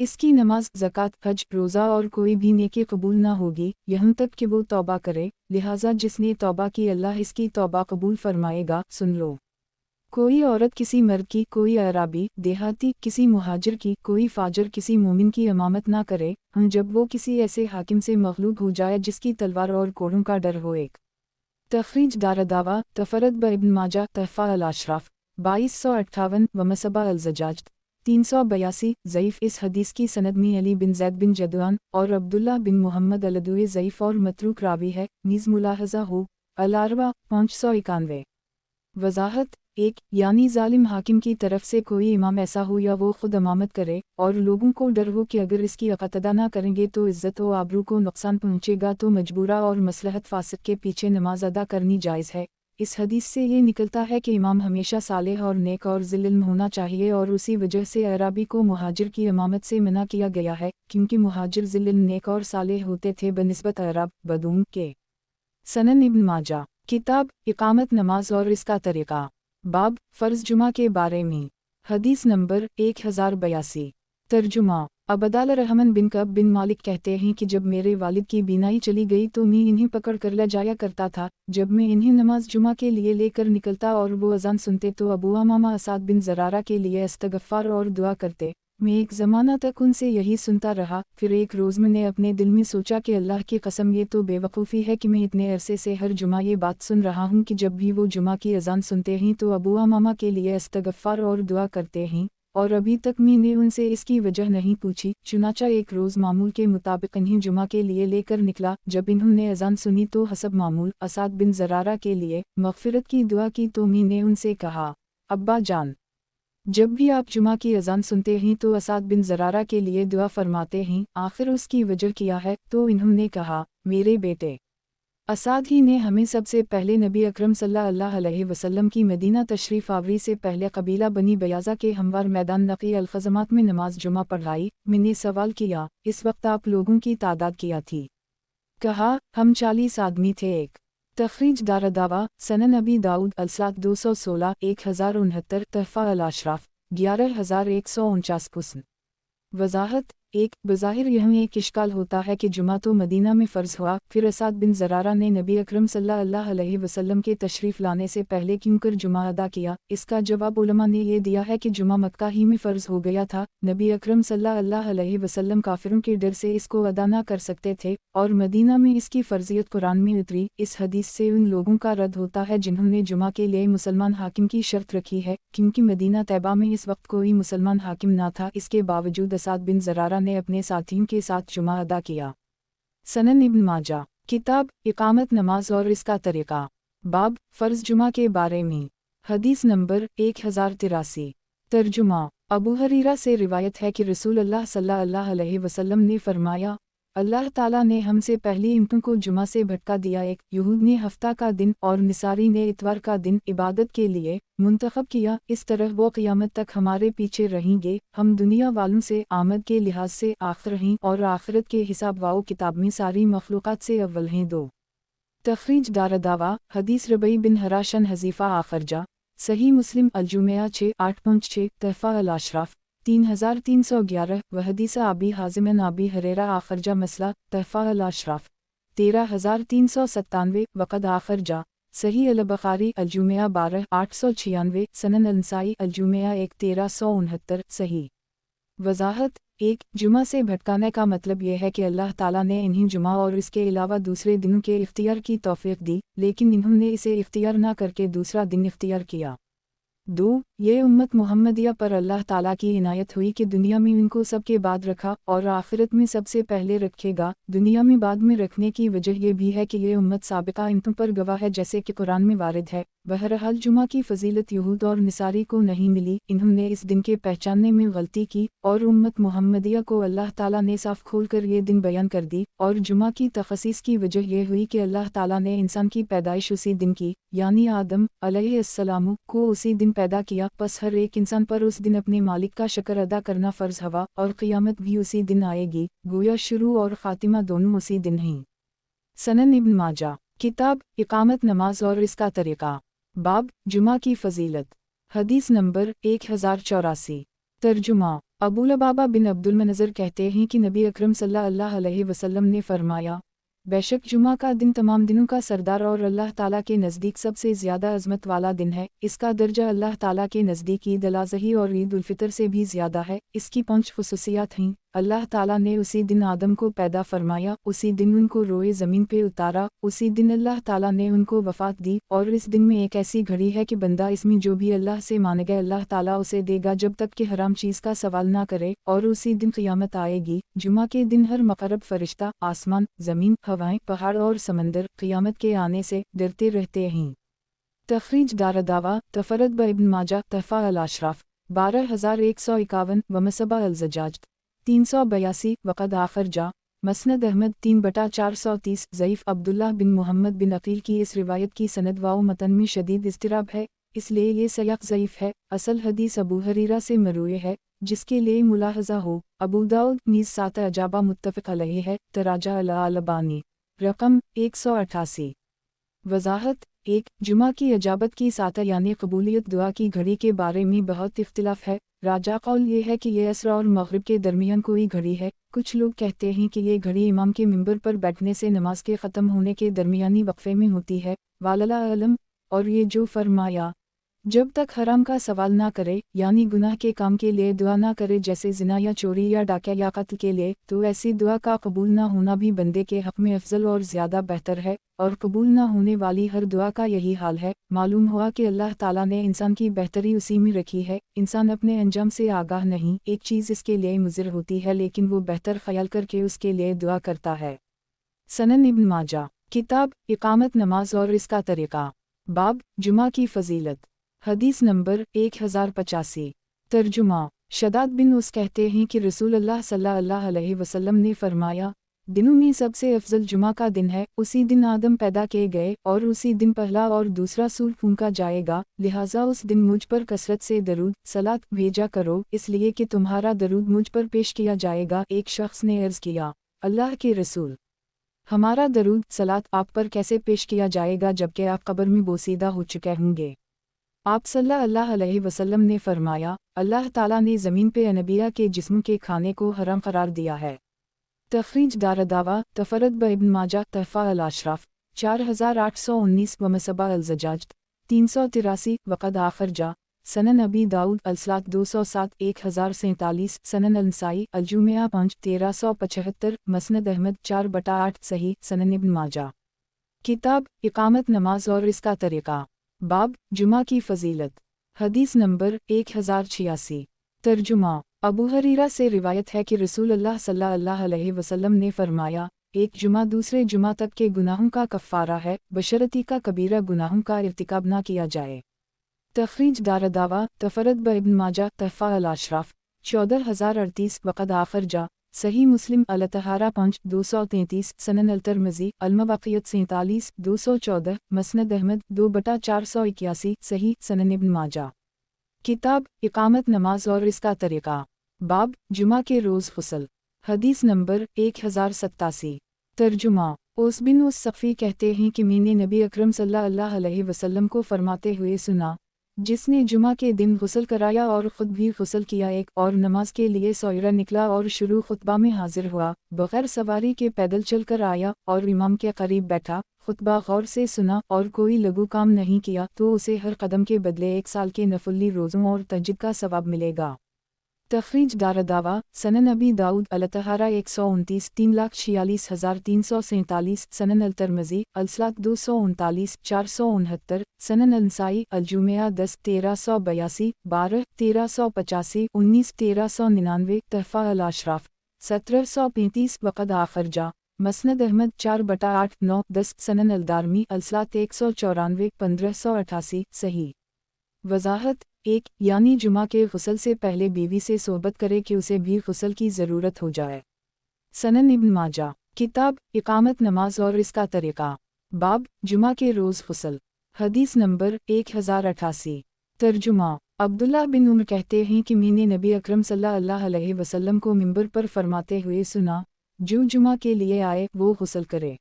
इसकी नमाज, ज़कात, हज, रोज़ा और कोई भी नेकी कबूल ना होगी यहाँ तक कि वो तौबा करे। लिहाजा जिसने तौबा की अल्लाह इसकी तौबा कबूल फरमाएगा। सुन लो, कोई औरत किसी मर्द की, कोई अराबी देहाती किसी मुहाजिर की, कोई फाजर किसी मोमिन की इमामत ना करे, हम जब वो किसी ऐसे हाकिम से मग़लूब हो जाए जिसकी तलवार और कोड़ों का डर हो। एक। तखरीज दारदावा, तफरद ब इब्न माजा, तहफ़ा अल-अशराफ 2258, वमसबा अल-ज़जाज 382, ज़ईफ़। इस हदीस की सनद में अली बिन ज़ैद बिन जदवान और अब्दुल्लाह बिन मोहम्मद अल-अदवी ज़ईफ़ और मतरूक रावी है। नीज़ मुलाहज़ा हो। अल-अरबा 591। वजाहत 1 यानी जालिम हाकिम की तरफ से कोई इमाम ऐसा हो या वो खुद इमामत करे और लोगों को डर हो कि अगर इसकी अक़तदा ना करेंगे तो इज़्ज़त व आबरू को नुकसान पहुँचेगा तो मजबूरा और मसलहत फासिक के पीछे नमाज अदा करनी जायज़ है। इस हदीस से ये निकलता है कि इमाम हमेशा सालेह और नेक और ज़िल इल्म होना चाहिए और उसी वजह से अराबी को मुहाजिर की इमामत से मना किया गया है क्योंकि मुहाजिर ज़िल इल्म नेक और सालेह होते थे बनिस्बत अरब बदून के। सनन इब्न माजा किताब इकामत नमाज और इसका तरीक़ा बाब फ़र्ज़ जुमा के बारे में हदीस नंबर 1082 तर्जुमा अबदाल रहमान बिन कब बिन मालिक कहते हैं कि जब मेरे वालिद की बीनाई चली गई तो मैं इन्हें पकड़ कर ले जाया करता था। जब मैं इन्हें नमाज जुमा के लिए लेकर निकलता और वो अज़ान सुनते तो अबू अमामा असाद बिन ज़रारा के लिए इस्तग़फ़ार और दुआ करते। मैं एक ज़माना तक उनसे यही सुनता रहा। फिर एक रोज़ मैंने अपने दिल में सोचा कि अल्लाह की कसम ये तो बेवकूफ़ी है कि मैं इतने अरसे से हर जुमा ये बात सुन रहा हूँ कि जब भी वो जुमा की अज़ान सुनते हैं तो अबू अमामा के लिए इस्तग़फ़ार और दुआ करते हैं और अभी तक मैंने उनसे इसकी वजह नहीं पूछी। चुनाचा एक रोज़ मामूल के मुताबिक इन्हें जुमा के लिए लेकर निकला। जब इन्होंने अज़ान सुनी तो हसब मामूल असाद बिन ज़रारा के लिए मग़फ़िरत की दुआ की तो मैंने उनसे कहा, अब्बा जान, जब भी आप जुमा की अज़ान सुनते हैं तो असाद बिन ज़रारा के लिए दुआ फरमाते हैं, आखिर उसकी वजह क्या है? तो इन्होंने कहा, मेरे बेटे असाद ही ने हमें सबसे पहले नबी अकरम सल्लल्लाहु अलैहि वसल्लम की मदीना तशरीफ़ आवरी से पहले कबीला बनी बयाज़ा के हमवार मैदान नक़ी अल-ख़ज़मात में नमाज जुमा पढ़ाई। मैंने सवाल किया, इस वक्त आप लोगों की तादाद क्या थी? कहा, हम 40 आदमी थे। एक तख़रीज दारदावा सनन अबी दाऊद अलसात 216 1069 तहफ़ा अल-अशराफ 11149 हुस्न। वजाहत 1 बज़ाहिर यहाँ एक इश्काल होता है कि जुमा तो मदीना में फ़र्ज़ हुआ, फिर असाद बिन ज़रारा ने नबी अकरम सल्लल्लाहु अलैहि वसल्लम के तशरीफ़ लाने से पहले क्यों कर जुमा अदा किया। इसका जवाब उलमा ने ये दिया है कि जुमा मक्का ही में फ़र्ज़ हो गया था। नबी अकरम सल्लल्लाहु अलैहि वसल्लम काफिरों के डर से इसको अदा ना कर सकते थे और मदीना में इसकी फ़र्ज़ियत कुरान में उतरी। इस हदीस से उन लोगों का रद्द होता है जिन्होंने जुमा के लिए मुसलमान हाकिम की शर्त रखी है, क्योंकि मदीना तैबा में इस वक्त कोई मुसलमान हाकिम ना था। इसके बावजूद असाद बिन ज़रारा ने अपने साथियों के साथ जुमा अदा किया। सनन इब्न माजा किताब इकामत नमाज और इसका तरीक़ा बाब फ़र्ज़ जुमा के बारे में हदीस नंबर 1083 तर्जुमा अबू हरीरा से रिवायत है कि रसूल अल्लाह सल्लल्लाहु अलैहि वसल्लम ने फरमाया, अल्लाह ताला ने हमसे पहली उम्मतों को जुमा से भटका दिया। एक यहूद ने हफ्ता का दिन और निसारी ने इतवार का दिन इबादत के लिए मुंतखब किया। इस तरह वो क़यामत तक हमारे पीछे रहेंगे। हम दुनिया वालों से आमद के लिहाज से आखिर हैं और आखिरत के हिसाब वाओ किताब में सारी मखलूक़ात से अव्वल हैं। 2 तख़रीज दारदावा हदीस रबई बिन हराशन हज़ीफ़ा आखरजा सही मुस्लिम अलजुमिया 6-856 तहफ़ा अल-अशराफ 3311 व हदीस आबी हाज़िम आबी हरेरा आखरजा मसला तहफ़ा अल-अशराफ 13397 वक़द आखरजा सही अल-बुख़ारी अलजुमिया 12-896 सनन अल-नसाई अलजुमिया 1-1369 सही। वजाहत 1 जुमा से भटकाने का मतलब यह है कि अल्लाह ताला ने इन्हें जुमा और इसके अलावा दूसरे दिनों के इख्तियार की तौफ़ीक़ दी, लेकिन इन्होंने इसे इख्तियार ना करके दूसरा दिन इख्तियार किया। 2 ये उम्मत मुहम्मदिया पर अल्लाह ताला की इनायत हुई कि दुनिया में इनको सबके बाद रखा और आखिरत में सबसे पहले रखेगा। दुनिया में बाद में रखने की वजह यह भी है कि ये उम्मत साबिका इम्तों पर गवाह है, जैसे कि कुरान में वारिद है। बहरहाल जुमा की फजीलत यहूद और निसारी को नहीं मिली, इन्होंने इस दिन के पहचानने में गलती की और उम्मत मुहम्मदिया को अल्लाह ताला ने साफ खोल कर ये दिन बयान कर दी। और जुमा की तखसीस की वजह यह हुई कि अल्लाह ताला ने इंसान की पैदाइश उसी दिन की, यानी आदम अलैहिस्सलाम को उसी दिन पैदा किया। बस हर एक इंसान पर उस दिन अपने मालिक का शुक्र अदा करना फ़र्ज़ हुआ और क़यामत भी उसी दिन आएगी, गोया शुरू और ख़ातिमा दोनों उसी दिन हैं। सनन इब्न माजा किताब इकामत नमाज और इसका तरीक़ा बाब जुमा की फ़जीलत हदीस नंबर 1084 तर्जुमा अबू लबाबा बिन अब्दुल मनज़र कहते हैं कि नबी अकरम सल्लल्लाहु अलैहि वसल्लम ने फरमाया, बेशक जुमा का दिन तमाम दिनों का सरदार और अल्लाह ताला के नज़दीक सबसे ज़्यादा अज़मत वाला दिन है। इसका दर्जा अल्लाह ताला के नज़दीक ईद अल अज़ही और ईद उल फ़ितर से भी ज़्यादा है। इसकी 5 ख़ुसूसियात हैं। अल्लाह ताला ने उसी दिन आदम को पैदा फरमाया, उसी दिन उनको रोए ज़मीन पे उतारा, उसी दिन अल्लाह ताला ने उनको वफ़ात दी और इस दिन में एक ऐसी घड़ी है कि बंदा इसमें जो भी अल्लाह से मांगे अल्लाह ताला उसे देगा जब तक कि हराम चीज़ का सवाल ना करे। और उसी दिन क़यामत आएगी। जुमा के दिन हर मक़रब फ़रिश्ता, आसमान, ज़मीन, हवाएं, पहाड़ और समंदर क़यामत के आने से डरते रहते हैं। तखरीज दारदावा तफरद ब इब्न माजा तहफ़ा अल-अशराफ 12151 व मसबा अल-ज़जाज 382 वक़द आखर जा मसनद अहमद 3/430 ज़ईफ़ अब्दुल्लाह बिन मोहम्मद बिन अक़ील की इस रिवायत की सनद वाओ मतन में शदीद इज़्तिराब है, इसलिए ये सयाक़ ज़ईफ़ है। असल हदीस अबू हरीरा से मरूए है, जिसके लिए मुलाहज़ा हो। अबू दाऊद नीज़ सात अजाबा मुत्तफ़क़ अलैहि है। तराजा अल-अलबानी रकम 188। वज़ाहत 1. जुमा की अजाबत की साता यानी कबूलियत दुआ की घड़ी के बारे में बहुत इख्तिलाफ है। राजा कौल ये है कि ये असर और मग़रिब के दरमियान कोई घड़ी है। कुछ लोग कहते हैं कि ये घड़ी इमाम के मिंबर पर बैठने से नमाज के ख़त्म होने के दरमियानी वक्फ़े में होती है। वालला अलम। और ये जो फरमाया, जब तक हराम का सवाल ना करे यानी गुनाह के काम के लिए दुआ ना करे, जैसे ज़िना या चोरी या डाका या कत्ल के लिए, तो ऐसी दुआ का कबूल ना होना भी बंदे के हक़ में अफजल और ज़्यादा बेहतर है। और कबूल ना होने वाली हर दुआ का यही हाल है। मालूम हुआ कि अल्लाह ताला ने इंसान की बेहतरी उसी में रखी है। इंसान अपने अंजाम से आगाह नहीं, एक चीज़ इसके लिए मुज़र होती है लेकिन वो बेहतर ख्याल करके उसके लिए दुआ करता है। सनन इब्न माजा किताब इकामत नमाज और इसका तरीक़ा, बाब जुमा की फ़जीलत। हदीस नंबर 1085। तर्जुमा शदाद बिन उस कहते हैं कि रसूल अल्लाह सल्लल्लाहु अलैहि वसल्लम ने फरमाया, दिनों में सबसे अफजल जुमा का दिन है। उसी दिन आदम पैदा किए गए और उसी दिन पहला और दूसरा सूर फूंका जाएगा, लिहाजा उस दिन मुझ पर कसरत से दरूद सलात भेजा करो, इसलिए कि तुम्हारा दरूद मुझ पर पेश किया जाएगा। एक शख्स ने अर्ज़ किया, अल्लाह के रसूल, हमारा दरूद सलात आप पर कैसे पेश किया जाएगा जबकि आप कब्र में बोसीदा हो चुके होंगे? आप सल्लल्लाहु अलैहि वसल्लम ने फरमाया, अल्लाह ताला ने ज़मीन पे अनबिया के जिस्म के खाने को हराम करार दिया है। तखरीज दारदावा तफरद ब इब्न माजा तहफ़ा अल-अशराफ 4819 व मसबा अल-ज़जाज 383 वक़द आखर जा सनन अबी दाऊद अलसलात 207 1047 सनन अल-नसाई अल-जुमिया 5 1375 मसनद अहमद 4/8 सही सनन इब्न माजा किताब इकामत नमाज और इसका तरीक़ा, बाब जुमा की फ़जीलत। हदीस नंबर 1086। तर्जुमा अबू हरीरा से रिवायत है कि रसूल अल्लाह सल्लल्लाहु अलैहि वसल्लम ने फरमाया, एक जुमा दूसरे जुमा तक के गुनाहों का कफ़ारा है, बशर्ती का कबीरा गुनाहों का इर्तिकाब ना किया जाए। तखरीज दारदावा तफरद ब इब्न माजा तहफ़ा अल-अशराफ 14038 वक़द आखर जा सही मुस्लिम अल-तहारा 5 233 सनन अल-तिरमिज़ी अल-मवाक़ियत 47 214 मसनद अहमद 2/481 सही सनन इब्न माजा किताब इकामत नमाज और इसका तरीक़ा, बाब जुमा के रोज़ ग़ुस्ल। हदीस नंबर 1087। तर्जुमा ओस बिन उस सफ़ी कहते हैं कि मैंने नबी अकरम सल्लल्लाहु अलैहि वसल्लम को फरमाते हुए सुना, जिसने जुमा के दिन ग़ुस्ल कराया और ख़ुद भी ग़ुस्ल किया, एक और नमाज के लिए सोयरा निकला और शुरू खुतबा में हाजिर हुआ, बग़ैर सवारी के पैदल चल कर आया और इमाम के करीब बैठा, खुतबा गौर से सुना और कोई लघु काम नहीं किया, तो उसे हर कदम के बदले 1 साल के नफली रोज़ों और तहज्जुद का सवाब मिलेगा। तखरीज दारदावा सनन अबी दाऊद अल-तहारा 129 3,46,347 सनन अल-तिरमिज़ी अलसलात 239 469 सनन अल-नसाई अल-जुमिया 10 1382 12 1385 19 1399 तहफ़ा अल-अशराफ 1735 वक़द आखर जा मसनद अहमद 4/8 9 10 सनन अल-दारमी अलसलात 194 1588 सही। वज़ाहत 1. यानी जुमा के ग़ुस्ल से पहले बीवी से सोहबत करे कि उसे भी ग़ुस्ल की ज़रूरत हो जाए। सनन इब्न माजा किताब इकामत नमाज और इसका तरीक़ा, बाब जुमा के रोज़ ग़ुस्ल। हदीस नंबर 1088। तर्जुमा अब्दुल्लाह बिन उमर कहते हैं कि मैंने नबी अकरम सल्लल्लाहु अलैहि वसल्लम को मिंबर पर फरमाते हुए सुना, जो जुमा के लिए आए वो ग़ुस्ल करे।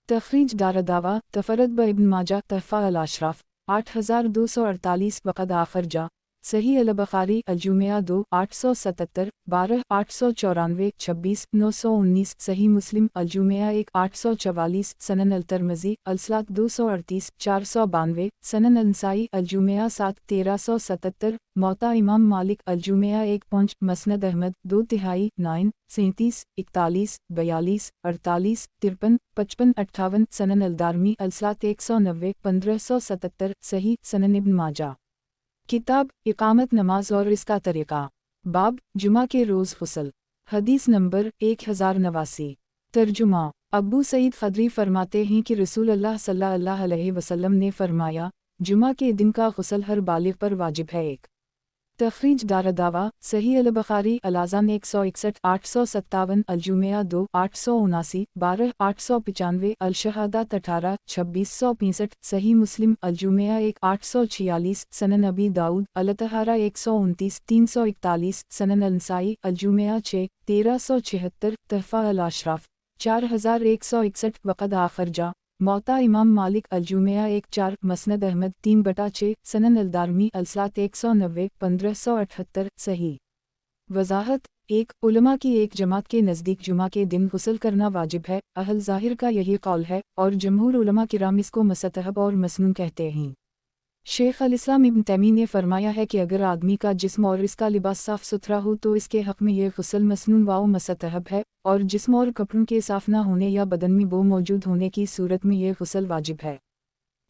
तखरीज दारदावा तफरद ब इब्न माजा तहफ़ा अल-अशराफ 8248 वक़द आखर जा सही अल-बुखारी अल-जुमिया 2 877 12 894 26 919 सही मुस्लिम अल-जुमिया 1 844 सनन अल-तिरमिज़ी अलसलात 238 492 सनन अल-नसाई अल-जुमिया 7 1377 मौता इमाम मालिक अल-जुमिया 1 5 मसनद अहमद 2 तिहाई 9 37 41 42 48 53 55 58 सनन अल-दारमी अलसलात 190 1577 सही सनन इब्न माजा किताब इकामत नमाज और इसका तरीक़ा, बाब जुमा के रोज़ ग़ुस्ल। हदीस नंबर 1089। तर्जुमा अबू सईद ख़दरी फरमाते हैं कि रसूल अल्लाह सल्लल्लाहु अलैहि वसल्लम ने फरमाया, जुमा के दिन का गुस्ल हर बालिग पर वाजिब है। एक तखरीज दारदावा सही अल बुखारी अलाज़ान 161 857 अलजुमिया 2 879 12 895 अलशहादात 18 2665 सही मुस्लिम अलजुमिया 1 846 सनन अबी दाऊद अलतहारा 129 341 सनन अलनसाई अलजुमिया 6 1376 तहफ़ा अल अशराफ 4161 वक़द आखर जा मौता इमाम मालिक अलजुमिया 1 4 मसनद अहमद 3/6 सनन अलदारमी अलसलात 190 1578 सही। वजाहत 1 उलमा की एक जमात के नज़दीक जुमा के दिन गुस्ल करना वाजिब है। अहल ज़ाहिर का यही कौल है और जमहूर उलमा किराम इसको मुस्तहब और मसनून कहते हैं। शेख अल इस्लाम इब्न तैमी ने फरमाया है कि अगर आदमी का जिस्म और इसका लिबास साफ़ सुथरा हो तो इसके हक़ में यह गुस्ल मसनून व मुस्तहब है, और जिस्म और कपड़ों के साफ़ न होने या बदन में बो मौजूद होने की सूरत में यह गुस्ल वाजिब है।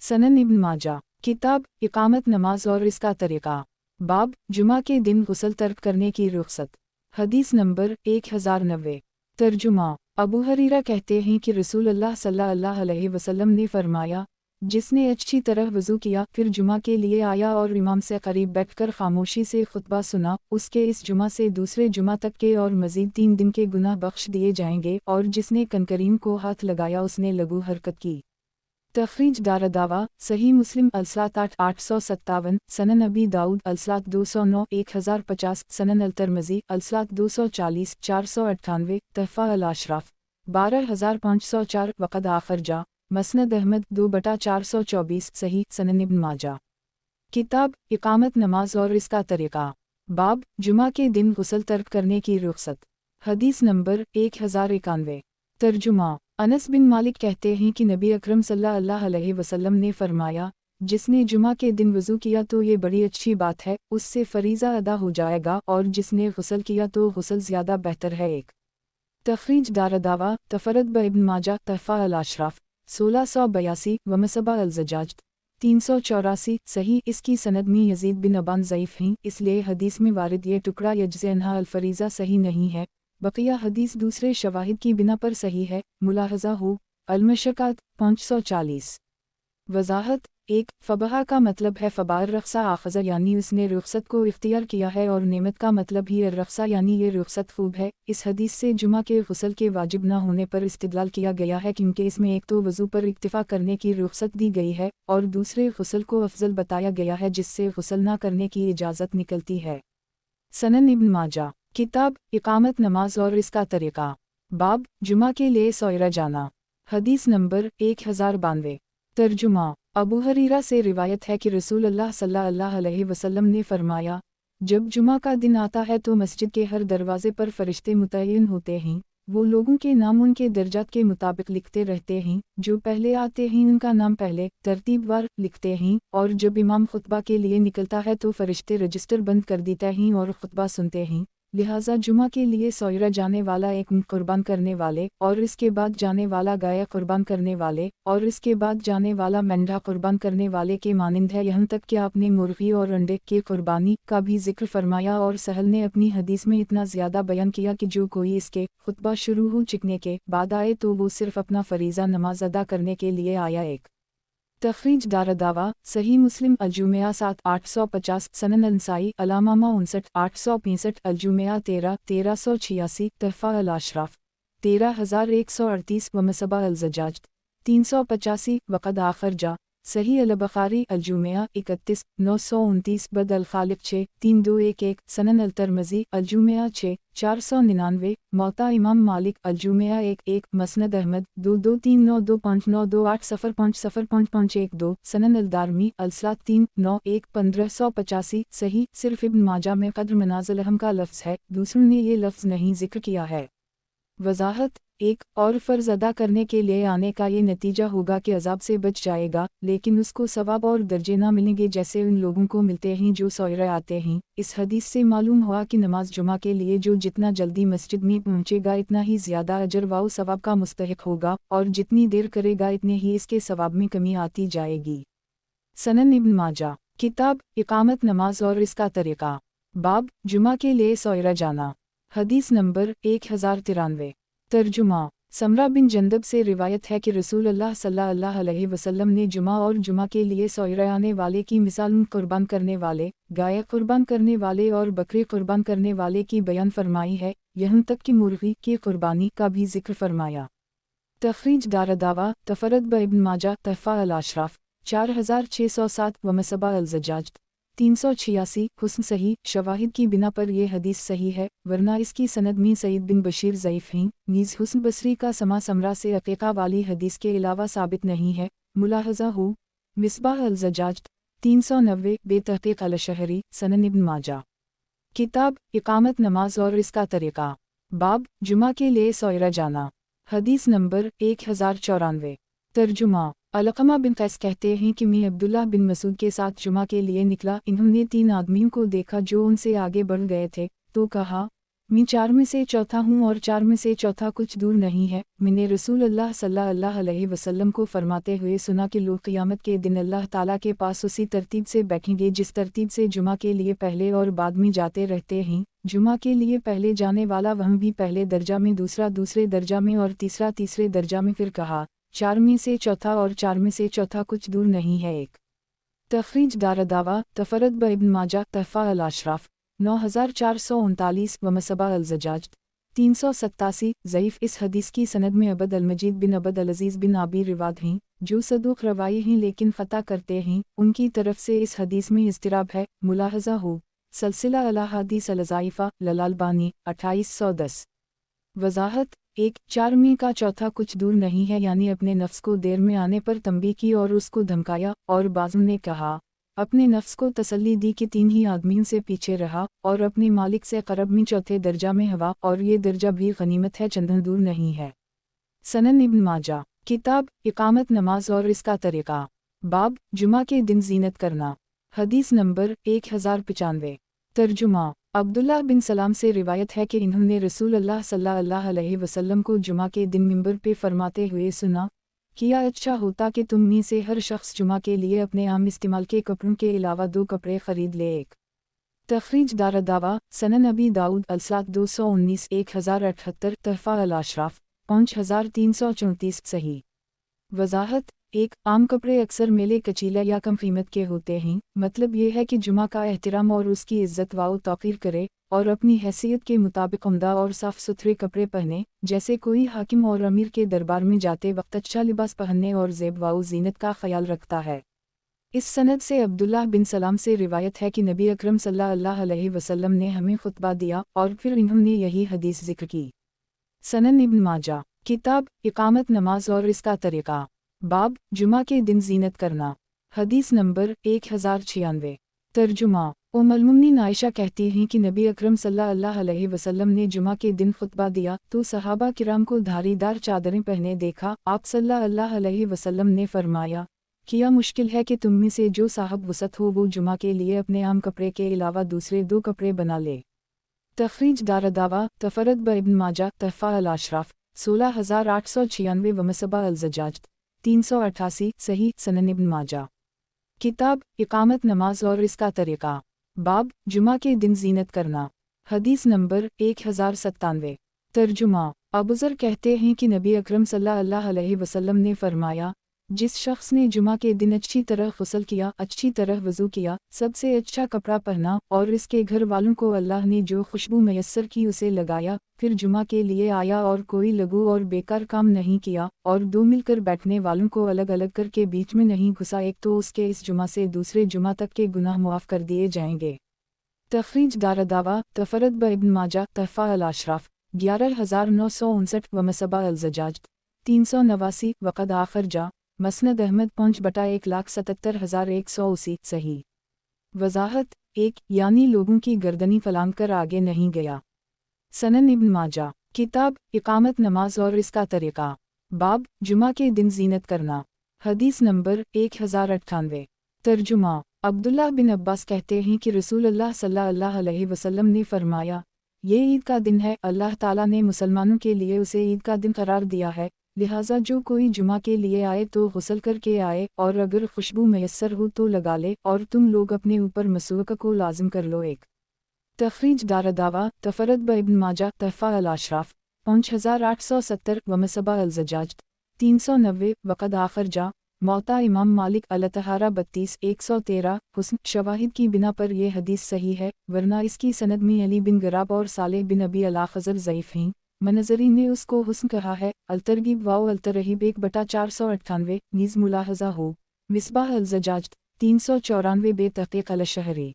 सनन इब्न माजा किताब इकामत नमाज और इसका तरीक़ा बाब जुमा के दिन गुस्ल तर्क करने की रुख़सत। हदीस नंबर 1090 तर्जुमा अबू हरीरा कहते हैं कि रसूल अल्लाह सल्लल्लाहु अलैहि वसल्लम ने फरमाया, जिसने अच्छी तरह वज़ू किया फिर जुमा के लिए आया और इमाम से करीब बैठकर खामोशी से खुतबा सुना, उसके इस जुमा से दूसरे जुमा तक के और मज़ीद 3 दिन के गुनाह बख्श दिए जाएंगे। और जिसने कनकरीम को हाथ लगाया उसने लघु हरकत की। तखरीज दारदावा सही मुस्लिम अलसलात 8 857 सनन अबी दाऊद अलसलात 209 1050 सनन अलतरमज़ी अलसलात 240 498 तहफ़ा अल अशराफ 12504 वक़द आखर जा मसनद अहमद 2/424 सही। सनन इब्न माजा किताब इकामत नमाज और इसका तरीक़ा बाब जुमा के दिन गुस्ल तर्क करने की रुख़सत। हदीस नंबर 1091 तर्जुमा अनस बिन मालिक कहते हैं कि नबी अकरम सल्लल्लाहु अलैहि वसल्लम ने फरमाया, जिसने जुमा के दिन वज़ू किया तो ये बड़ी अच्छी बात है, उससे फ़रीज़ा अदा हो जाएगा, और जिसने गुस्ल किया तो गुस्ल ज़्यादा बेहतर है। एक तखरीज दारदावा तफरद ब इब्न माजा तहफ़ा अल अशराफ 1682 वमसबा अल ज़जाज 384 सही। इसकी सनद में यजीद बिन अबान ज़ईफ़ हैं, इसलिए हदीस में वारिद ये टुकड़ा यज्ज़े अन्हा अल फ़रीज़ा सही नहीं है। बक़िया हदीस दूसरे शवाहिद की बिना पर सही है। मुलाहज़ा हो अल-मशक़ात 540। वज़ाहत 1 फ़बहा का मतलब है फ़बार रख्सा आख़ज़ा यानी उसने रुख़सत को इख्तियार किया है, और नेमत का मतलब ही रख्सा यानी ये रुख़सत ख़ूब है। इस हदीस से जुमा के गुस्ल के वाजिब न होने पर इस्तिदलाल किया गया है, क्योंकि इसमें एक तो वज़ू पर इक्तिफ़ा करने की रुख़सत दी गई है और दूसरे गुस्ल को अफजल बताया गया है, जिससे गुस्ल न करने की इजाज़त निकलती है। सनन इब्न माजा किताब इकामत नमाज और इसका तरीक़ा बाब जुमा के लिए सोयरा जाना। हदीस नंबर 1092 तर्जुमा अबू हरीरा से रिवायत है कि रसूल अल्लाह सल्लल्लाहु अलैहि वसल्लम ने फरमाया, जब जुमा का दिन आता है तो मस्जिद के हर दरवाजे पर फरिश्ते मुतय्यन होते हैं। वो लोगों के नाम उनके दर्जात के मुताबिक लिखते रहते हैं। जो पहले आते हैं उनका नाम पहले तरतीबवार लिखते हैं, और जब इमाम खुतबा के लिए निकलता है तो फरिश्ते रजिस्टर बंद कर देते हैं और खुतबा सुनते हैं। लिहाजा जुमा के लिए सोयरा जाने वाला एक ऊँट कुर्बान करने वाले, और इसके बाद जाने वाला गाय कुर्बान करने वाले, और इसके बाद जाने वाला मेंढा कुर्बान करने वाले के मानिंद है। यहाँ तक कि आपने मुर्गी और अंडे के कुर्बानी का भी जिक्र फरमाया। और सहल ने अपनी हदीस में इतना ज़्यादा बयान किया कि जो कोई इसके खुतबा शुरू हो चिकने के बाद आए तो वो सिर्फ अपना फरीज़ा नमाज अदा करने के लिए आया। एक तखरीज दारदावा सही मुस्लिम अलजुमिया 7 850 सनन अलनसाई अलामामा 59 865 अलजुमिया 13 1386 तहफ़ा अल अशराफ 13138 वमसबा अल ज़जाज 385 वक़द आखर जा सही अल बुखारी अलजुमिया 31 929 बद अल खालिक 6 3211 सनन अल तरमज़ी अलजुमिया 6 499 मौता इमाम मालिक अलजुमिया 1 मसनद अहमद 2239259280505512 सनन अल दारमी अलसलात 391 1585 सही। सिर्फ इब्न माजा में क़द्र मनाज़िल अहम का लफ्ज़ है, दूसरों ने ये लफ्ज़ नहीं जिक्र किया है। वज़ाहत 1 और फ़र्ज़ अदा करने के लिए आने का ये नतीजा होगा कि अज़ाब से बच जाएगा, लेकिन उसको सवाब और दर्जे ना मिलेंगे जैसे उन लोगों को मिलते हैं जो सोयरा आते हैं। इस हदीस से मालूम हुआ कि नमाज जुमा के लिए जो जितना जल्दी मस्जिद में पहुँचेगा इतना ही ज़्यादा अजर व सवाब का मुस्तहिक होगा, और जितनी देर करेगा इतने ही इसके सवाब में कमी आती जाएगी। सनन इब्न माजा किताब इकामत नमाज और इसका तरीक़ा बाब जुमा के लिए सोयरा जाना। हदीस नंबर 1093 तर्जुमा समरा बिन जंदब से रिवायत है कि रसूल अल्लाह सल्लल्लाहु अलैहि वसल्लम ने जुमा और जुमा के लिए सोयराने वाले की मिसाल कुर्बान करने वाले, गाय कुर्बान करने वाले और बकरे कुर्बान करने वाले की बयान फरमाई है, यहाँ तक कि मुर्गी की कुर्बानी का भी जिक्र फरमाया। तखरीज दारदावा तफरद ब इब्न माजा तहफ़ा अल-अशराफ 4607 व मसबा अल-ज़ज्जाज 386 हुस्न सही शवाहिद की बिना पर यह हदीस सही है, वरना इसकी सनद में सईद बिन बशीर ज़ईफ़ हैं। नीज़ हुस्न बसरी का समा समरा से अक़ीक़ा वाली हदीस के अलावा साबित नहीं है। मुलाहज़ा हो मिसबाह अल-ज़ज्जाज 390 बेतहक़ीक़ अल-शहरी सनन इब्न माजा। किताब इक़ामत नमाज और इसका तरीक़ा। बाब जुमा के लिए सोयरा जाना। हदीस नंबर 1094। तर्जुमा अलक़मा बिन कैस कहते हैं कि मैं अब्दुल्लाह बिन मसूद के साथ जुमा के लिए निकला। इन्होंने 3 आदमियों को देखा जो उनसे आगे बढ़ गए थे, तो कहा, मैं 4 में से चौथा हूँ और 4 में से चौथा कुछ दूर नहीं है। मैंने रसूल अल्लाह सल्लल्लाहु अलैहि वसल्लम को फरमाते हुए सुना कि लोग क़यामत के दिन अल्लाह ताला के पास उसी तरतीब से बैठेंगे जिस तरतीब से जुमा के लिए पहले और बाद में जाते रहते हैं। जुमा के लिए पहले जाने वाला वह भी पहले दर्जा में, दूसरा दूसरे दर्जा में और तीसरा तीसरे दर्जा में। फिर कहा, 4 में से चौथा और 4 में से चौथा कुछ दूर नहीं है। एक तखरीज दारदावा तफरद ब इब्न माजा तहफ़ा अल-अशराफ 9439 व मसबा अल-ज़ज्जाज 387 ज़ईफ़। इस हदीस की सनद में अबद अल-मजीद बिन अबद अल-अज़ीज़ बिन आबी रिवाद हैं, जो सदूक़ रवाई हैं लेकिन ख़ता करते हैं। उनकी तरफ से इस हदीस में इज़्तिराब है। मुलाहज़ा हो सिलसिला अल-अहादीस अल-ज़ाइफ़ा लल-अल्बानी 2810। वज़ाहत 1 4 में का चौथा कुछ दूर नहीं है, यानी अपने नफ्स को देर में आने पर तंबीह की और उसको धमकाया। और बाज़ों ने कहा, अपने नफ्स को तसल्ली दी कि 3 ही आदमियों से पीछे रहा और अपने मालिक से क़रब में चौथे दर्जा में हवा, और ये दर्जा भी गनीमत है, चंदन दूर नहीं है। सनन इब्न माजा। किताब इक़ामत नमाज और इसका तरीक़ा। बाब जुमा के दिन ज़ीनत करना। हदीस नंबर 1095। तर्जुमा अब्दुल्लाह बिन सलाम से रिवायत है कि इन्होंने रसूल अल्लाह सल्लल्लाहु अलैहि वसल्लम को जुमा के दिन मिंबर पे फरमाते हुए सुना, किया अच्छा होता कि तुम में से हर शख्स जुमा के लिए अपने आम इस्तेमाल के कपड़ों के अलावा 2 कपड़े खरीद ले। एक तखरीज दारदावा सनन अबी दाऊद अलसात 219 1078 तहफ़ा अल-अशराफ 5334 सही। वज़ाहत 1 आम कपड़े अक्सर मेले कचीला या कम कीमत के होते हैं। मतलब ये है कि जुमा का एहतराम और उसकी इज़्ज़त व तौक़ीर करे और अपनी हैसियत के मुताबिक उम्दा और साफ़ सुथरे कपड़े पहने, जैसे कोई हाकिम और अमीर के दरबार में जाते वक्त अच्छा लिबास पहनने और ज़ेब व ज़ीनत का ख्याल रखता है। इस सनद से अब्दुल्लाह बिन सलाम से रिवायत है कि नबी अकरम सल्लल्लाहु अलैहि वसल्लम ने हमें खुतबा दिया और फिर इन्होंने यही हदीस ज़िक्र की। सनन इब्न माजा। किताब इक़ामत नमाज और इसका तरीक़ा। बाब जुमा के दिन ज़ीनत करना। हदीस नंबर 1096। तर्जुमा उम्मुल-मोमिनीन आयशा कहती हैं कि नबी अकरम सल्लल्लाहु अलैहि वसल्लम ने जुमा के दिन खुतबा दिया तो सहाबा किराम को धारीदार चादरें पहने देखा। आप सल्लल्लाहु अलैहि वसल्लम ने फरमाया, किया मुश्किल है कि तुम में से जो साहब वसत हो वो जुमा के लिए अपने आम कपड़े के अलावा दूसरे 2 कपड़े बना ले। तखरीज दारदावा तफरद ब इब्न माजा तहफ़ा अल-अशराफ 16896 व मसबा अल-ज़ज्जाज 388 सही। सनन इब्न माजा। किताब इक़ामत नमाज और इसका तरीक़ा। बाब जुमा के दिन ज़ीनत करना। हदीस नंबर 1097। तर्जुमा अबूज़र कहते हैं कि नबी अकरम सल्लल्लाहु अलैहि वसल्लम ने फरमाया, जिस शख्स ने जुमा के दिन अच्छी तरह गुस्ल किया, अच्छी तरह वज़ू किया, सबसे अच्छा कपड़ा पहना और इसके घर वालों को अल्लाह ने जो खुशबू मैसर की उसे लगाया, फिर जुमा के लिए आया और कोई लघु और बेकार काम नहीं किया और 2 मिलकर बैठने वालों को अलग अलग करके बीच में नहीं घुसा, एक तो उसके इस जुमा से दूसरे जुमा तक के गुनाह मुआफ़ कर दिए जाएंगे। तखरीज दारदावा तफरद ब इब्न माजा तहफ़ा अल-अशराफ 11959 व मसबा अल-ज़ज्जाज 389 वक़द आखर जा मसनद अहमद 5/177,180 सही। वज़ाहत 1 यानी लोगों की गर्दनी फलांग कर आगे नहीं गया। सनन इब्न माजा। किताब इक़ामत नमाज और इसका तरीक़ा। बाब जुमा के दिन ज़ीनत करना। हदीस नंबर 1098। तर्जुमा अब्दुल्लाह बिन अब्बास कहते हैं कि रसूल अल्लाह सल्लल्लाहु अलैहि वसल्लम ने फरमाया, ये ईद का दिन है, अल्लाह ताला ने मुसलमानों के लिए उसे ईद का दिन करार दिया है, लिहाजा जो कोई जुमा के लिए आए तो गुस्ल करके आए और अगर खुशबू मैसर हो तो लगा ले और तुम लोग अपने ऊपर मसवाक को लाजिम कर लो। एक तखरीज दारदावा तफरद ब इब्न माजा तहफ़ा अल-अशराफ 5870 व मसबा अल-ज़जाज्त 390 वक़द आखर जा मौता इमाम मालिक अल-तहारा 32 113 हुस्न शवाहिद की बिना पर यह हदीस सही है, वरना इसकी सनद में अली बिन गराब और सालेह बिन अबी अल-खज़र ज़ईफ़ हैं। मनज़री ने उसको हुस्न कहा है। अल-तरगीब वाओ अल-तरहीब 1/498 नीज़ मुलाहज़ा हो। मिसबाह अल-ज़जाज्त 394 बेतहक़ीक़ अल-शहरी।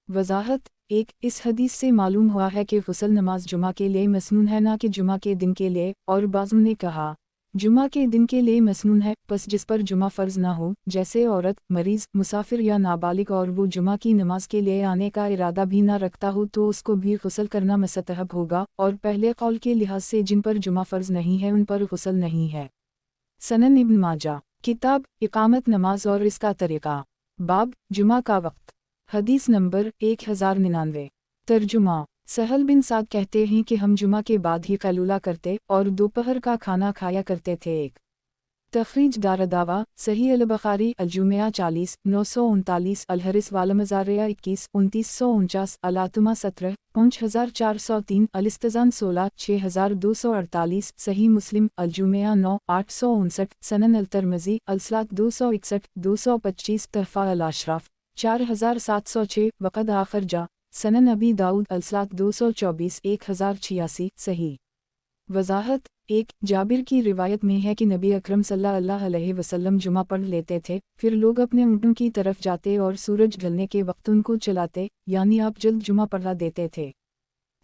वज़ाहत 1 इस हदीस से मालूम हुआ है कि ग़ुस्ल नमाज जुमा के लिए मसनून है, ना कि जुमा के दिन के लिए, और बाज़ों ने कहा जुमा के दिन के लिए मसनून है, बस जिस पर जुमा फ़र्ज़ ना हो, जैसे औरत, मरीज़, मुसाफिर या नाबालिग, और वो जुमा की नमाज के लिए आने का इरादा भी ना रखता हो, तो उसको भी ग़ुस्ल करना मुस्तहब होगा, और पहले कौल के लिहाज से जिन पर जुमा फ़र्ज़ नहीं है उन पर ग़ुस्ल नहीं है। सनन इब्न माजा किताब इक़ामत नमाज और इसका तरीक़ा बाब जुमा का वक्त हदीस नंबर 1099 तर्जुमा सहल बिन साद कहते हैं कि हम जुमा के बाद ही कैलूला करते और दोपहर का खाना खाया करते थे। एक तखरीज दारदावा सही अल-बुखारी अल-जुमिया 40 939 अल-हरिस वाला मज़ारिया 21 2949 अल-आतमा 17 5403 अल-इस्तिज़ान 16 6248 सही मुस्लिम अल-जुमिया 9 859 सनन अल-तिर्मिज़ी अल-सलात 261 225 तहफ़ा अल-अशराफ 4706 वक़द आखर जा सनन अबी दाऊद अल-सलात 224 1086 सही। वज़ाहत 1 जाबिर की रिवायत में है कि नबी अकरम सल्लल्लाहु अलैहि वसल्लम जुमा पढ़ लेते थे, फिर लोग अपने ऊँटों की तरफ जाते और सूरज ढलने के वक्त उनको चलाते, यानी आप जल्द जुमा पढ़ा देते थे।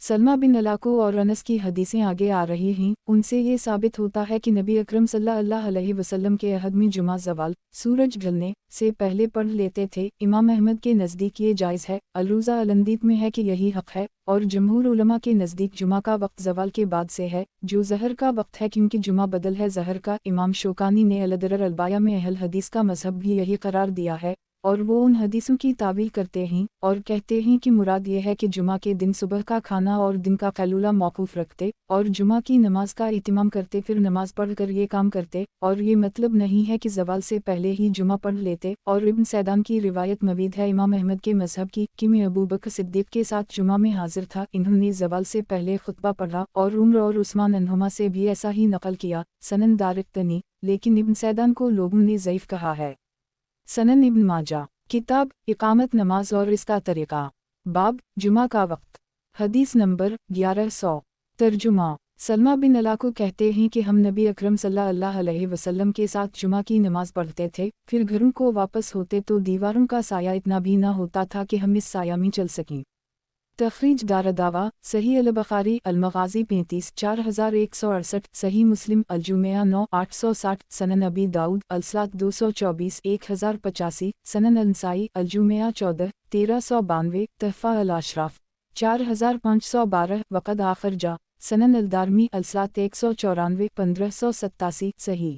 सलमा बिन अलाको और अनस की हदीसें आगे आ रही हैं, उनसे ये साबित होता है कि नबी अकरम सल्लल्लाहु अलैहि वसल्लम के अहद में जुमा ज़वाल सूरज ढलने से पहले पढ़ लेते थे। इमाम अहमद के नज़दीक ये जायज़ है, अलरूज़ा अलंदीत में है कि यही हक़ है, और जमहूर उलमा के नज़दीक जुमा का वक्त ज़वाल के बाद से है, जो ज़हर का वक्त है, क्योंकि जुमा बदल है ज़हर का। इमाम शौकानी ने अल-दुर्र अल-बाया में अहल हदीस का मज़हब भी यही करार दिया है, और वो उन हदीसों की तावील करते हैं और कहते हैं कि मुराद ये है कि जुमा के दिन सुबह का खाना और दिन का कैलूला मौकूफ़ रखते और जुमा की नमाज का इत्माम करते, फिर नमाज पढ़कर ये काम करते, और ये मतलब नहीं है कि ज़वाल से पहले ही जुमा पढ़ लेते। और इब्न सैदान की रिवायत मवीद है इमाम अहमद के मज़हब की कि मैं अबू बकर सिद्दीक़ के साथ जुमा में हाजिर था, इन्होंने ज़वाल से पहले खुतबा पढ़ा, और उम्र और उस्मान अन्हुमा से भी ऐसा ही नकल किया। सनन दारिक़तनी, लेकिन इब्न सैदान को लोगों ने ज़ईफ़ कहा है। सनन इब्न माजा किताब इक़ामत नमाज और इसका तरीक़ा बाब जुमा का वक्त हदीस नंबर 1100 तर्जुमा सलमा बिन अलाको कहते हैं कि हम नबी अकरम सल्लल्लाहु अलैहि वसल्लम के साथ जुमा की नमाज पढ़ते थे, फिर घरों को वापस होते तो दीवारों का साया इतना भी न होता था कि हम इस साया में चल सकें। तखरीज दारदावा सही अल-बुखारी अल-मग़ाज़ी 35 4168 सही मुस्लिम अल-जुमिया 9 860 सनन अबी दाऊद अल-सलात 224 1085 सनन अल-नसाई अल-जुमिया 14 1392 तहफ़ा अल-अशराफ 4512 वक़द आखर जा सनन अल-दारमी अल-सलात 194 1587 सही।